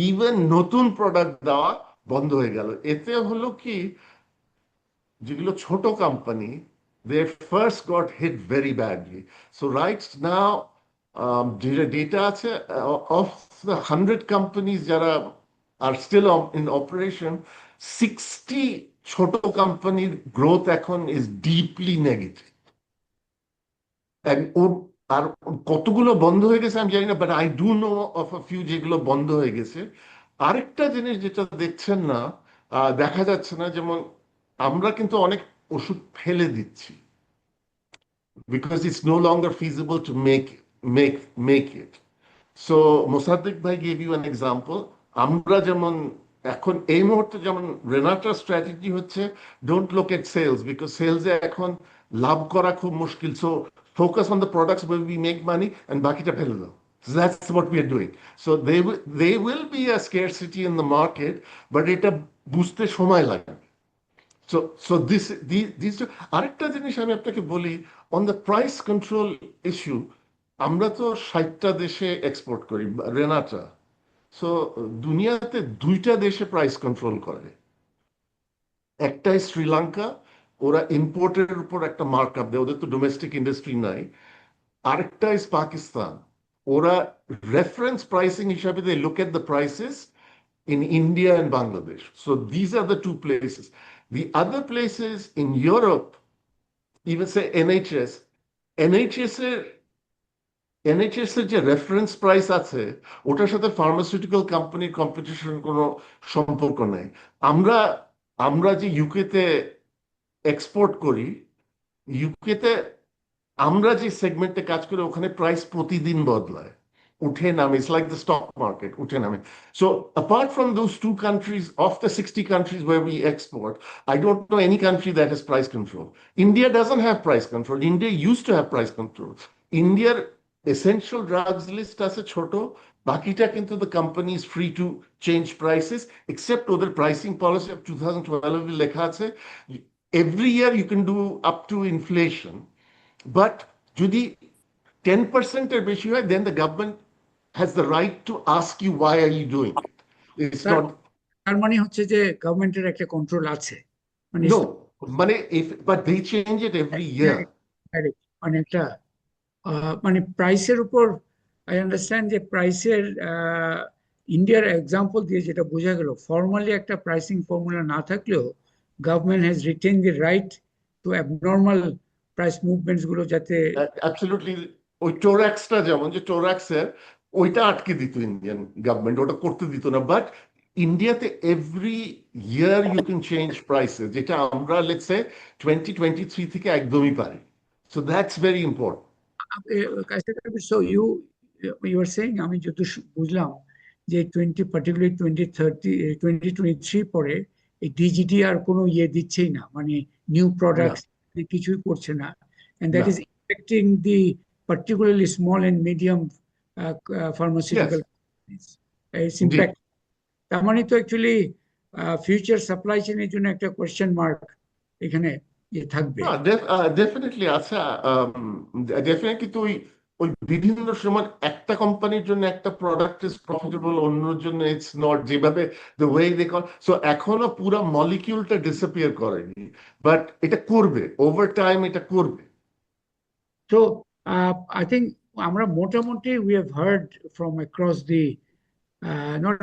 ইভেন নতুন প্রোডাক্ট দেওয়া বন্ধ হয়ে গেল। এতে হলো কি, যেগুলো ছোট company, they first got hit very badly. So right now যেটা ডেটা আছে, অফ দ্য 100 কোম্পানিজ যারা আর স্টিল ইন অপারেশন, 60 ছোট কোম্পানির গ্রোথ এখন ইজ ডিপলি নেগেটিভ। আর কতগুলো বন্ধ হয়ে গেছে আমি জানি না, but I do know of a few যেগুলো বন্ধ হয়ে গেছে। আরেকটা জিনিস যেটা দেখছেন না, দেখা যাচ্ছে না, যেমন আমরা কিন্তু অনেক ওষুধ ফেলে দিচ্ছি because it's no longer feasible to make it. So Mossadegh bhai gave you an example. আমরা যেমন এখন এই মুহূর্তে যেমন রেনাটার স্ট্র্যাটেজি হচ্ছে, don't look at sales, because সেলসে এখন লাভ করা খুব মুশকিল। So focus on the products where we make money and বাকিটা ফেলে দাও। So that's what we are doing. So they will be a scarcity in the market, but এটা বুঝতে সময় লাগবে। So these two, আরেকটা জিনিস আমি আপনাকে বলি, on the price control issue, আমরা তো 60টা দেশে এক্সপোর্ট করি রেনাটা। সো দুনিয়াতে 2টা দেশে প্রাইস কন্ট্রোল করে, একটাই শ্রীলঙ্কা, ওরা ইম্পোর্টের উপর একটা মার্কআপ দেয়, ওদের তো ডোমেস্টিক ইন্ডাস্ট্রি নাই। আরেকটা ইজ পাকিস্তান, ওরা রেফারেন্স প্রাইসিং হিসাবে they look at the prices in India and Bangladesh. So these are the two places. The other places in Europe, even say NHS এর যে রেফারেন্স প্রাইস আছে, ওটার সাথে ফার্মাসিউটিক্যাল কোম্পানির কম্পিটিশন কোনো সম্পর্ক নেই। আমরা আমরা যে ইউকেতে এক্সপোর্ট করি, ইউকেতে আমরা যে সেগমেন্টে কাজ করি, ওখানে প্রাইস প্রতিদিন বদলায়, উঠে নামে। It's like the stock market, উঠে নামে। So apart from those 2 countries, of the 60 countries where we export, I don't know any country that has price control. India doesn't have price control. India used to have price control. India's essential drugs list আছে ছোট, বাকিটা কিন্তু the company is free to change prices, except ওদের pricing policy of 2012 এ লেখা আছে, every year you can do up to inflation, but যদি 10% এর বেশি হয়, then the government has the right to ask you why are you doing it. It's তার not, তার মানে হচ্ছে যে গভর্নমেন্টের একটা কন্ট্রোল আছে, মানে no, মানে but they change it every year. মানে একটা মানে প্রাইসের উপর আই আন্ডারস্ট্যান্ড যে প্রাইসের ইন্ডিয়ার এক্সাম্পল দিয়ে যেটা বোঝা গেল, ফর্মালি একটা প্রাইসিং ফর্মুলা না থাকলেও government has written the right two abnormal price movements গুলো যাতে অ্যাবসলিউটলি। ওই টোরাক্সটা, যেমন যে টোরাক্সের ওইটা আটকে দিত ইন্ডিয়ান গভর্নমেন্ট, ওটা করতে দিত না। বাট ইন্ডিয়াতে every year you can change prices, যেটা আমরা লেটস সে 2023 থেকে একদমই পারি। So that's very important. So you were saying, আমি যত বুঝলাম যে particularly 2023 পরে এই ডিজিটি আর কোনো ইয়ে দিচ্ছেই না, মানে নিউ প্রোডাক্টস কিছুই করছে না, and that is affecting the particularly small and medium pharmaceutical companies. It's impact. তার মানে তো অ্যাকচুয়ালি ফিউচার সাপ্লাই চেইনের জন্য একটা কোয়েশ্চেন মার্ক এখানে থাকবে। ডেফিনেটলি আছে, ডেফিনেটলি। তো ওই বিভিন্ন সময় একটা কোম্পানির জন্য একটা প্রোডাক্ট ইজ প্রফিটেবল, অন্যের জন্য ইটস নট, যেভাবে the way they call. So এখনো পুরো মলিকিউলটা ডিসঅ্যাপিয়ার করেনি, বাট এটা করবে, ওভার টাইম এটা করবে। So I think আমরা মোটামুটি we have heard from across the not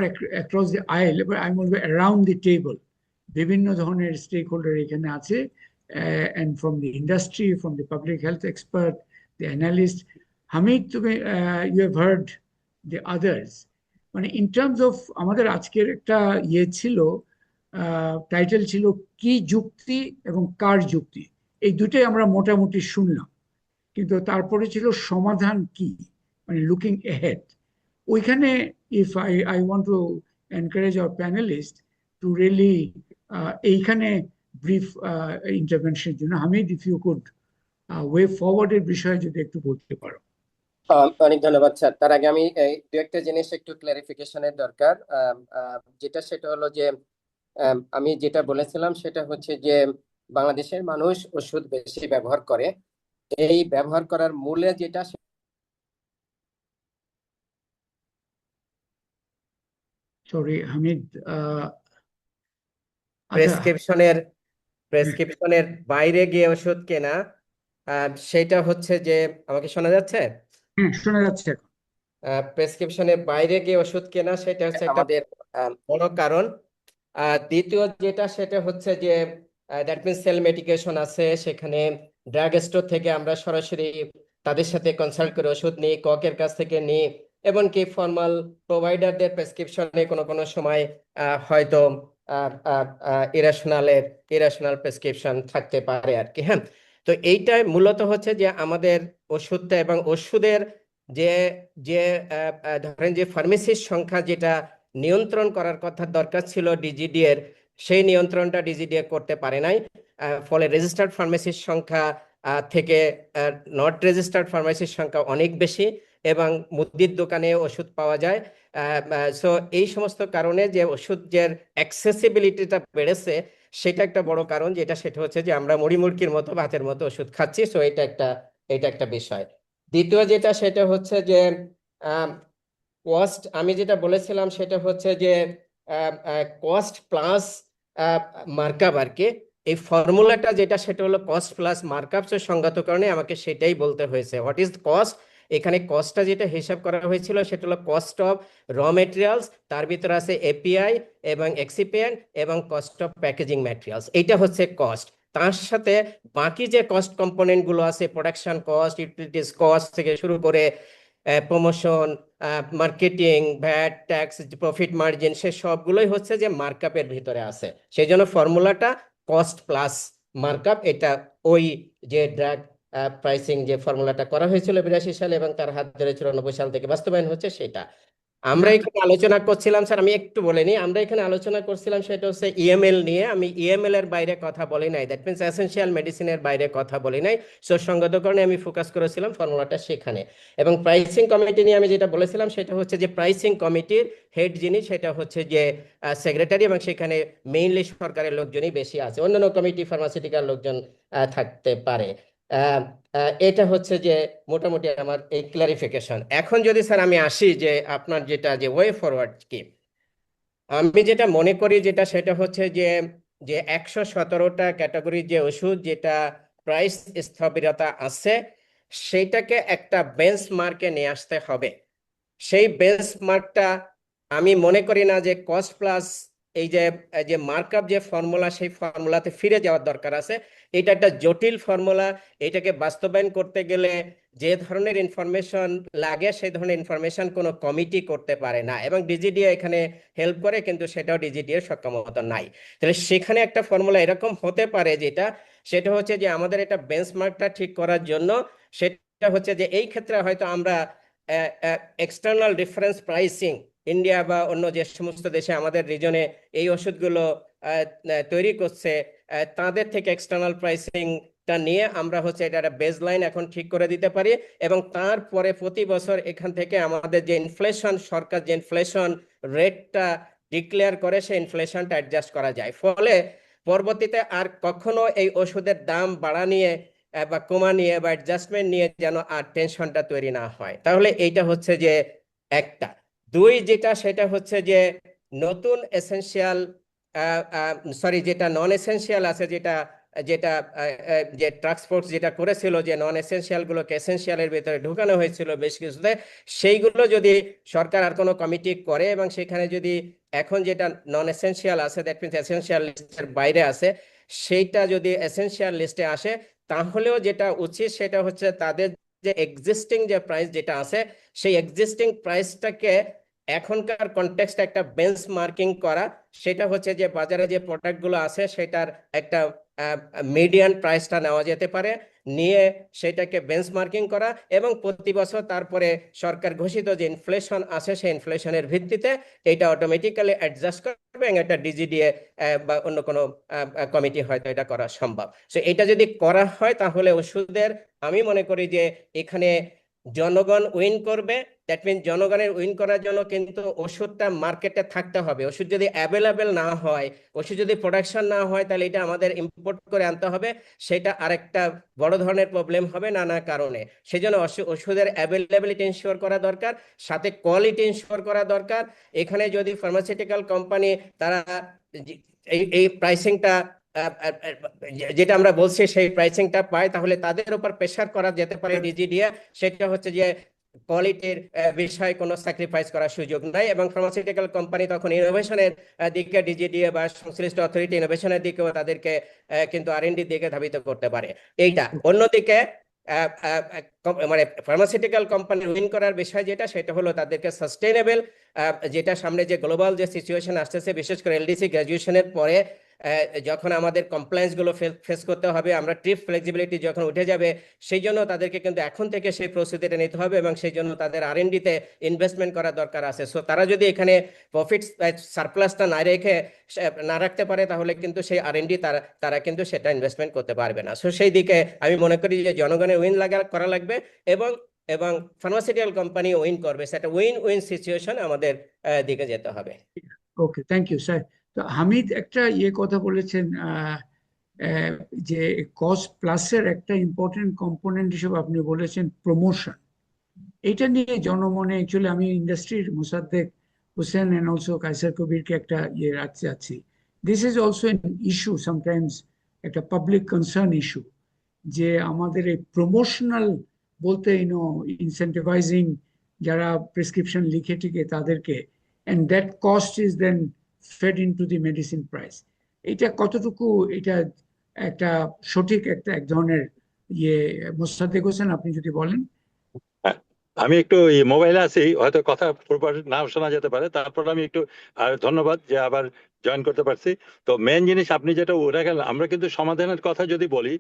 across the aisle, but I'm going around the table. বিভিন্ন ধরনের স্টেক হোল্ডার এখানে আছে, and from the industry, from the public health expert, the analyst. Hamid, তুমি you have heard the others. মানে in terms of আমাদের আজকের একটা ইয়ে ছিল, টাইটেল ছিল কি যুক্তি এবং কার যুক্তি, এই দুটোই আমরা মোটামুটি শুনলাম, কিন্তু তারপরে ছিল সমাধান কি, মানে লুকিং এহেড। ওইখানে if I want to encourage our panelists to really এইখানে ব্রিফ ইন্টারভেনশনের জন্য, Hamid, if you could way ফরওয়ার্ডের বিষয়ে যদি একটু বলতে পারো। অনেক ধন্যবাদ স্যার। তার আগে আমি দু একটা জিনিস একটু ক্লারিফিকেশনের দরকার, সেটা হলো যে আমি যেটা বলেছিলাম সেটা হচ্ছে যে বাংলাদেশের মানুষ ওষুধ বেশি ব্যবহার করে, এই ব্যবহার করার মূলে যেটা সরি হামিদ, প্রেসক্রিপশনের বাইরে গিয়ে ওষুধ কেনা, সেটা হচ্ছে যে, আমাকে শোনা যাচ্ছে? হ্যাঁ, শোনা যাচ্ছে এখন। প্রেসক্রিপশনের বাইরে গিয়ে ওষুধ কেনা, সেটা হচ্ছে একটা আমাদের বড় কারণ। দ্বিতীয় যেটা সেটা হচ্ছে যে দ্যাট মিনস সেল মেডিকেশন আছে, সেখানে ড্রাগ স্টোর থেকে আমরা সরাসরি তাদের সাথে কনসাল্ট করে ওষুধ নিই, ককের কাছ থেকে নিই, এমনকি ফর্মাল প্রোভাইডারদের প্রেসক্রিপশনে কোনো কোনো সময় হয়তো ইরাশনাল প্রেসক্রিপশন থাকতে পারে আর কি। হ্যাঁ, তো এইটাই মূলত হচ্ছে যে আমাদের ওষুধটা এবং ওষুধের যে যে ধরেন যে ফার্মেসির সংখ্যা যেটা নিয়ন্ত্রণ করার কথা দরকার ছিল ডিজিডি এর, সেই নিয়ন্ত্রণটা ডিজিডিএ করতে পারে নাই। ফলে রেজিস্টার্ড ফার্মেসির সংখ্যা থেকে নট রেজিস্টার্ড ফার্মেসির সংখ্যা অনেক বেশি, এবং মুদির দোকানে ওষুধ পাওয়া যায়। সো এই সমস্ত কারণে যে ওষুধের অ্যাক্সেসিবিলিটিটা বেড়েছে, সেটা একটা বড় কারণ, সেটা হচ্ছে যে আমরা মুড়ি মুড়কির মতো ভাতের মতো ওষুধ খাচ্ছি। সো এটা একটা বিষয়। দ্বিতীয় যেটা সেটা হচ্ছে যে কস্ট, আমি যেটা বলেছিলাম সেটা হচ্ছে যে কস্ট প্লাস মার্কআপ আর কি। এই ফর্মুলাটা সেটা হলো কস্ট প্লাস মার্কআপ। তো সঙ্গত কারণে আমাকে সেটাই বলতে হয়েছে। What is cost? এখানে কস্টটা যেটা হিসাব করা হয়েছিল সেটা হলো কস্ট অফ র মেটেরিয়ালস, তার ভিতরে আছে এপিআই এবং এক্সিপিয়েন্ট এবং কস্ট অফ প্যাকেজিং ম্যাটেরিয়ালস। এইটা হচ্ছে কস্ট। তার সাথে বাকি যে কস্ট কম্পোনেন্ট গুলো আছে, প্রোডাকশন কস্ট, ইউটিলিটিস কস্ট থেকে শুরু করে promotion, marketing, VAT, tax, profit margin, সে সবগুলোই হচ্ছে যে মার্কআপের ভিতরে আছে। সেই জন্য ফর্মুলাটা কস্ট প্লাস মার্কআপ। এটা ওই যে ড্রাগ প্রাইসিং যে ফর্মুলাটা করা হয়েছিল 82 সালে এবং তার হাত ধরে 94 সাল থেকে বাস্তবায়ন হচ্ছে সেটা। আমরা এখানে আলোচনা করছিলাম, স্যার আমি একটু বলে নিই, আমরা এখানে আলোচনা করছিলাম সেটা হচ্ছে ইএমএল নিয়ে। আমি ইএমএল এর বাইরে কথা বলি নাই, দ্যাট মিনস এসেনশিয়াল মেডিসিনের বাইরে কথা বলি নাই। সো সঙ্গত কারণে আমি ফোকাস করেছিলাম ফর্মুলাটা সেখানে। এবং প্রাইসিং কমিটি নিয়ে আমি যেটা বলেছিলাম সেটা হচ্ছে যে প্রাইসিং কমিটির হেড যিনি, সেটা হচ্ছে যে সেক্রেটারি, এবং সেখানে মেইনলি সরকারের লোকজনই বেশি আছে, অন্যান্য কমিটি ফার্মাসিউটিক্যাল লোকজন থাকতে পারে। এটা হচ্ছে যে মোটামুটি আমার এই ক্লারিফিকেশন। এখন যদি স্যার আমি আসি যে আপনার যেটা যে ওয়ে ফরওয়ার্ড কি, আমি যেটা মনে করি সেটা হচ্ছে যে 117টা ক্যাটাগরির যে ওষুধ যেটা প্রাইস স্থবিরতা আছে, সেইটাকে একটা বেঞ্চমার্কে নিয়ে আসতে হবে। সেই বেঞ্চমার্কটা আমি মনে করি না যে কস্ট প্লাস এই যে মার্কআপ যে ফর্মুলা, সেই ফর্মুলাতে ফিরে যাওয়ার দরকার আছে। এটা একটা জটিল ফর্মুলা। এটাকে বাস্তবায়ন করতে গেলে যে ধরনের ইনফরমেশন লাগে, সেই ধরনের ইনফরমেশন কোনো কমিটি করতে পারে না, এবং ডিজিডিএ এখানে হেল্প করে, কিন্তু সেটাও ডিজিডিএর সক্ষমতা নাই। তাহলে সেখানে একটা ফর্মুলা এরকম হতে পারে সেটা হচ্ছে যে আমাদের এটা বেঞ্চমার্কটা ঠিক করার জন্য, সেটা হচ্ছে যে এই ক্ষেত্রে হয়তো আমরা এক্সটার্নাল রেফারেন্স প্রাইসিং, ইন্ডিয়া বা অন্য যে সমস্ত দেশে আমাদের রিজনে এই ওষুধগুলো তৈরি করছে, তাদের থেকে এক্সটার্নাল প্রাইসিংটা নিয়ে আমরা হচ্ছে এটা একটা বেসলাইন এখন ঠিক করে দিতে পারি, এবং তারপরে প্রতি বছর এখান থেকে আমাদের যে ইনফ্লেশন, সরকার যে ইনফ্লেশন রেটটা ডিক্লেয়ার করে, সেই ইনফ্লেশনটা অ্যাডজাস্ট করা যায়। ফলে পরবর্তীতে আর কখনো এই ওষুধের দাম বাড়া নিয়ে বা কমা নিয়ে বা অ্যাডজাস্টমেন্ট নিয়ে যেন আর টেনশনটা তৈরি না হয়। তাহলে এইটা হচ্ছে যে একটা। দুই সেটা হচ্ছে যে নতুন এসেনশিয়াল, যেটা নন এসেনশিয়াল আছে, যে ট্রান্সপোর্ট যেটা করেছিল, যে নন এসেনশিয়াল গুলোকে এসেনশিয়ালের ভিতরে ঢুকানো হয়েছিল বেশ কিছুতে, সেইগুলো যদি সরকার আর কোনো কমিটি করে, এবং সেখানে যদি এখন যেটা নন এসেনশিয়াল আছে, দ্যাট মিনস এসেনশিয়াল লিস্টের বাইরে আছে, সেইটা যদি এসেনশিয়াল লিস্টে আসে, তাহলেও যেটা উচিত সেটা হচ্ছে তাদের যে এক্সিস্টিং যে প্রাইস যেটা আছে, সেই এক্সিস্টিং প্রাইসটাকে এখনকার কনটেক্সটে একটা বেঞ্চমার্কিং করা। সেটা হচ্ছে যে বাজারে যে প্রোডাক্টগুলো আছে সেটার একটা মিডিয়ান প্রাইসটা নেওয়া যেতে পারে, নিয়ে সেটাকে বেঞ্চমার্কিং করা, এবং প্রতি বছর তারপরে সরকার ঘোষিত যে ইনফ্লেশন আছে, সেই ইনফ্লেশনের ভিত্তিতে এটা অটোমেটিক্যালি অ্যাডজাস্ট করবে, এবং এটা ডিজিডিএ বা অন্য কোনো কমিটি হয়তো এটা করা সম্ভব। সো এটা যদি করা হয়, তাহলে ওষুধের, আমি মনে করি যে এখানে জনগণ উইন করবে। দ্যাট মিন জনগণের উইন করার জন্য কিন্তু ওষুধটা মার্কেটে থাকতে হবে। ওষুধ যদি অ্যাভেলেবেল না হয়, ওষুধ যদি প্রোডাকশন না হয়, তাহলে এটা আমাদের ইম্পোর্ট করে আনতে হবে। সেটা আরেকটা বড় ধরনের প্রবলেম হবে নানা কারণে। সেই জন্য ওষুধের অ্যাভেলেবিলিটি ইনশিওর করা দরকার, সাথে কোয়ালিটি ইনশিওর করা দরকার। এখানে যদি ফার্মাসিউটিক্যাল কোম্পানি তারা এই প্রাইসিংটা যেটা আমরা বলছি সেই প্রাইসিংটা পায়, তাহলে তাদের উপর প্রেসার করা যেতে পারে ডিজিডিএ। সেটা হচ্ছে যে কোয়ালিটির বিষয়ে কোনো স্যাক্রিফাইস করার সুযোগ নাই, এবং ফার্মাসিউটিক্যাল কোম্পানি তখন ইনোভেশনের দিকে, ডিজিডিএ বা সংশ্লিষ্ট অথরিটি ইনোভেশনের দিকেও তাদেরকে কিন্তু R&D দিকে ধাবিত করতে পারে। এইটা অন্যদিকে মানে ফার্মাসিউটিক্যাল কোম্পানি উইন করার বিষয় যেটা, সেটা হলো তাদেরকে সাস্টেইনেবল, যেটা সামনে যে গ্লোবাল যে সিচুয়েশন আসতেছে, বিশেষ করে এলডিসি গ্র্যাজুয়েশনের পরে যখন আমাদের কমপ্লায়েন্স গুলো ফেস করতে হবে, আমরা ট্রিপ ফ্লেক্সিবিলিটি যখন উঠে যাবে, সেই জন্য তাদেরকে কিন্তু এখন থেকে সেই প্রস্তুতিটা নিতে হবে, এবং সেই জন্য তাদের R&D তে ইনভেস্টমেন্ট করার দরকার আছে। সো তারা যদি এখানে প্রফিট সারপ্লাসটা না রাখতে পারে, তাহলে কিন্তু সেই R&D তারা কিন্তু সেটা ইনভেস্টমেন্ট করতে পারবে না। সো সেই দিকে আমি মনে করি যে জনগণের উইন করা লাগবে, এবং এবং ফার্মাসিউটিক্যাল কোম্পানি উইন করবে, সেটা উইন উইন সিচুয়েশন আমাদের দিকে যেতে হবে। ওকে, থ্যাংক ইউ স্যার। তো হামিদ একটা কথা বলেছেন, যে কস্ট প্লাসের একটা ইম্পর্টেন্ট কম্পোনেন্ট হিসেবে আপনি বলেছেন প্রমোশন। এটা নিয়ে জনমনে অ্যাকচুয়ালি আমি ইন্ডাস্ট্রির মোসাদ্দেক হোসেন এন্ড অলসো কায়সার কবিরকে একটা রাখতে চাচ্ছি। This is also an issue sometimes, একটা পাবলিক কনসার্ন ইস্যু, যে আমাদের এই প্রমোশনাল বলতে ইনসেন্টিভাইজিং যারা প্রেসক্রিপশন লিখে টিকে তাদেরকে, and that cost is then fed into the medicine price. এটা কতটুকু এটা একটা সঠিক এক ধরনের মোসাদ্দেক হোসেন, আপনি যদি বলেন। আমি একটু মোবাইলে আছি, হয়তো কথা পুরোপুরি নাও শোনা যেতে পারে, তারপর আমি একটু ধন্যবাদ যে আবার জয়েন করতে পারছি। তো মেন জিনিস আপনি যেটা উঠে গেলেন, আমরা কিন্তু সমাধানের কথা যদি বলি,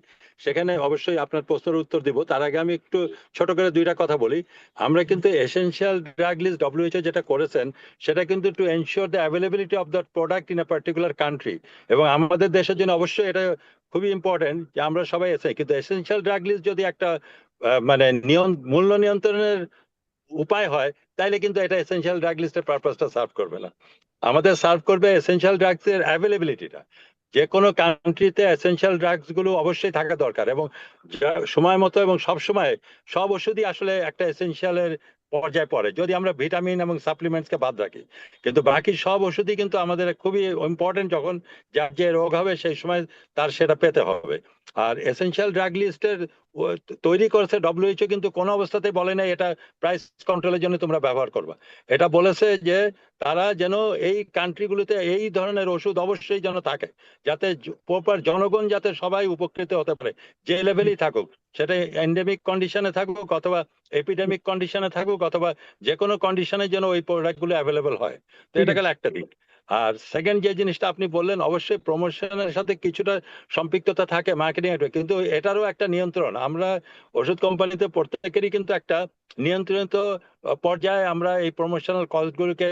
সেখানে অবশ্যই আপনার প্রশ্নের উত্তর দিব। তার আগে আমি একটু ছোট করে দুইটা কথা বলি। আমরা কিন্তু এসেনশিয়াল ড্রাগ লিস্ট WHO যেটা করেছেন, সেটা কিন্তু to ensure the availability of the product in a particular country, এবং আমাদের দেশের জন্য অবশ্যই এটা খুবই ইম্পর্টেন্ট যে আমরা সবাই আছি। কিন্তু এসেনশিয়াল ড্রাগ লিস্ট যদি একটা মানে মূল্য নিয়ন্ত্রণের উপায় হয়, তাইলে কিন্তু এটা এসেনশিয়াল ড্রাগ লিস্টের পারপাসটা সার্ভ করবে না। আমাদের সার্ভ করবে এসেনশিয়াল ড্রাগস এর অ্যাভেলেবিলিটিটা। যে কোনো কান্ট্রিতে এসেনশিয়াল ড্রাগস গুলো অবশ্যই থাকা দরকার, এবং সময় মতো এবং সব সময় সব ওষুধই আসলে একটা এসেনশিয়ালের পর্যায়ে পড়ে, যদি আমরা ভিটামিন এবং সাপ্লিমেন্টস কে বাদ রাখি। কিন্তু বাকি সব ওষুধই কিন্তু আমাদের খুবই ইম্পর্টেন্ট, যখন যার যে রোগ হবে সেই সময় তার সেটা পেতে হবে। আর এসেনশিয়াল ড্রাগ লিস্টের তৈরি করেছে WHO, কিন্তু কোনো অবস্থাতেই বলে নাই এটা প্রাইস কন্ট্রোলের জন্য তোমরা ব্যবহার করবা। এটা বলেছে যে তারা যেন এই কান্ট্রিগুলোতে এই ধরনের ওষুধ অবশ্যই যেন থাকে, যাতে প্রপার জনগণ যাতে সবাই উপকৃত হতে পারে, যে লেভেলই থাকুক, সেটা এন্ডেমিক কন্ডিশনে থাকুক অথবা এপিডেমিক কন্ডিশনে থাকুক, অথবা যে কোনো কন্ডিশনে যেন ওই প্রোডাক্টগুলো অ্যাভেলেবল হয়। তো এটা গেল একটা দিক। আর সেকেন্ড যে জিনিসটা আপনি বললেন, অবশ্যই প্রমোশনের সাথে কিছুটা সম্পৃক্ততা থাকে মার্কেটিং এর, কিন্তু এটারও একটা নিয়ন্ত্রণ। আমরা ওষুধ কোম্পানিতে প্রত্যেকেরই কিন্তু একটা নিয়ন্ত্রিত পর্যায়ে আমরা এই প্রমোশনাল কস্টগুলোকে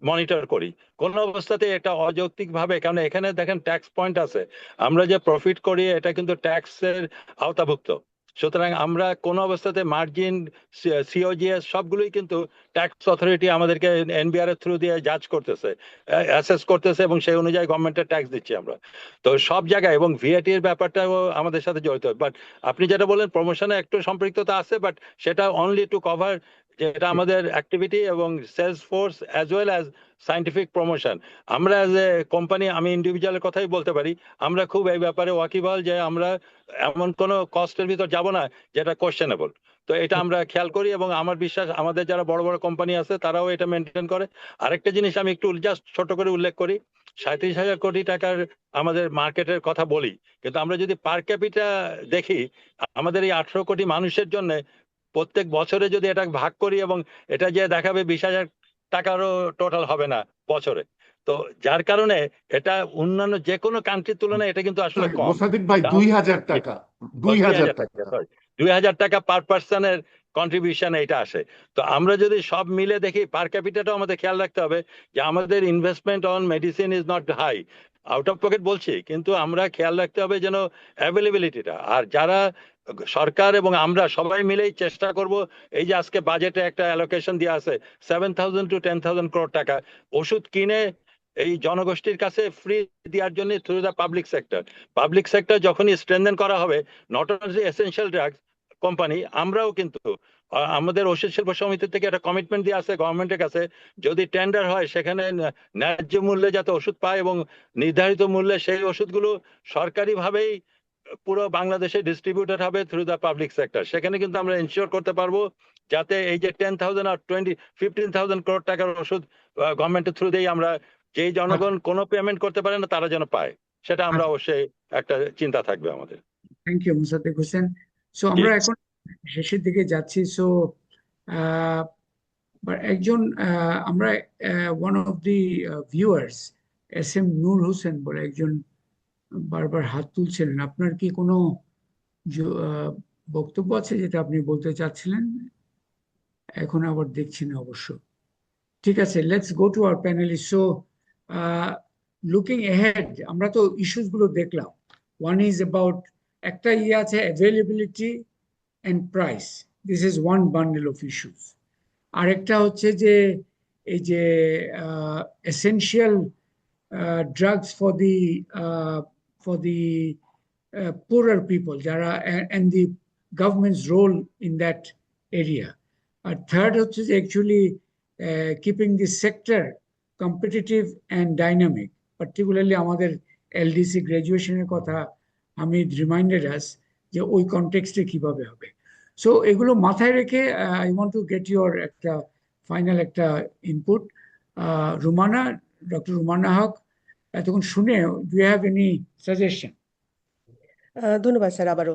মনিটর করি। কোন অবস্থাতে এটা অযৌক্তিক ভাবে, কারণ এখানে দেখেন ট্যাক্স পয়েন্ট আছে, আমরা যে প্রফিট করি এটা কিন্তু ট্যাক্সের আওতাভুক্ত। সুতরাং আমরা কোন অবস্থাতে মার্জিন, COGS সবগুলোই কিন্তু ট্যাক্স অথরিটি আমাদেরকে NBR এর থ্রু দিয়ে জাজ করতেছে, অ্যাসেস করতেছে, এবং সেই অনুযায়ী গভর্নমেন্টের ট্যাক্স দিচ্ছি আমরা। তো সব জায়গায়, এবং VAT এর ব্যাপারটাও আমাদের সাথে জড়িত। বাট আপনি যেটা বলেন প্রমোশনে একটু সম্পৃক্ততা আছে, বাট সেটা অনলি টু কভার যেটা আমাদের অ্যাক্টিভিটি এবং sales force as well as scientific promotion. আমরা অ্যাজ এ কোম্পানি, আমি ইন্ডিভিজুয়ালের কথাই বলতে পারি, আমরা খুব এই ব্যাপারে ওয়াকিবহাল যে আমরা এমন কোনো কস্টের ভিতর যাব না যেটা কোয়েশ্চেনেবল। তো এটা আমরা খেয়াল করি, এবং আমার বিশ্বাস আমাদের যারা বড় বড় কোম্পানি আছে তারাও এটা মেনটেন করে। আরেকটা জিনিস আমি একটু জাস্ট ছোট করে উল্লেখ করি, 37,000 কোটি টাকার আমাদের মার্কেটের কথা বলি, কিন্তু আমরা যদি পার ক্যাপিটা দেখি, আমাদের এই 18 কোটি মানুষের জন্য প্রত্যেক বছরে যদি এটা ভাগ করি, এবং এটা যে দেখাবে 20,000 টাকারও টোটাল হবে না বছরে। তো যার কারণে এটা অন্যান্য যে কোনো কান্ট্রির তুলনায় এটা কিন্তু আসলে কম। মোসাদ্দেক ভাই 2,000 টাকা, 2,000 টাকা, 2,000 টাকা পার পার্সনের কন্ট্রিবিউশন এটা আসে। তো আমরা যদি সব মিলে দেখি, পার ক্যাপিটাটাও আমাদের খেয়াল রাখতে হবে যে আমাদের investment on medicine is not high, out of pocket বলছি, কিন্তু আমরা খেয়াল রাখতে হবে যেন অ্যাভেলেবিলিটিটা। আর যারা সরকার এবং আমরা সবাই মিলেই চেষ্টা করব, এই যে আজকে বাজেটে একটা অ্যালোকেশন দেওয়া আছে 7,000 to 10,000 crore টাকা ওষুধ কিনে এই জনগোষ্ঠীর কাছে ফ্রি দেওয়ার জন্য through the public sector. Public sector যখনই স্ট্রেনথেন করা হবে, not only essential drugs company, আমরাও কিন্তু আমাদের ওষুধ শিল্প সমিতি থেকে একটা কমিটমেন্ট দিয়ে আছে গভর্নমেন্টের কাছে, যদি টেন্ডার হয় সেখানে ন্যায্য মূল্যে যাতে ওষুধ পায়, এবং নির্ধারিত মূল্যে সেই ওষুধগুলো সরকারিভাবেই পুরো বাংলাদেশে ডিস্ট্রিবিউটেড হবে থ্রু দ্য পাবলিক সেক্টর। সেখানে কিন্তু আমরা এনশিওর করতে পারবো যাতে এই যে 10,000 আর 15,000 করোড় টাকার ওষুধ গভর্নমেন্টের থ্রু দিয়ে আমরা যেই জনগণ কোনো পেমেন্ট করতে পারে না তারা যেন পায়, সেটা আমরা অবশ্যই একটা চিন্তা থাকবে আমাদের। Thank you Mosaddek Hossain. So জি। আমরা এখন শেষের দিকে যাচ্ছি। সো একজন আমরা one of the viewers SM Nur Hossain বলে একজন বারবার হাত তুলছিলেন। আপনার কি কোনো বক্তব্য আছে যেটা আপনি বলতে চাচ্ছিলেন? এখন আবার দেখছি না অবশ্য। ঠিক আছে, let's go to our panelist. So looking ahead, আমরা তো ইস্যুস গুলো দেখলাম। ওয়ান ইজ অ্যাবাউট, একটা ইয়ে আছে availability and price, this is one bundle of issues. আরেকটা হচ্ছে যে এই যে essential drugs for the poorer people, যারা and the government's role in that area. আর থার্ড হচ্ছে যে actually keeping the sector competitive and dynamic, particularly আমাদের LDC গ্রাজুয়েশনের কথা হামিদ রিমাইন্ডেড আস যে ওই কনটেক্সটে কিভাবে হবে। সো এগুলো মাথায় রেখে I want to get your একটা ফাইনাল একটা ইনপুট। রুমানা, ডক্টর রুমানা হক, এতক্ষণ শুনে do you have any suggestion? ধন্যবাদ স্যার আবারও।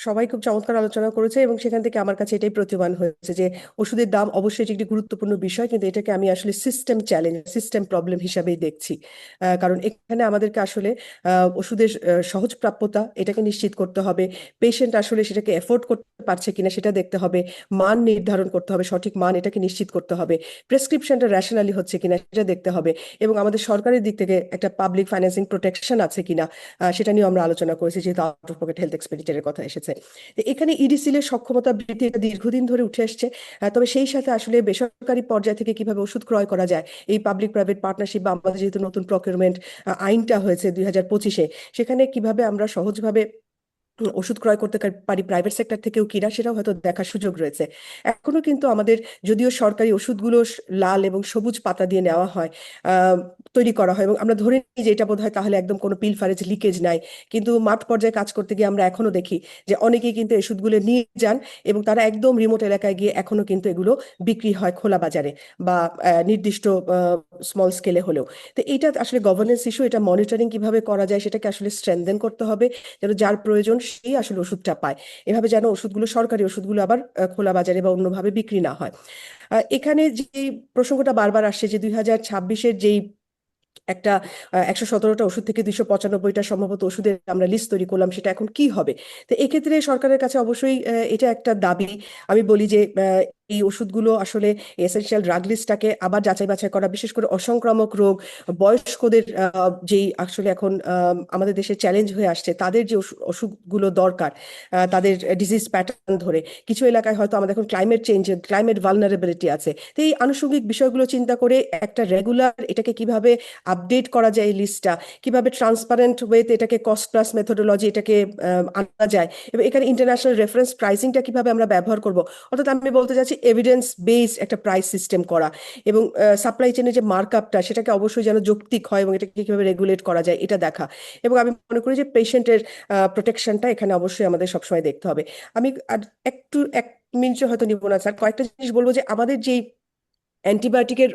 সবাই খুব চমৎকার আলোচনা করেছে এবং সেখান থেকে আমার কাছে এটাই প্রতীয়মান হয়েছে যে ওষুধের দাম অবশ্যই এটি একটি গুরুত্বপূর্ণ বিষয়, কিন্তু এটাকে আমি আসলে সিস্টেম চ্যালেঞ্জ, সিস্টেম প্রবলেম হিসাবেই দেখছি। কারণ এখানে আমাদেরকে আসলে ওষুধের সহজ প্রাপ্যতা এটাকে নিশ্চিত করতে হবে, পেশেন্ট আসলে সেটাকে এফোর্ড করতে পারছে কিনা সেটা দেখতে হবে, মান নির্ধারণ করতে হবে, সঠিক মান এটাকে নিশ্চিত করতে হবে, প্রেসক্রিপশনটা র্যাশনালি হচ্ছে কিনা সেটা দেখতে হবে, এবং আমাদের সরকারের দিক থেকে একটা পাবলিক ফাইন্যান্সিং প্রোটেকশন আছে কিনা সেটা নিয়ে আমরা আলোচনা করেছি, যেহেতু আউট অফ পকেট হেলথ এক্সপেন্ডিচারের কথা এসেছে। এখানে ইডিসিলের সক্ষমতা বৃদ্ধি এটা দীর্ঘদিন ধরে উঠে আসছে, তবে সেই সাথে আসলে বেসরকারি পর্যায় থেকে কিভাবে ওষুধ ক্রয় করা যায়, এই পাবলিক প্রাইভেট পার্টনারশিপ বা আমাদের যেহেতু নতুন প্রকিউরমেন্ট আইনটা হয়েছে 2025-এ, সেখানে কিভাবে আমরা সহজভাবে ওষুধ ক্রয় করতে পারি প্রাইভেট সেক্টর থেকেও কিনা সেটাও হয়তো দেখার সুযোগ রয়েছে। এখনো কিন্তু আমাদের যদিও সরকারি ওষুধগুলো লাল এবং সবুজ পাতা দিয়ে নেওয়া হয়, তৈরি করা হয়, এবং আমরা ধরে নিই যে এটা বোধ হয় তাহলে একদম কোনো পিলফারেজ লিকেজ নাই, কিন্তু মাঠ পর্যায়ে কাজ করতে গিয়ে আমরা এখনো দেখি যে অনেকেই কিন্তু ওষুধগুলো নিয়ে যান এবং তারা একদম রিমোট এলাকায় গিয়ে এখনো কিন্তু এগুলো বিক্রি হয় খোলা বাজারে বা নির্দিষ্ট স্মল স্কেলে হলেও। তো এটা আসলে গভর্নেন্স ইস্যু, এটা মনিটরিং কিভাবে করা যায় সেটাকে আসলে স্ট্রেনথেন করতে হবে, যেন যার প্রয়োজন সেই আসলে ওষুধটা পায়, এভাবে যেন ওষুধগুলো, সরকারি ওষুধগুলো আবার খোলা বাজারে বা অন্যভাবে বিক্রি না হয়। এখানে যে প্রসঙ্গটা বারবার আসছে যে 2026-এর যেই একটা 117টা ওষুধ থেকে 295টা সম্ভবত ওষুধের আমরা লিস্ট তৈরি করলাম, সেটা এখন কি হবে? তো এক্ষেত্রে সরকারের কাছে অবশ্যই এটা একটা দাবি। আমি বলি যে এই ওষুধগুলো আসলে এসেনশিয়াল ড্রাগ লিস্টটাকে আবার যাচাই বাছাই করা, বিশেষ করে অসংক্রামক রোগ, বয়স্কদের যেই আসলে এখন আমাদের দেশে চ্যালেঞ্জ হয়ে আসছে, তাদের যে ওষুধগুলো দরকার, তাদের ডিজিজ প্যাটার্ন ধরে, কিছু এলাকায় হয়তো আমাদের এখন ক্লাইমেট চেঞ্জ, ক্লাইমেট ভালনারেবিলিটি আছে। তো এই আনুষঙ্গিক বিষয়গুলো চিন্তা করে একটা রেগুলার এটাকে কিভাবে আপডেট করা যায়, এই লিস্টটা কিভাবে ট্রান্সপারেন্ট ওয়েতে এটাকে কস্ট প্লাস মেথোডোলজি এটাকে আনা যায়, এবং এখানে ইন্টারন্যাশনাল রেফারেন্স প্রাইসিংটা কিভাবে আমরা ব্যবহার করব। অর্থাৎ আমি বলতে চাচ্ছি এভিডেন্স বেসড একটা প্রাইস সিস্টেম করা, এবং সাপ্লাই চেনের যে মার্কআপটা সেটাকে অবশ্যই যেন যৌক্তিক হয় এবং এটাকে কিভাবে রেগুলেট করা যায় এটা দেখা। এবং আমি মনে করি যে পেশেন্টের প্রোটেকশনটা এখানে অবশ্যই আমাদের সবসময় দেখতে হবে। আমি আর এক মিনিট হয়তো নিব না স্যার, কয়েকটা জিনিস বলবো যে আমাদের যেই অ্যান্টিবায়োটিকের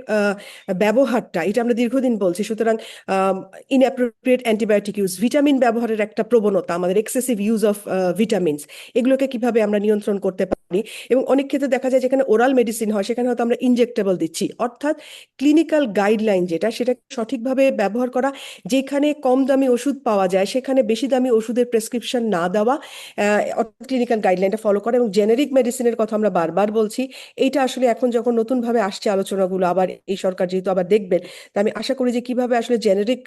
ব্যবহারটা, এটা আমরা দীর্ঘদিন বলছি, সুতরাং ইনঅ্যাপ্রোপ্রিয়েট অ্যান্টিবায়োটিক ইউজ, ভিটামিন ব্যবহারের একটা প্রবণতা, আমাদের এক্সেসিভ ইউজ অফ ভিটামিনস, এগুলোকে কিভাবে আমরা নিয়ন্ত্রণ করতে পারি। এবং অনেক ক্ষেত্রে দেখা যায় যেখানে ওরাল মেডিসিন হয় সেখানে হয়তো আমরা ইনজেক্টেবল দিচ্ছি, অর্থাৎ ক্লিনিক্যাল গাইডলাইন যেটা, সেটা সঠিকভাবে ব্যবহার করা, যেখানে কম দামি ওষুধ পাওয়া যায় সেখানে বেশি দামি ওষুধের প্রেসক্রিপশন না দেওয়া, অর্থাৎ ক্লিনিক্যাল গাইডলাইনটা ফলো করা। এবং জেনেরিক মেডিসিনের কথা আমরা বারবার বলছি, এইটা আসলে এখন যখন নতুনভাবে আসছে আলোচনাগুলো, আবার এই সরকার যেহেতু আবার দেখবেন, তা আমি আশা করি যে কিভাবে আসলে জেনেরিক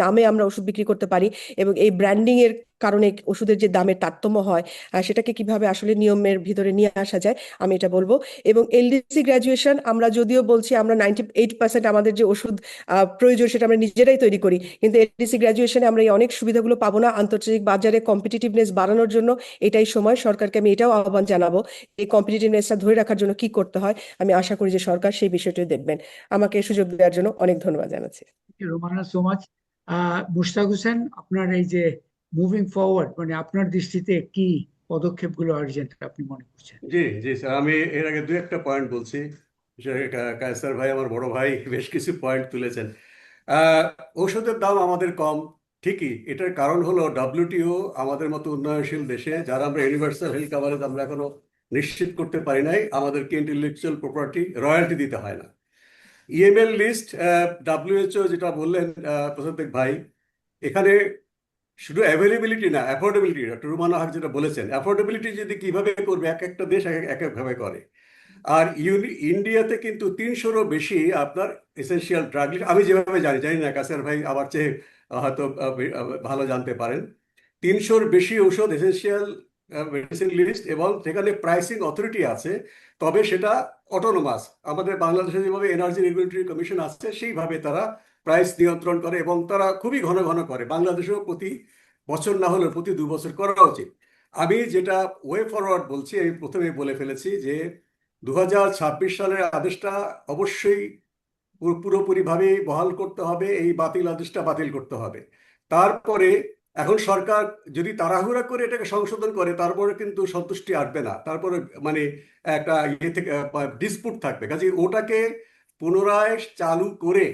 নামে আমরা ওষুধ বিক্রি করতে পারি, এবং এই ব্র্যান্ডিং এর কারণে ওষুধের যে দামের তারতম্য হয় সেটাকে কিভাবে আসলে নিয়মের ভিতরে নিয়ে আসা যায়, আমি এটা বলবো। এবং এলডিসি গ্রাজুয়েশন, আমরা যদিও বলছি আমরা 98% আমাদের যে ওষুধ প্রয়োজন সেটা আমরা নিজেরাই তৈরি করি, কিন্তু এলডিসি গ্রাজুয়েশনে আমরা এই অনেক সুবিধাগুলো পাবো না। আন্তর্জাতিক বাজারে কম্পিটিটিভনেস বাড়ানোর জন্য এটাই সময়। সরকারকে আমি এটাও আহ্বান জানাবো, এই কম্পিটিটিভনেসটা ধরে রাখার জন্য কি করতে হয়। আমি আশা করি যে সরকার সেই বিষয়টি দেখবেন। আমাকে সুযোগ দেওয়ার জন্য অনেক ধন্যবাদ জানাচ্ছি। Romana so much. মুশতাক হোসেন, আপনার এই যে মুভিং ফরওয়ার্ড, মানে আপনার দৃষ্টিতে কি পদক্ষেপগুলো আর্জেন্ট আপনি মনে করছেন? জি জি স্যার, আমি এর আগে দু একটা পয়েন্ট বলছি। কায়সার ভাই, আমার বড় ভাই, বেশ কিছু পয়েন্ট তুলেছেন। আহ, ঔষধের দাম আমাদের কম, ঠিকই। এটার কারণ হলো ডব্লিউটিও আমাদের মতো উন্নয়নশীল দেশে, যারা আমরা ইউনিভার্সাল হেলথ কাভারেজ আমরা এখনো নিশ্চিত করতে পারি নাই, আমাদেরকে ইন্টেলেকচুয়াল প্রপার্টি রয়্যালটি দিতে হয় না। ইএমএল লিস্ট, ডাব্লিউএইচও যেটা বললেন প্রসাদ ভাই, এখানে শুধু অ্যাভেলেবিলিটি না, অ্যাফোর্ডেবিলিটি, ডক্টর রুমানা হক যেটা বলেছেন, অ্যাফোর্ডেবিলিটি যদি কিভাবে করবে, এক একটা দেশ এক একভাবে করে। আর ইন্ডিয়াতে কিন্তু 300-রও বেশি আপনার এসেনশিয়াল ড্রাগ লিস্ট, আমি যেভাবে জানি, জানি না কাসের ভাই আমার চেয়ে হয়তো ভালো জানতে পারেন, 300-র বেশি ঔষধ এসেনশিয়াল মেডিসিন লিস্ট, এবং সেখানে প্রাইসিং অথরিটি আছে। তবে সেটা অটোনোমাস, আমাদের বাংলাদেশে যেভাবে এনার্জি রেগুলেটরি কমিশন আছে সেইভাবে তারা প্রাইস নিয়ন্ত্রণ করে, এবং তারা খুবই ঘন ঘন করে। বাংলাদেশেও প্রতি বছর না হলেও প্রতি 2 বছর করা উচিত। আমি যেটা ওয়ে ফরওয়ার্ড বলছি, আমি প্রথমে বলে ফেলেছি যে 2026 সালের আদেশটা অবশ্যই পুরোপুরিভাবে বহাল করতে হবে, এই বাতিল আদেশটা বাতিল করতে হবে। তারপরে এখন সরকার যদি তাড়াহুড়া করে এটাকে সংশোধন করে, তারপরে কিন্তু সন্তুষ্টি আসবে না, তারপরে মানে একটা ইয়ে থেকে ডিসপুট থাকবে। কাজে ওটাকে পুনরায় চালু করে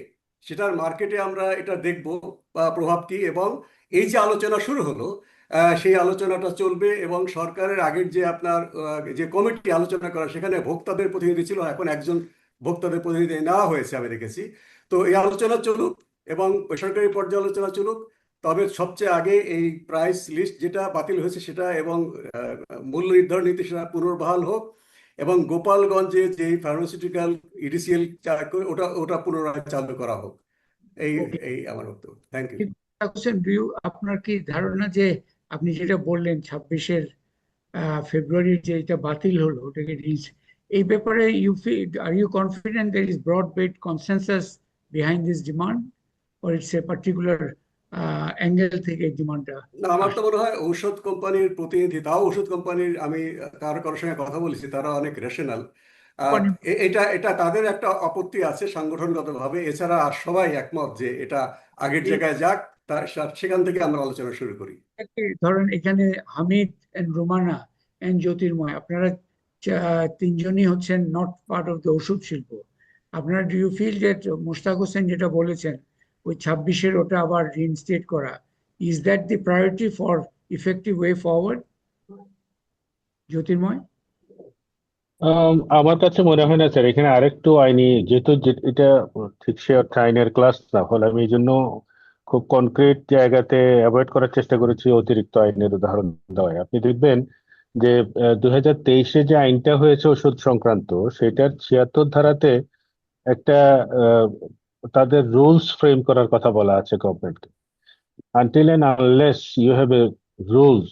সেটার মার্কেটে আমরা এটা দেখব প্রভাব কি, এবং এই যে আলোচনা শুরু হলো সেই আলোচনাটা চলবে, এবং সরকারের আগের যে আপনার যে কমিটি আলোচনা করা, সেখানে ভোক্তাদের প্রতিনিধি ছিল, এখন একজন ভোক্তাদের প্রতিনিধি নেওয়া হয়েছে আমি দেখেছি। তো এই আলোচনা চলুক এবং বেসরকারি পর্যায়ে আলোচনা চলুক। তবে সবচেয়ে আগে এই প্রাইস লিস্ট যেটা বাতিল হয়েছে সেটা, এবং মূল্য নির্ধারণ নীতি সেটা পুনর্বহাল হোক, এবং গোপালগঞ্জে যে ফার্মাসিউটিক্যাল ইডিসিএল ওটা ওটা পুনরায় চালু করা হোক। এই ওকে, এই আমার বক্তব্য। Thank you. আপনার কি ধারণা যে আপনি যেটা বললেন 26-এর ফেব্রুয়ারির যে এটা বাতিল হলো, ওটাকে এই ব্যাপারে are you confident there is broad-based consensus behind this demand, or it's a particular angle থেকে ডিমান্ডটা না, আমার তো মনে হয় ঔষধ কোম্পানির প্রতিনিধি, তাও ঔষধ কোম্পানির, আমি কারোর সঙ্গে কথা বলেছি, তারা অনেক রেশনাল। এটা এটা তাদের একটা আপত্তি আছে সাংগঠনগতভাবে, এছাড়া আর সবাই একমত যে এটা আগের জায়গায় যাক, সেখান থেকে আমরা আলোচনা শুরু করি। ধরেন এখানে হামিদ এন্ড রোমানা এন্ড জ্যোতির্ময়, আপনারা তিনজনই হচ্ছেন নট পার্ট অফ দ্য ওষুধ শিল্প। আপনারা do you feel that Moshtaq Hossain যেটা বলেছেন ওই 26-এর ওটা আবার রিইনস্টেট করা, is that the priority for effective way forward? Jyotirmoy? আমার কাছে মনে হয় না স্যার, এখানে আরেকটু আইনি, যেহেতু এটা ঠিক সে অর্থে আইনের ক্লাস না, ফলে আমি এই জন্য খুব কনক্রিট জায়গাতে অ্যাভয়েড করার চেষ্টা করেছি অতিরিক্ত আইনের উদাহরণ দেওয়ায়। আপনি দেখবেন যে 2023-এ যে আইনটা হয়েছে ওষুধ সংক্রান্ত, সেটার 76 ধারাতে একটা তাদের রুলস ফ্রেম করার কথা বলা আছে গভর্নমেন্টকে। Until and unless you have a rules,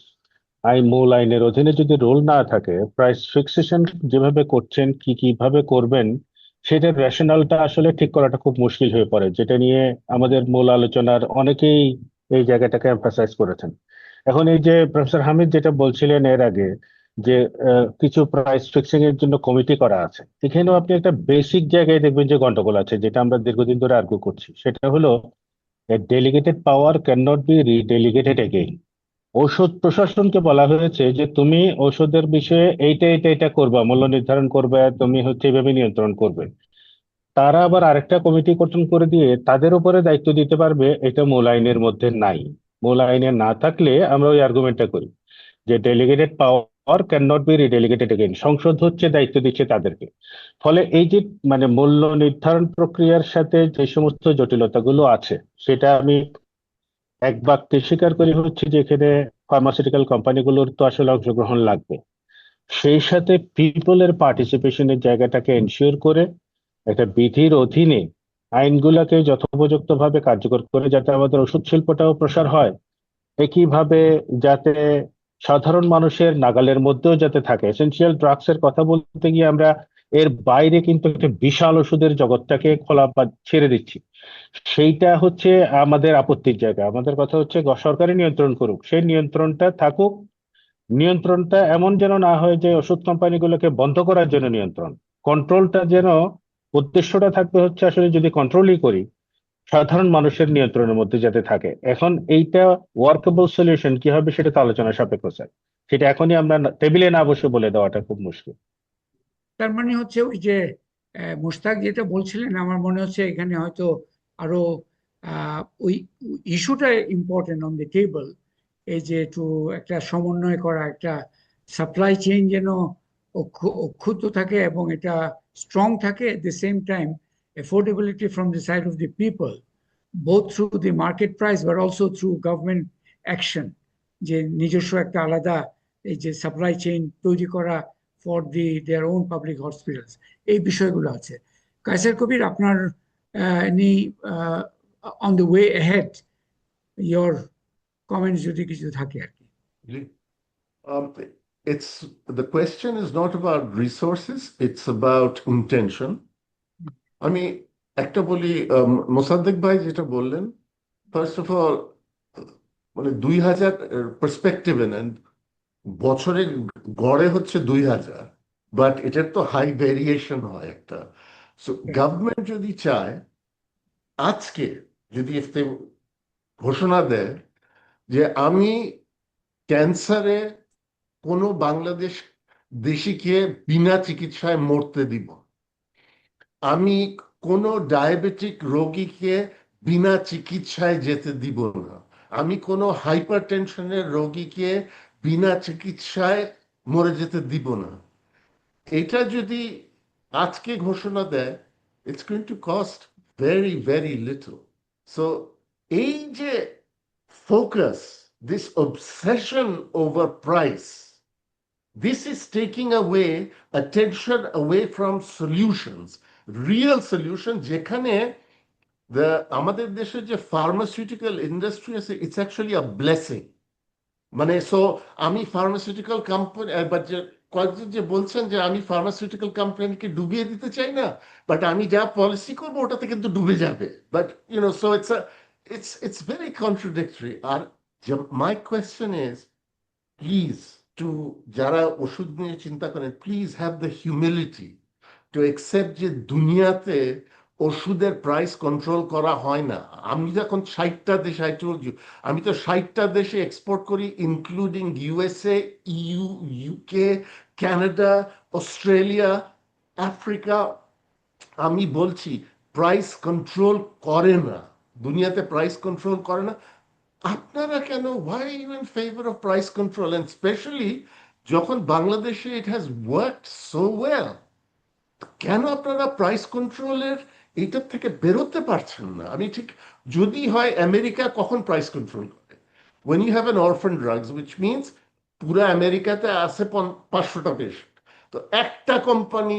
মূল আইনের অধীনে যদি রুল না থাকে, প্রাইস ফিক্সেশন যেভাবে করছেন, কিভাবে করবেন, সেটার রেশনালটা আসলে ঠিক করাটা খুব মুশকিল হয়ে পড়ে, যেটা নিয়ে আমাদের মূল আলোচনার অনেকেই এই জায়গাটাকে এমফাসাইজ করেছেন। এখন এই যে প্রফেসর হামিদ যেটা বলছিলেন এর আগে, যে কিছু প্রাইস ফিক্সিং এর জন্য কমিটি করা আছে, এখানেও আপনি একটা বেসিক জায়গায় দেখবেন যে গন্ডগোল আছে, যেটা আমরা দীর্ঘদিন ধরে আর্গু করছি। সেটা হলো delegated power can not be redelegated again. ঔষধ প্রশাসনকে বলা হয়েছে যে তুমি ঔষধের বিষয়ে এইটা এটা এটা করবা, মূল্য নির্ধারণ করবে, তুমি হচ্ছে এইভাবে নিয়ন্ত্রণ করবে। তারা আবার আরেকটা কমিটি গঠন করে দিয়ে তাদের উপরে দায়িত্ব দিতে পারবে, এটা মূল আইনের মধ্যে নাই। মূল আইনে না থাকলে আমরা ওই আর্গুমেন্টটা করি যে delegated power can not be redelegated again, সংসদ হচ্ছে দায়িত্ব দিচ্ছে তাদেরকে। ফলে এই যে মানে মূল্য নির্ধারণ প্রক্রিয়ার সাথে যে সমস্ত জটিলতাগুলো আছে, সেটা আমি এক বাক্যে স্বীকার করি হচ্ছে যে এখানে ফার্মাসিউটিক্যাল কোম্পানিগুলোর তো আসলে অংশগ্রহণ লাগবে। সেই সাথে পিপলের পার্টিসিপেশনের জায়গাটাকে এনশিওর করে একটা বিধির অধীনে আইনগুলোকে যথোপযুক্তভাবে কার্যকর করে যাতে আমাদের ওষুধ শিল্পটাও প্রসার হয়, একইভাবে যাতে সাধারণ মানুষের নাগালের মধ্যেও যাতে থাকে। এসেনশিয়াল ড্রাগস এর কথা বলতে গিয়ে আমরা এর বাইরে কিন্তু একটা বিশাল ওষুধের জগৎটাকে খোলা ছেড়ে দিচ্ছি। সেইটা হচ্ছে আমাদের আপত্তির জায়গা। আমাদের কথা হচ্ছে সরকারি নিয়ন্ত্রণ করুক, সেই নিয়ন্ত্রণটা থাকুক। নিয়ন্ত্রণটা এমন যেন না হয় যে ওষুধ কোম্পানিগুলোকে বন্ধ করার জন্য নিয়ন্ত্রণ, কন্ট্রোলটা যেন, উদ্দেশ্যটা থাকবে হচ্ছে আসলে যদি কন্ট্রোলই করি, সাধারণ মানুষের নিয়ন্ত্রণের মধ্যে যাতে থাকে। এখন এইটা ওয়ার্কেবল সলিউশন কি হবে সেটা তো আলোচনা সাপেক্ষ স্যার। সেটা এখনই আমরা টেবিলে না বসে বলে দেওয়াটা খুব মুশকিল। তার মানে হচ্ছে ওই যে মুশতাক যেটা বলছিলেন, আমার মনে হচ্ছে এখানে হয়তো আরো ওই ইস্যুটা ইম্পর্টেন্ট অন দ্য টেবল, এই যে একটু একটা সমন্বয় করা, একটা সাপ্লাই চেইন যেন অক্ষুণ্ণ থাকে এবং এটা স্ট্রং থাকে, at the same time affordability from the side of the people, both through the market price but also through government action, যে নিজস্ব একটা আলাদা এই যে সাপ্লাই চেইন তৈরি করা for their own public hospitals, এই বিষয়গুলো আছে। কায়সার কবির, আপনার any on the way ahead your comments যদি কিছু থাকে আর কি। Um, it's the question is not about resources, it's about intention. আমি একটা বলি, মোসাদ্দেক ভাই যেটা বললেন, ফার্স্ট অফ অল, মানে 2000 পার্সপেক্টিভে নেন, বছরে গড়ে হচ্ছে 2000, বাট এটার তো হাই ভেরিয়েশন হয় একটা। সো গভর্নমেন্ট যদি চায়, আজকে যদি ঘোষণা দেয় যে আমি ক্যান্সারে কোনো বাংলাদেশ দেশিকে বিনা চিকিৎসায় মরতে দিব, আমি কোনো ডায়াবেটিক রোগীকে বিনা চিকিৎসায় যেতে দিব না, আমি কোনো হাইপার টেনশনের রোগীকে বিনা চিকিৎসায় মরে যেতে দিব না, এটা যদি আজকে ঘোষণা দেয়, it's going to cost very very little. So এই যে focus, this obsession over price, this is taking away attention away from solutions, real solution, যেখানে আমাদের দেশে যে ফার্মাসিউটিক্যাল ইন্ডাস্ট্রি আছে, ইটস অ্যাকচুয়ালি আ ব্লেসিং। মানে সো আমি ফার্মাসিউটিক্যাল কোম্পানি, বাট যে কয়েকজন যে বলছেন যে আমি ফার্মাসিউটিক্যাল কোম্পানিকে ডুবিয়ে দিতে চাই না, বাট আমি যা পলিসি করবো ওটাতে কিন্তু ডুবে যাবে, but so it's very contradictory. আর my question is, please, to যারা ওষুধ নিয়ে চিন্তা করেন, please have the humility to accept যে দুনিয়াতে ওষুধের প্রাইস কন্ট্রোল করা হয় না। আমি যখন 60টা দেশে, আই টোল্ড ইউ, আমি তো 60টা দেশে এক্সপোর্ট করি, including USA, EU, UK, Canada, Australia, Africa. আমি বলছি প্রাইস কন্ট্রোল করে না, দুনিয়াতে প্রাইস কন্ট্রোল করে না। আপনারা কেন, why are you in favor of price control? And especially যখন বাংলাদেশে it has worked so well, কেন আপনারা প্রাইস কন্ট্রোলের এইটার থেকে বেরোতে পারছেন না? আমি ঠিক, যদি হয় আমেরিকা কখন প্রাইস কন্ট্রোল করে, when you have an orphan drugs, which means পুরো আমেরিকাতে আছে 500টা পেশেন্ট, তো একটা কোম্পানি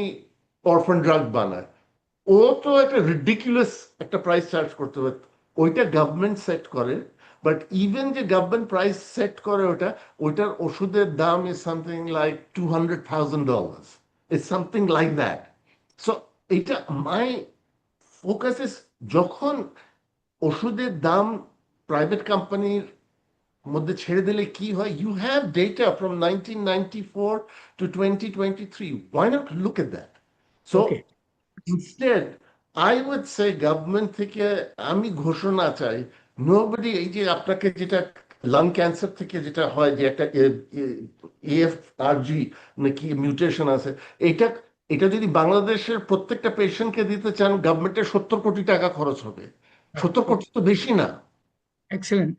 অরফান ড্রাগ বানায়, ও তো একটা রিডিকুলাস একটা প্রাইস চার্জ করতে হবে, ওইটা গভর্নমেন্ট সেট করে। বাট ইভেন যে গভর্নমেন্ট প্রাইস সেট করে ওইটার ওষুধের দাম is something like $200,000, is something like that. So এইটা মাই ফোকাস ইজ, যখন ওষুধের দাম প্রাইভেট কোম্পানির মধ্যে ছেড়ে দিলে কি হয়, you have data from 1994 to 2023, why not look at that? So Okay. instead, I would say government থেকে আমি ঘোষণা চাই, নোবডি, এই যে আপনাকে যেটা লাং ক্যান্সার থেকে যেটা হয় যে একটা AFRG নাকি মিউটেশন আছে, এটা যদি বাংলাদেশের প্রত্যেকটা পেশেন্টকে দিতে চান, গভর্নমেন্টের 70 কোটি টাকা খরচ হবে। 70 কোটি তো বেশি না।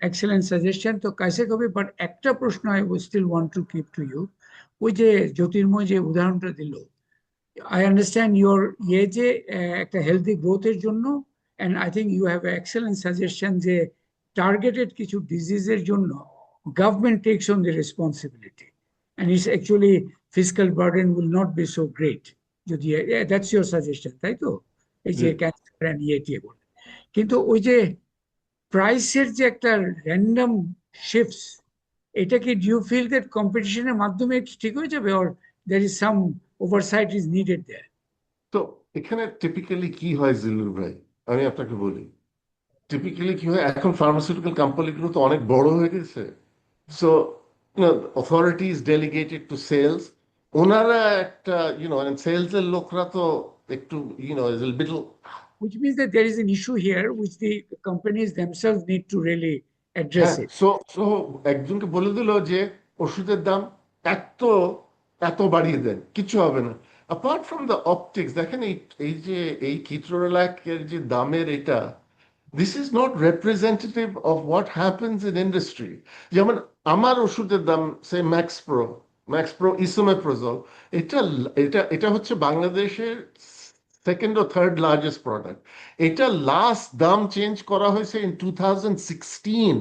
Excellent suggestion. তো কায়সার কবির, বাট একটা প্রশ্ন I will still want to keep to you, ওই যে জ্যোতির্ময় যে উদাহরণটা দিল, I understand your যে একটা হেলদি গ্রোথের জন্য, and I think you have an excellent suggestion যে টার্গেটেড কিছু ডিজিজের জন্য government takes on the responsibility and it's actually fiscal burden will not be so great, যদি that's your suggestion, তাই তো? এই যে ক্যান্সার and বলে, কিন্তু ওই যে প্রাইসের যে একটা র্যান্ডম শিফটস, এটা কি do you feel that কম্পিটিশনের মাধ্যমে ঠিক হয়ে যাবে, or there is some oversight is needed there? তো এখানে টিপিক্যালি কি হয় জিলুর ভাই, আমি আপনাকে বলি, টিপিক্যালি কি হয়, এখন ফার্মাসিউটিক্যাল কোম্পানিগুলো তো অনেক বড় হয়ে গেছে, so authorities delegated to sales, ওনারা একটা সেলস এর লোকরা তো একটু little, Which means that there is an issue here which the companies themselves need to really address হ্যাঁ, it. সো একজনকে বলে দিল যে ওষুধের দাম এত এত বাড়িয়ে দেন, কিছু হবে না। অ্যাপার্ট ফ্রম দ্য অপটিক্স, দেখেন এই এই যে এই কিটোরালাকের যে দামের এটা, this is not representative of what happens in industry. যেমন আমার ওষুধের দাম, সে ম্যাক্সপ্রো ইসোমেপ্রোজল, এটা এটা এটা হচ্ছে বাংলাদেশের সেকেন্ড ও থার্ড লার্জেস্ট প্রোডাক্ট। এটা লাস্ট দাম চেঞ্জ করা হয়েছে in 2016।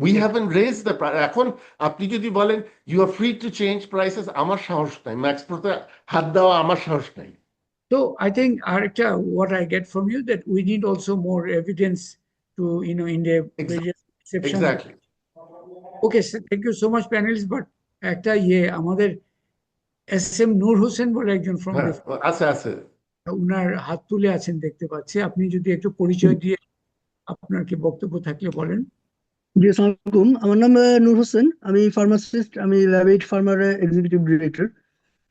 We haven't raise the price. এখন আপনি যদি বলেন you are free to change prices, আমার সাহস নাই, ম্যাক্সপ্রোতে হাত দেওয়া আমার সাহস নাই। So I think Arita, what I get from you that we need also more evidence to, in the various exceptions. Exactly. Okay, sir, thank you so much, panelists. But একটা আমাদের SM নূর হোসেন বলে একজন ফ্রম হ্যাঁ, আছে আছে। উনার হাত তুলে আছেন দেখতে পাচ্ছি। আপনি যদি একটু পরিচয় দিয়ে আপনার কি বক্তব্য থাকলে বলেন। জি, আসসালামু আলাইকুম। আমার নাম নূর হোসেন, আমি ফার্মাসিস্ট, আমি ল্যাবেট ফার্মার এক্সিকিউটিভ ডিরেক্টর।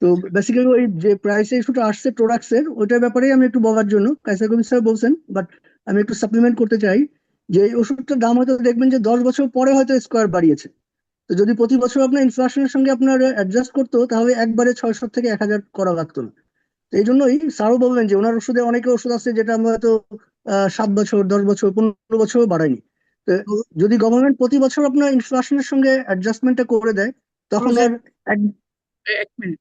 তো বেসিক্যালি ওই যে প্রাইস ইস্যুটা আসছে প্রোডাক্টসের, ওইটার ব্যাপারেই আমি একটু বলার জন্য, কায়সার কবির স্যার বলছেন, বাট আমি একটু সাপ্লিমেন্ট করতে চাই যে এই ওষুধটার দাম হয়তো দেখবেন যে 10 বছর পরে হয়তো স্কোয়ার বাড়িয়েছে। তো যদি প্রতি বছর আপনার ইনফ্লেশনের সঙ্গে আপনার অ্যাডজাস্ট করতো, তাহলে একবারে 600 থেকে 1000 করা লাগতো না। তো এই জন্যই স্যারও বললেন যে ওনার ওষুধে অনেকে ওষুধ আছে যেটা আমরা হয়তো 7 বছর, 10 বছর, 15 বছরও বাড়াইনি। তো যদি গভর্নমেন্ট প্রতি বছর আপনার ইনফ্লেশনের সঙ্গে অ্যাডজাস্টমেন্টটা করে দেয়, তখন আর এক মিনিট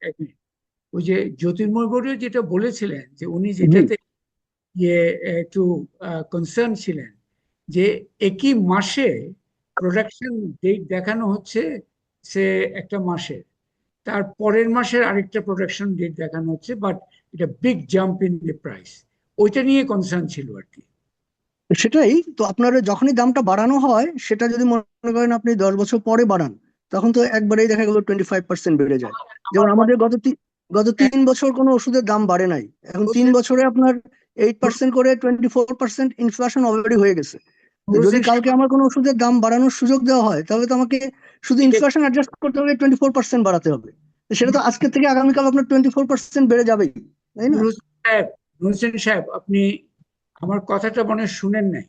ওই যে জ্যোতির্ময় বড়ুয়া যেটা বলেছিলেন যে উনি যেটাতে একটু কনসার্ন ছিলেন যে একই মাসে প্রোডাকশন ডেট দেখানো হচ্ছে, সে একটা মাসে তার পরের মাসের আরেকটা প্রোডাকশন ডেট দেখানো হচ্ছে, বাট এটা big jump in the price, ওইটা নিয়ে কনসার্ন ছিল আর কি। সেটাই তো, আপনার যখনই দামটা বাড়ানো হয়, সেটা যদি মনে করেন আপনি 10 বছর পরে বাড়ান, তখন তো একবারেই দেখা গেল 25% বেড়ে যায়। যেমন আমাদের গত 3 বছর কোনো ওষুধের দাম বাড়ে নাই, এখন 3 বছরে আপনার 8% করে 24% ইনফ্লেশন অলরেডি হয়ে গেছে। তো যদি কালকে আমার কোনো ওষুধের দাম বাড়ানোর সুযোগ দেওয়া হয়, তাহলে তো আমাকে শুধু ইনফ্লেশন অ্যাডজাস্ট করতে হবে, 24% বাড়াতে হবে। তো সেটা তো আজকে থেকে আগামীকাল আপনার 24% বেড়ে যাবেই, তাই না? হোসেন সাহেব, আপনি আমার কথাটা মনে হয় শুনেন নাই।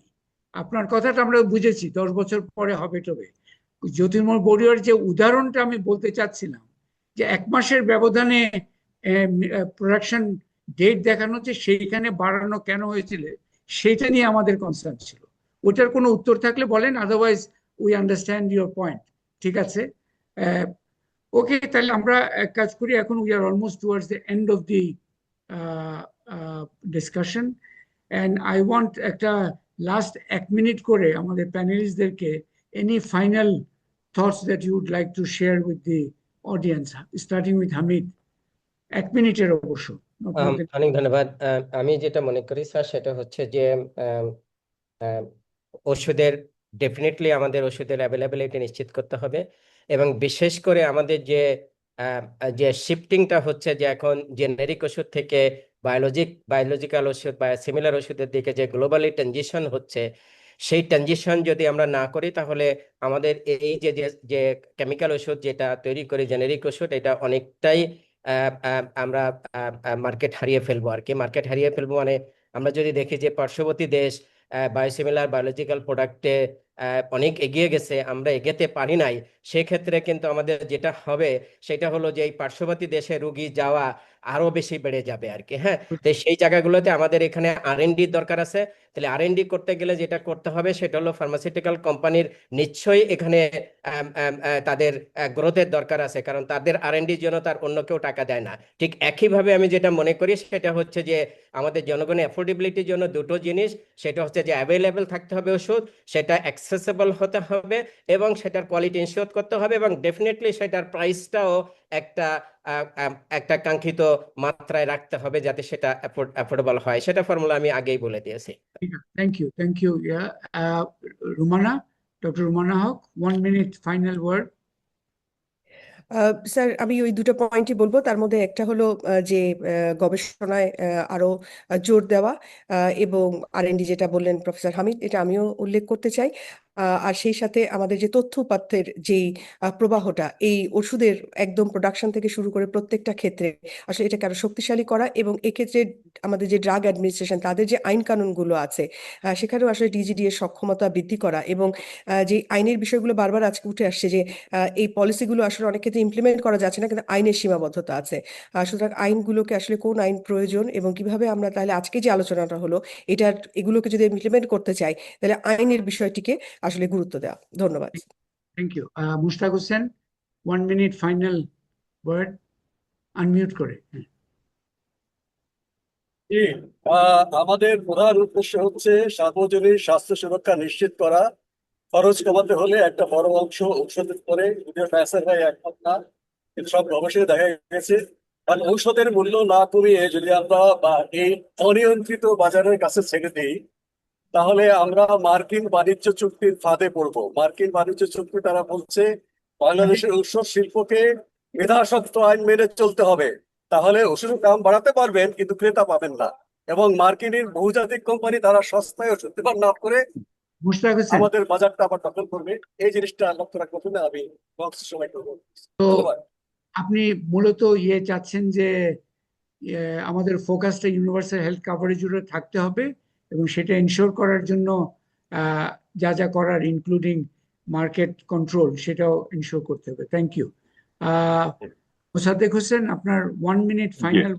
আপনার কথাটা আমরা বুঝেছি 10 বছর পরে হবে টবে। জ্যোতির্ময় বড়ুয়ার যে উদাহরণটা আমি বলতে চাচ্ছিলাম, যে 1 মাসের ব্যবধানে প্রোডাকশন ডেট দেখানো হচ্ছে, সেইখানে বাড়ানো কেন হয়েছিল সেটা নিয়ে আমাদের কনসার্ন ছিল। ওটার কোনো উত্তর থাকলে বলেন, otherwise we understand your point. ঠিক আছে, ওকে, তাহলে আমরা এক কাজ করি, এখন we are almost towards the end of the discussion, and I want একটা লাস্ট 1 মিনিট করে আমাদের প্যানেলিস্টদেরকে any final thoughts that you would like to share with the audience, starting with Hamid? 1 মিনিটের অবশ্য। অনেক ধন্যবাদ। আমি যেটা মনে করি স্যার, সেটা হচ্ছে যে ওষুধের ডেফিনেটলি আমাদের ওষুধের অ্যাভেলেবিলিটি নিশ্চিত করতে হবে, এবং বিশেষ করে আমাদের যে শিফটিংটা হচ্ছে, যে এখন জেনেরিক ওষুধ থেকে বায়োলজিক্যাল ওষুধ বা সিমিলার ওষুধের দিকে যে গ্লোবালি ট্রানজিশন হচ্ছে, সেই ট্রানজিশন যদি আমরা না করি, তাহলে আমাদের এই যে কেমিক্যাল ওষুধ যেটা তৈরি করে জেনেরিক ওষুধ, এটা অনেকটাই আমরা মার্কেট হারিয়ে ফেলবো আর কি। মার্কেট হারিয়ে ফেলবো মানে আমরা যদি দেখি যে পার্শ্ববর্তী দেশ বায়োসিমিলার বায়োলজিক্যাল প্রোডাক্টে অনেক এগিয়ে গেছে, আমরা এগোতে পারি নাই, সেক্ষেত্রে কিন্তু আমাদের যেটা হবে সেটা হলো যে এই পার্শ্ববর্তী দেশে রুগী যাওয়া আরো বেশি বেড়ে যাবে আর কি। হ্যাঁ, তো সেই জায়গাগুলোতে আমাদের এখানে R&D দরকার আছে। তাহলে R&D করতে গেলে যেটা করতে হবে সেটা হলো ফার্মাসিউটিক্যাল কোম্পানির নিশ্চয়ই এখানে তাদের গ্রোথের দরকার আছে, কারণ তাদের R&Dর জন্য তার অন্য কেউ টাকা দেয় না। ঠিক একইভাবে আমি যেটা মনে করি সেটা হচ্ছে যে আমাদের জনগণের অ্যাফোর্ডেবিলিটির জন্য দুটো জিনিস, সেটা হচ্ছে যে অ্যাভেলেবেল থাকতে হবে ওষুধ, সেটা অ্যাক্সেসেবল হতে হবে, এবং সেটার কোয়ালিটি ইনশিওর করতে হবে, এবং ডেফিনেটলি সেটার প্রাইসটাও একটা কাঙ্ক্ষিত মাত্রায় রাখতে হবে, যাতে সেটা অ্যাফোর্ডেবল হয়। সেটা ফর্মুলা আমি আগেই বলে দিয়েছি। Thank you. Rumana, doctor Rumana Haque, 1 minute final word. Sir, আমি ওই দুটো পয়েন্টই বলবো। তার মধ্যে একটা হলো যে গবেষণায় আরো জোর দেওয়া, এবং R&D যেটা বললেন প্রফেসর হামিদ, এটা আমিও উল্লেখ করতে চাই। আর সেই সাথে আমাদের যে তথ্য উপাত্তের যেই প্রবাহটা এই ওষুধের একদম প্রোডাকশন থেকে শুরু করে প্রত্যেকটা ক্ষেত্রে আসলে এটাকে আরো শক্তিশালী করা, এবং এক্ষেত্রে আমাদের যে ড্রাগ অ্যাডমিনিস্ট্রেশন তাদের যে আইন কানুনগুলো আছে সেখানেও আসলে ডিজিডি এর সক্ষমতা বৃদ্ধি করা, এবং যে আইনের বিষয়গুলো বারবার আজকে উঠে আসছে যে এই পলিসিগুলো আসলে অনেক ক্ষেত্রে ইমপ্লিমেন্ট করা যাচ্ছে না, কিন্তু আইনের সীমাবদ্ধতা আছে। সুতরাং আইনগুলোকে আসলে কোন আইন প্রয়োজন এবং কিভাবে আমরা তাহলে আজকে যে আলোচনাটা হলো এগুলোকে যদি ইমপ্লিমেন্ট করতে চাই তাহলে আইনের বিষয়টিকে আসলে গুরুত্ব দেওয়া। ধন্যবাদ। Thank you. Mushtaq Hossain, 1 minute final word, unmute করে। জি, আমাদের প্রধান উদ্দেশ্য হচ্ছে সার্বজনীন স্বাস্থ্য সুরক্ষা নিশ্চিত করা। খরচ কমাতে হলে একটা বড় অংশ ঔষধের পরে, যদিও ফ্যাসের ভাই একমত না, কিন্তু সব গবেষণায় দেখা গেছে কারণ ঔষধের মূল্য না কমিয়ে যদি আমরা এই অনিয়ন্ত্রিত বাজারের কাছে ছেড়ে দিই তাহলে আমরা মার্কিন বাণিজ্য চুক্তির ফাঁদে পড়বো। মার্কিন বাণিজ্য চুক্তি তারা বলছে বাংলাদেশের ঔষধ শিল্পকে মেধাস্বত্ব আইন মেনে চলতে হবে, তাহলে ওষুধের দাম বাড়াতে পারবেন কিন্তু ক্রেতা পাবেন না। এবং মার্কিনের বহুজাতিক কোম্পানি তারা সস্তায় ওষুধ দেবার না করে মুশতাক হোসেন, আমাদের বাজারটা আবার দখল করবে। এই জিনিসটা লক্ষ্য রাখতে হবে। আমি সময় করবো। তো ধন্যবাদ। আপনি মূলত চাচ্ছেন যে আমাদের ফোকাসটা ইউনিভার্সাল হেলথ কাভারেজ উপরে থাকতে হবে এবং সেটা এনশিওর করার জন্য যা যা করার ইনক্লুডিং মার্কেট কন্ট্রোল সেটাও এনশিওর করতে হবে। Thank you. মোসাদ্দেক হোসেন, আপনার 1 মিনিট ফাইনাল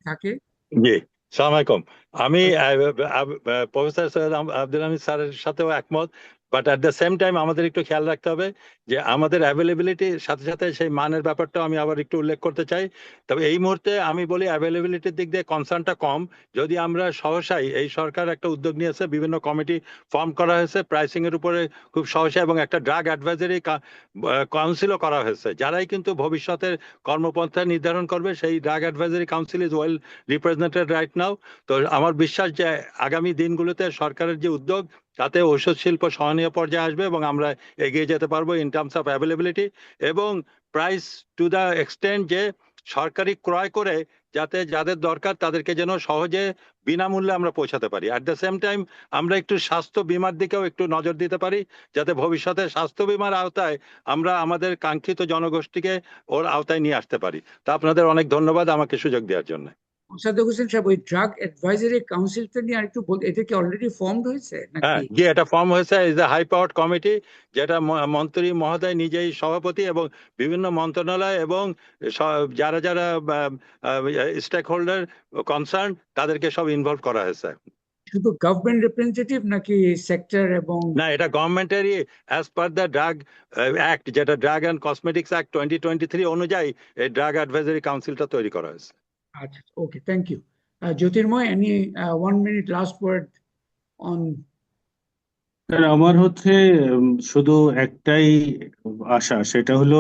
থাকে। জি, সালাম আলাইকুম। আমি প্রফেসর সৈয়দ আব্দুল হামিদ স্যারের সাথেও একমত, but at the same time আমাদের একটু খেয়াল রাখতে হবে যে আমাদের অ্যাভেলেবিলিটির সাথে সাথে সেই মানের ব্যাপারটাও আমি আবার একটু উল্লেখ করতে চাই। তবে এই মুহূর্তে আমি বলি অ্যাভেলেবিলিটির দিক দিয়ে কনসার্নটা কম। যদি আমরা সহসাই, এই সরকার একটা উদ্যোগ নিয়েছে, বিভিন্ন কমিটি ফর্ম করা হয়েছে প্রাইসিং এর উপরে খুব সহসাই, এবং একটা ড্রাগ অ্যাডভাইজারি কাউন্সিলও করা হয়েছে, যারাই কিন্তু ভবিষ্যতের কর্মপন্থা নির্ধারণ করবে। সেই drug advisory council is well represented right now. তো আমার বিশ্বাস যে আগামী দিনগুলোতে সরকারের যে উদ্যোগ, তাতে ঔষধ শিল্প সহনীয় পর্যায়ে আসবে এবং আমরা এগিয়ে যেতে পারবো ইন টার্মস অফ অ্যাভেলেবিলিটি এবং প্রাইস, টু দ্য এক্সটেন্ট যে সরকারি ক্রয় করে যাতে যাদের দরকার তাদেরকে যেন সহজে বিনামূল্যে আমরা পৌঁছাতে পারি। অ্যাট দ্য সেম টাইম আমরা একটু স্বাস্থ্য বিমার দিকেও একটু নজর দিতে পারি, যাতে ভবিষ্যতে স্বাস্থ্য বিমার আওতায় আমরা আমাদের কাঙ্ক্ষিত জনগোষ্ঠীকে ওর আওতায় নিয়ে আসতে পারি। তা আপনাদের অনেক ধন্যবাদ আমাকে সুযোগ দেওয়ার জন্য। মোসাদ্দেক হোসেন সাহেব, ওই ড্রাগ অ্যাডভাইজারি কাউন্সিলটা নিয়ে আরেকটু এটা কি অলরেডি ফর্মড হয়েছে হ্যাঁ, নাকি? জি, এটা ফর্ম হয়েছে, is a high powered committee, যেটা মন্ত্রী মহোদয় নিজেই সভাপতি এবং বিভিন্ন মন্ত্রণালয় এবং যারা যারা স্টেক হোল্ডার কনসার্ন তাদেরকে সব ইনভলভ করা হয়েছে। শুধু গভর্নমেন্ট রিপ্রেজেন্টেটিভ নাকি সেক্টর এবং? না, এটা গভর্নমেন্টেরই as per the drug act, যেটা ড্রাগ অ্যান্ড কসমেটিক্স অ্যাক্ট 2023 অনুযায়ী এই ড্রাগ অ্যাডভাইজারি কাউন্সিলটা তৈরি করা হয়েছে। আচ্ছা, okay, thank you. Jyotirmoy, any 1 minute last word on? আমার হচ্ছে শুধু একটাই আশা, সেটা হলো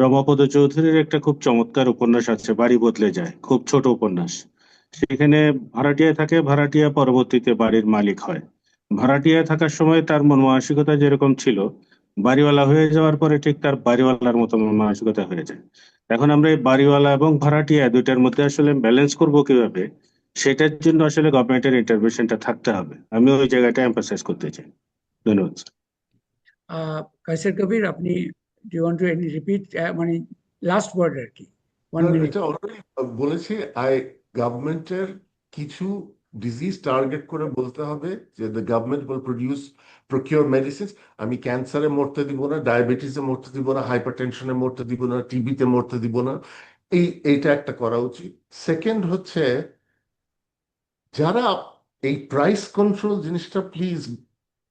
রমাপদ চৌধুরীর একটা খুব চমৎকার উপন্যাস আছে, বাড়ি বদলে যায়, খুব ছোট উপন্যাস। সেখানে ভাড়াটিয়া থাকে, ভাড়াটিয়া পরবর্তীতে বাড়ির মালিক হয়। ভাড়াটিয়া থাকার সময় তার মন মানসিকতা যেরকম ছিল, বাড়িওয়ালা হয়ে যাওয়ার পরে ঠিক তার বাড়িওয়ালার মতো মন মানসিকতা হয়ে যায়। এখন আমরা এই বাড়িওয়ালা এবং ভাড়াটিয়া দুইটার মধ্যে আসলে ব্যালেন্স করব কিভাবে, সেটার জন্য আসলে গভর্নমেন্টের ইন্টারভেনশনটা থাকতে হবে। আমি ওই জায়গাটা এমফাসাইজ করতে চাই। ধন্যবাদ। কায়সার কবির, আপনি do you want to repeat, মানে লাস্ট ওয়ার্ড আর কি, 1 মিনিট? এটা অলরেডি বলেছি। গভর্নমেন্টের কিছু ডিজিজ টার্গেট করে বলতে হবে যে the government will procure medicines. আমি ক্যান্সারে মরতে দিব না, ডায়াবেটিসে মরতে দিব না, হাইপার টেনশনে মরতে দিব না, টিবিতে মরতে দিব না। এইটা একটা করা উচিত। সেকেন্ড হচ্ছে, যারা এই প্রাইস কন্ট্রোল জিনিসটা, please,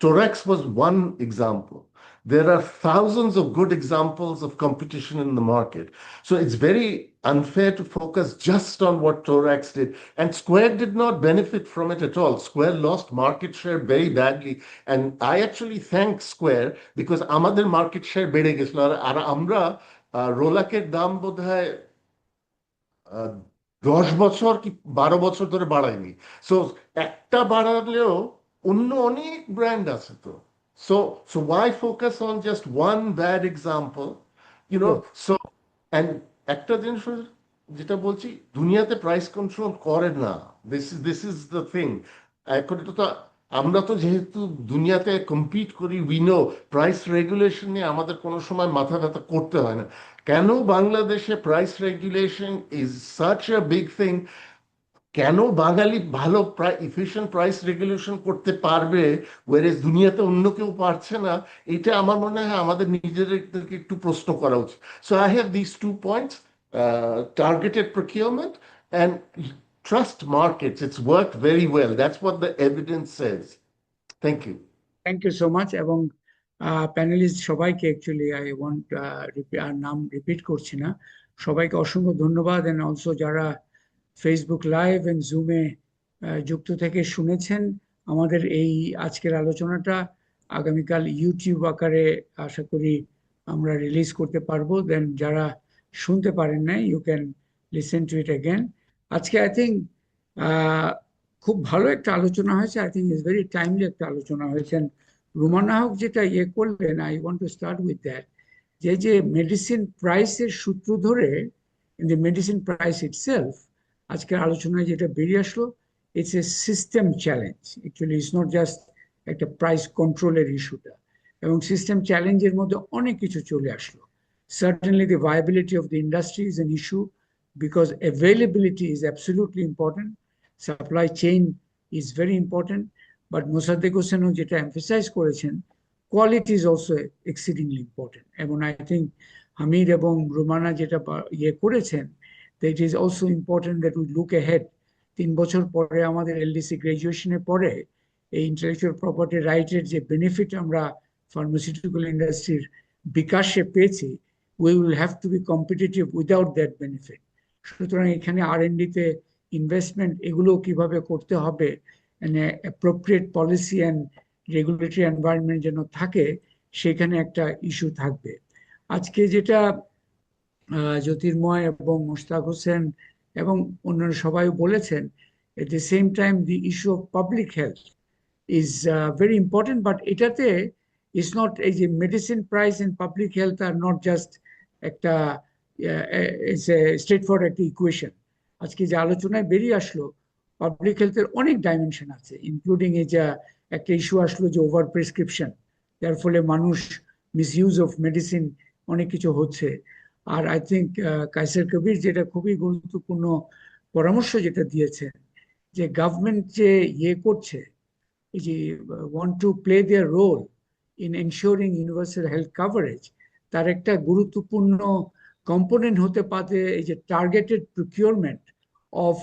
Torax was one example. There are thousands of good examples of competition in the market. So it's very unfair to focus just on what Torax did. And Square did not benefit from it at all. Square lost market share very badly. And I actually thank Square because আমাদের market share বেড়ে গেছিল। আর আমরা রোলাকের দাম বোধহয় 10 বছর কি 12 বছর ধরে বাড়ায়নি। সো একটা বাড়ালেও অন্য অনেক ব্র্যান্ড আছে তো। So why focus on just one bad example, you know? So, and একটা জিনিস যেটা বলছি, দুনিয়াতে প্রাইস কন্ট্রোল করে না। This is the thing. এখন এটা তো আমরা তো যেহেতু দুনিয়াতে কম্পিট করি, উই নো প্রাইস রেগুলেশন নিয়ে আমাদের কোনো সময় মাথা ব্যথা করতে হয় না। কেন বাংলাদেশে price regulation is such a big thing? কেন বাঙালি ভালো ইফিশিয়েন্ট প্রাইস রেগুলেশন করতে পারবে, ওয়ারেজ দুনিয়াতে অন্য কেউ পারছে না? এটা আমার মনে হয় আমাদের নিজেদেরকে একটু প্রশ্ন করা উচিত। So I have this 2 points: targeted procurement and trust markets. It's worked very well. That's what the evidence says. Thank you. Thank you so much. এবং প্যানেলিস্ট সবাইকে অ্যাকচুয়ালি আই ওয়ান্ট আর নাম রিপিট করছি না, সবাইকে অসংখ্য ধন্যবাদ। এন্ড অলসো যারা ফেসবুক লাইভ এন্ড জুমে যুক্ত থেকে শুনেছেন আমাদের এই আজকের আলোচনাটা, আগামীকাল ইউটিউব আকারে আশা করি আমরা রিলিজ করতে পারবো। দেন যারা শুনতে পারেন না, you can listen to it again. আজকে আই থিঙ্ক খুব ভালো একটা আলোচনা হয়েছে। I think is very timely একটা আলোচনা হয়েছে। রুমানা হক যেটা করলেন, I want to start with that, যে মেডিসিন প্রাইসের সূত্র ধরে, in the medicine price itself, আজকের আলোচনায় যেটা বেরিয়ে আসলো, it's a system challenge. Actually it's not just একটা প্রাইস কন্ট্রোলের ইস্যুটা, এবং সিস্টেম চ্যালেঞ্জের মধ্যে অনেক কিছু চলে আসলো। Certainly the viability of the industry is an issue because availability is absolutely important. Supply chain is very important, but Mossadegh Hossain যেটা emphasize করেছেন, quality is also exceedingly important. এবং I think Hamid এবং রুমানা যেটা করেছেন, that it is also important that we look ahead. 3 বছর পরে আমাদের LDC গ্রাজুয়েশনের পরে এই ইন্টেলেকচুয়াল প্রপার্টি রাইটের যে বেনিফিট আমরা ফার্মাসিউটিক্যাল ইন্ডাস্ট্রির বিকাশে পেয়েছি, we will have to be competitive without that benefit. সুতরাং এখানে R&D-তে ইনভেস্টমেন্ট এগুলো কিভাবে করতে হবে, appropriate policy and regulatory environment যেন থাকে, সেখানে একটা ইস্যু থাকবে। আজকে যেটা জ্যোতির্ময় এবং মোশতাক হোসেন এবং অন্যান্য সবাই বলেছেন, at the same time the issue of public health is very important, but এটাতে is not a medicine price and public health are not just একটা it's a straightforward একটা ইকুয়েশন। আজকে যে আলোচনায় বেরিয়ে আসলো, পাবলিক হেলথের অনেক ডাইমেনশন আছে, ইনক্লুডিং এই যে একটা ইস্যু আসলো যে ওভার প্রেসক্রিপশন, যার ফলে মানুষ মিসইউজ অফ মেডিসিন অনেক কিছু হচ্ছে। আর আই থিঙ্ক কায়সার কবির যেটা খুবই গুরুত্বপূর্ণ পরামর্শ যেটা দিয়েছেন, যে গভর্নমেন্ট যে করছে, যে want to play their role in ensuring universal health coverage, তার একটা গুরুত্বপূর্ণ কম্পোনেন্ট হতে পারে এই যে targeted procurement of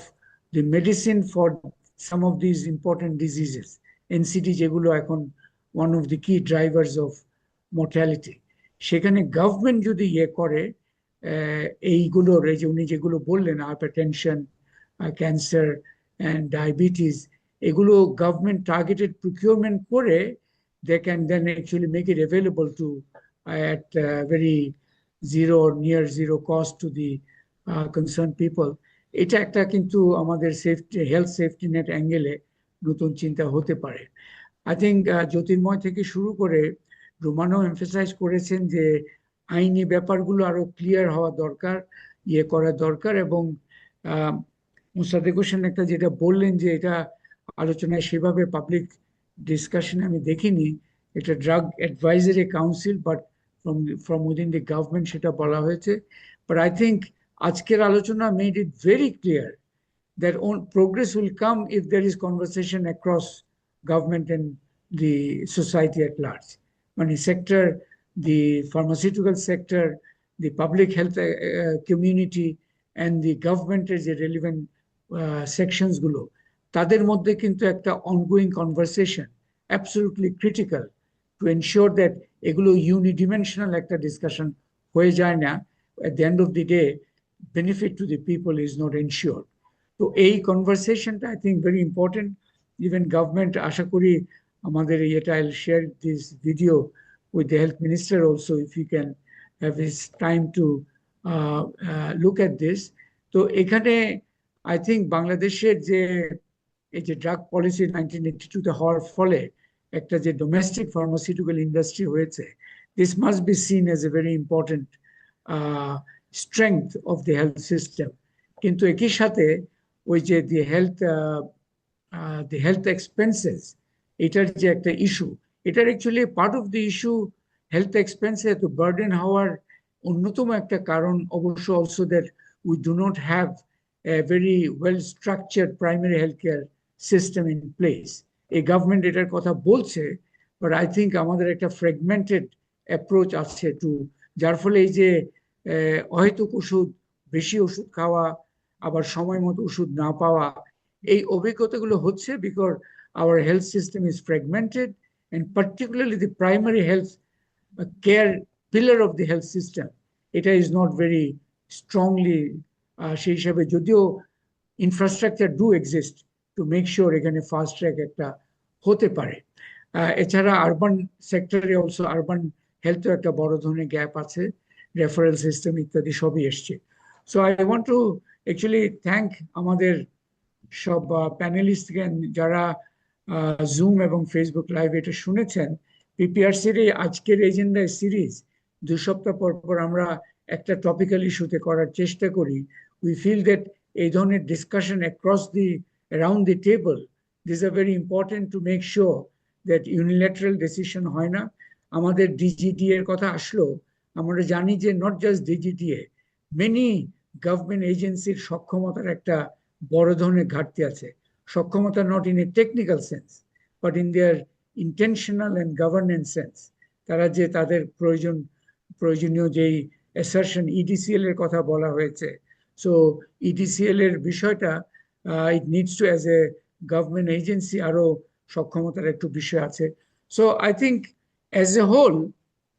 the medicine for some of this important diseases, NCD, যেগুলো এখন ওয়ান অফ দি কি ড্রাইভার্স অফ মর্টালিটি। সেখানে গভর্নমেন্ট যদি করে এইগুলোর, এই যে উনি যেগুলো বললেন, হাইপারটেনশন, ক্যান্সার অ্যান্ড ডায়াবেটিস, এগুলো গভর্নমেন্ট টার্গেটেড প্রকিউরমেন্ট করে, they can then actually make it available to at very zero or near zero cost to the concerned people. এটা একটা কিন্তু আমাদের সেফটি, হেলথ সেফটি নেট অ্যাঙ্গেলে নতুন চিন্তা হতে পারে। আই থিঙ্ক জ্যোতির্ময় থেকে শুরু করে রুমানাও এমফাসাইজ করেছেন যে আইনি ব্যাপারগুলো আরো ক্লিয়ার হওয়া দরকার, করা দরকার। এবং মোসাদ্দেক হোসেন একটা যেটা বললেন, যে এটা আলোচনায় সেভাবে পাবলিক ডিসকাশনে আমি দেখিনি, এটা drug advisory council, but from within the government সেটা বলা হয়েছে। But I think আজকের আলোচনা made it very clear that progress will come if there is conversation across government and the society at large. মানে sector, the pharmaceutical sector, the public health community and the government এর যে relevant sections গুলো, তাদের মধ্যে কিন্তু একটা ongoing conversation absolutely critical to ensure that এগুলো unidimensional একটা ডিসকাশন হয়ে যায় না। at the end of the day benefit to the people is not ensured. তো এই কনভারসেশনটা I think very important. Even government, আশা করি আমাদের এটা, I will share this video with the health minister also, if you can have his time to look at this. তো এখানে I think বাংলাদেশের যে এই যে ড্রাগ পলিসি 1982-তে হওয়ার ফলে একটা যে ডোমেস্টিক ফার্মাসিউটিক্যাল ইন্ডাস্ট্রি হয়েছে, this must be seen as a very important strength of the health system. কিন্তু একই সাথে ওই যে দি হেলথ এক্সপেন্সেস, এটার যে একটা ইস্যু, এটার actually part of the issue health এক্সপেন্সে এত বার্ডেন হওয়ার অন্যতম একটা কারণ অবশ্য also that we do not have a very well structured primary healthcare system in place. এই গভর্নমেন্ট এটার কথা বলছে, বাট আই থিঙ্ক আমাদের একটা ফ্র্যাগমেন্টেড অ্যাপ্রোচ আছে টু, যার ফলে এই যে অহেতুক ওষুধ, বেশি ওষুধ খাওয়া, আবার সময় মতো ওষুধ না পাওয়া, এই অভিজ্ঞতাগুলো হচ্ছে because our health system is fragmented, and particularly the primary health care pillar of the health system, এটা is not very strongly সেই হিসাবে, যদিও infrastructure do exist to make sure এখানে ফাস্ট ট্র্যাক একটা হতে পারে। এছাড়া আরবান সেক্টরে অলসো আরবান হেলথেও একটা বড় ধরনের গ্যাপ আছে, রেফারেল সিস্টেম ইত্যাদি সবই এসছে। So I want two actually thank আমাদের সব প্যানেলিস্টকে যারা জুম এবং ফেসবুক লাইভ এটা শুনেছেন। পিপিআরসির এই আজকের এজেন্ডা সিরিজ 2 সপ্তাহ পর পর আমরা একটা টপিক্যাল ইস্যুতে করার চেষ্টা করি। উই ফিল দ্যাট এই ধরনের discussion across the around the table, this are very important to make sure that unilateral decision হয় না। আমাদের ডিজিটিএ এর কথা আসলো, আমরা জানি যে নট জাস্ট ডিজিটিএ, মেনি গভর্নমেন্ট এজেন্সির সক্ষমতার একটা বড় ধরনের ঘাটতি আছে। সক্ষমতা not in a technical sense, but in their intentional and governance sense. তারা যে তাদের প্রয়োজনীয় যেই অ্যাসারশন ইডিসিএল এর কথা বলা হয়েছে, সো ইডিসিএল এর বিষয়টা it needs to as a government agency আরো সক্ষমতার একটু বিষয় আছে। So I think as a whole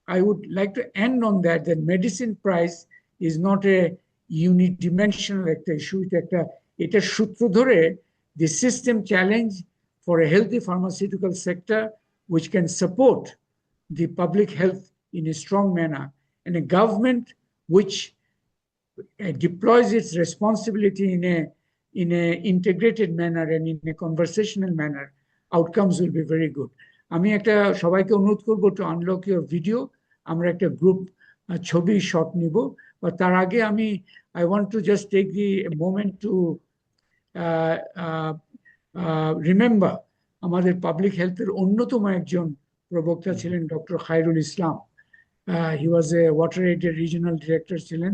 I would like to end on that medicine price is not a unidimensional একটা issue, এটা সূত্র ধরে the system challenge for a healthy pharmaceutical sector which can support the public health in a strong manner, and a government which deploys its responsibility in a integrated manner and in a conversational manner, outcomes will be very good. আমি একটা সবাইকে অনুরোধ করবো two unlock your video, আমরা একটা group ছবি shot নিব, বা তার আগে আমি I want to just take the moment to remember আমাদের পাবলিক হেলথের অন্যতম একজন প্রবক্তা ছিলেন doctor Khairul Islam. He was a water এইডের রিজিওনাল ডিরেক্টর ছিলেন।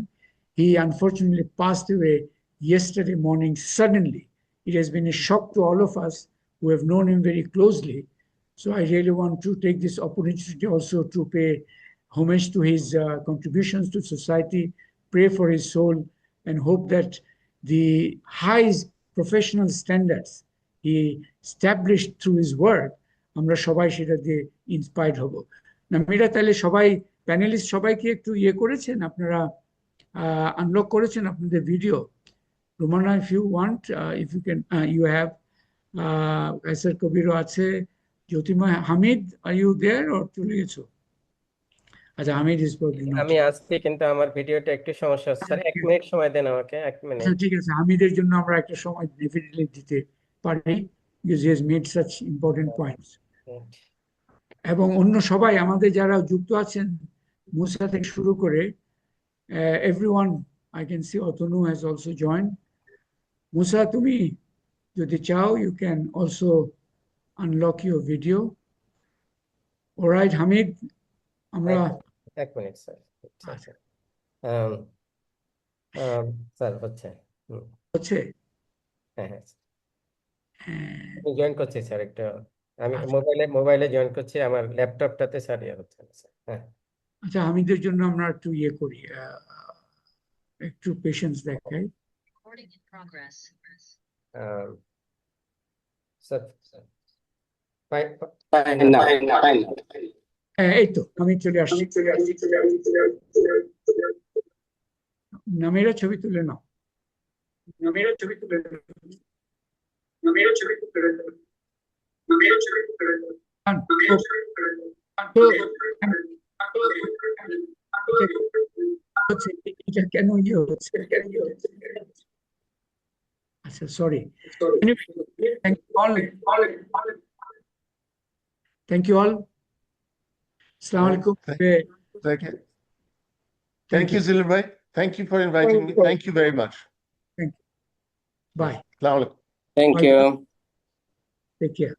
He unfortunately passed away yesterday morning suddenly. It has been a shock to all of us who have known him very closely. So I really want to take this opportunity also to pay homage to his contributions to society, pray for his soul, and hope that the high professional standards he established through his work, আমরা সবাই সেটা দিয়ে inspired হব। নামিরা, তাহলে সবাই panelist সবাইকে একটু ইয়ে করেছেন, আপনারা আনলক করেছেন আপনাদের video? Romana, if you want, if you can, you have Kaiser কবিরও আছে, Jyotirmoy, Hamid, are you there or চলে গেছো? আচ্ছা, হামিদ ইজ প্রবলি নট। আমি আসছি, কিন্তু আমার ভিডিওটা একটু সমস্যা হচ্ছে স্যার। 1 মিনিট সময় দেন আমাকে, 1 মিনিট। ঠিক আছে, হামিদের জন্য আমরা একটা সময় ডেফিনেটলি দিতে পারি, because he has made such important points. এবং অন্য সবাই আমাদের যারা যুক্ত আছেন, মুসা থেকে শুরু করে everyone, I can see Otonu has also joined. Musa, তুমি যদি চাও, you can also unlock your video. All right, Hamid, আমরা 1 মিনিট স্যার। স্যার হচ্ছে হচ্ছে হ্যাঁ হ্যাঁ জয়েন করছি স্যার। একটু আমি মোবাইলে জয়েন করছি, আমার ল্যাপটপটাতে স্যার ইয়ে হচ্ছে না স্যার। হ্যাঁ আচ্ছা, হামিদের জন্য আমরা একটু ইয়ে করি, একটু পেশেন্স দেখাই। স্যার এই তো আমি চলে আসছি। নামেরা ছবি তুলে নাও, নামেরা ছবি তুলে নাও, নামেরা ছবি তুলে নাও, নামেরা ছবি তুলে নাও। এটা কেন ইয়ে হচ্ছে? আচ্ছা, sorry. Thank you all. Assalamu alaikum. Thank you, Zilal bhai. Thank you for inviting me. Thank you very much. Thank you. Bye. Assalamu alaikum. Thank you. Take care.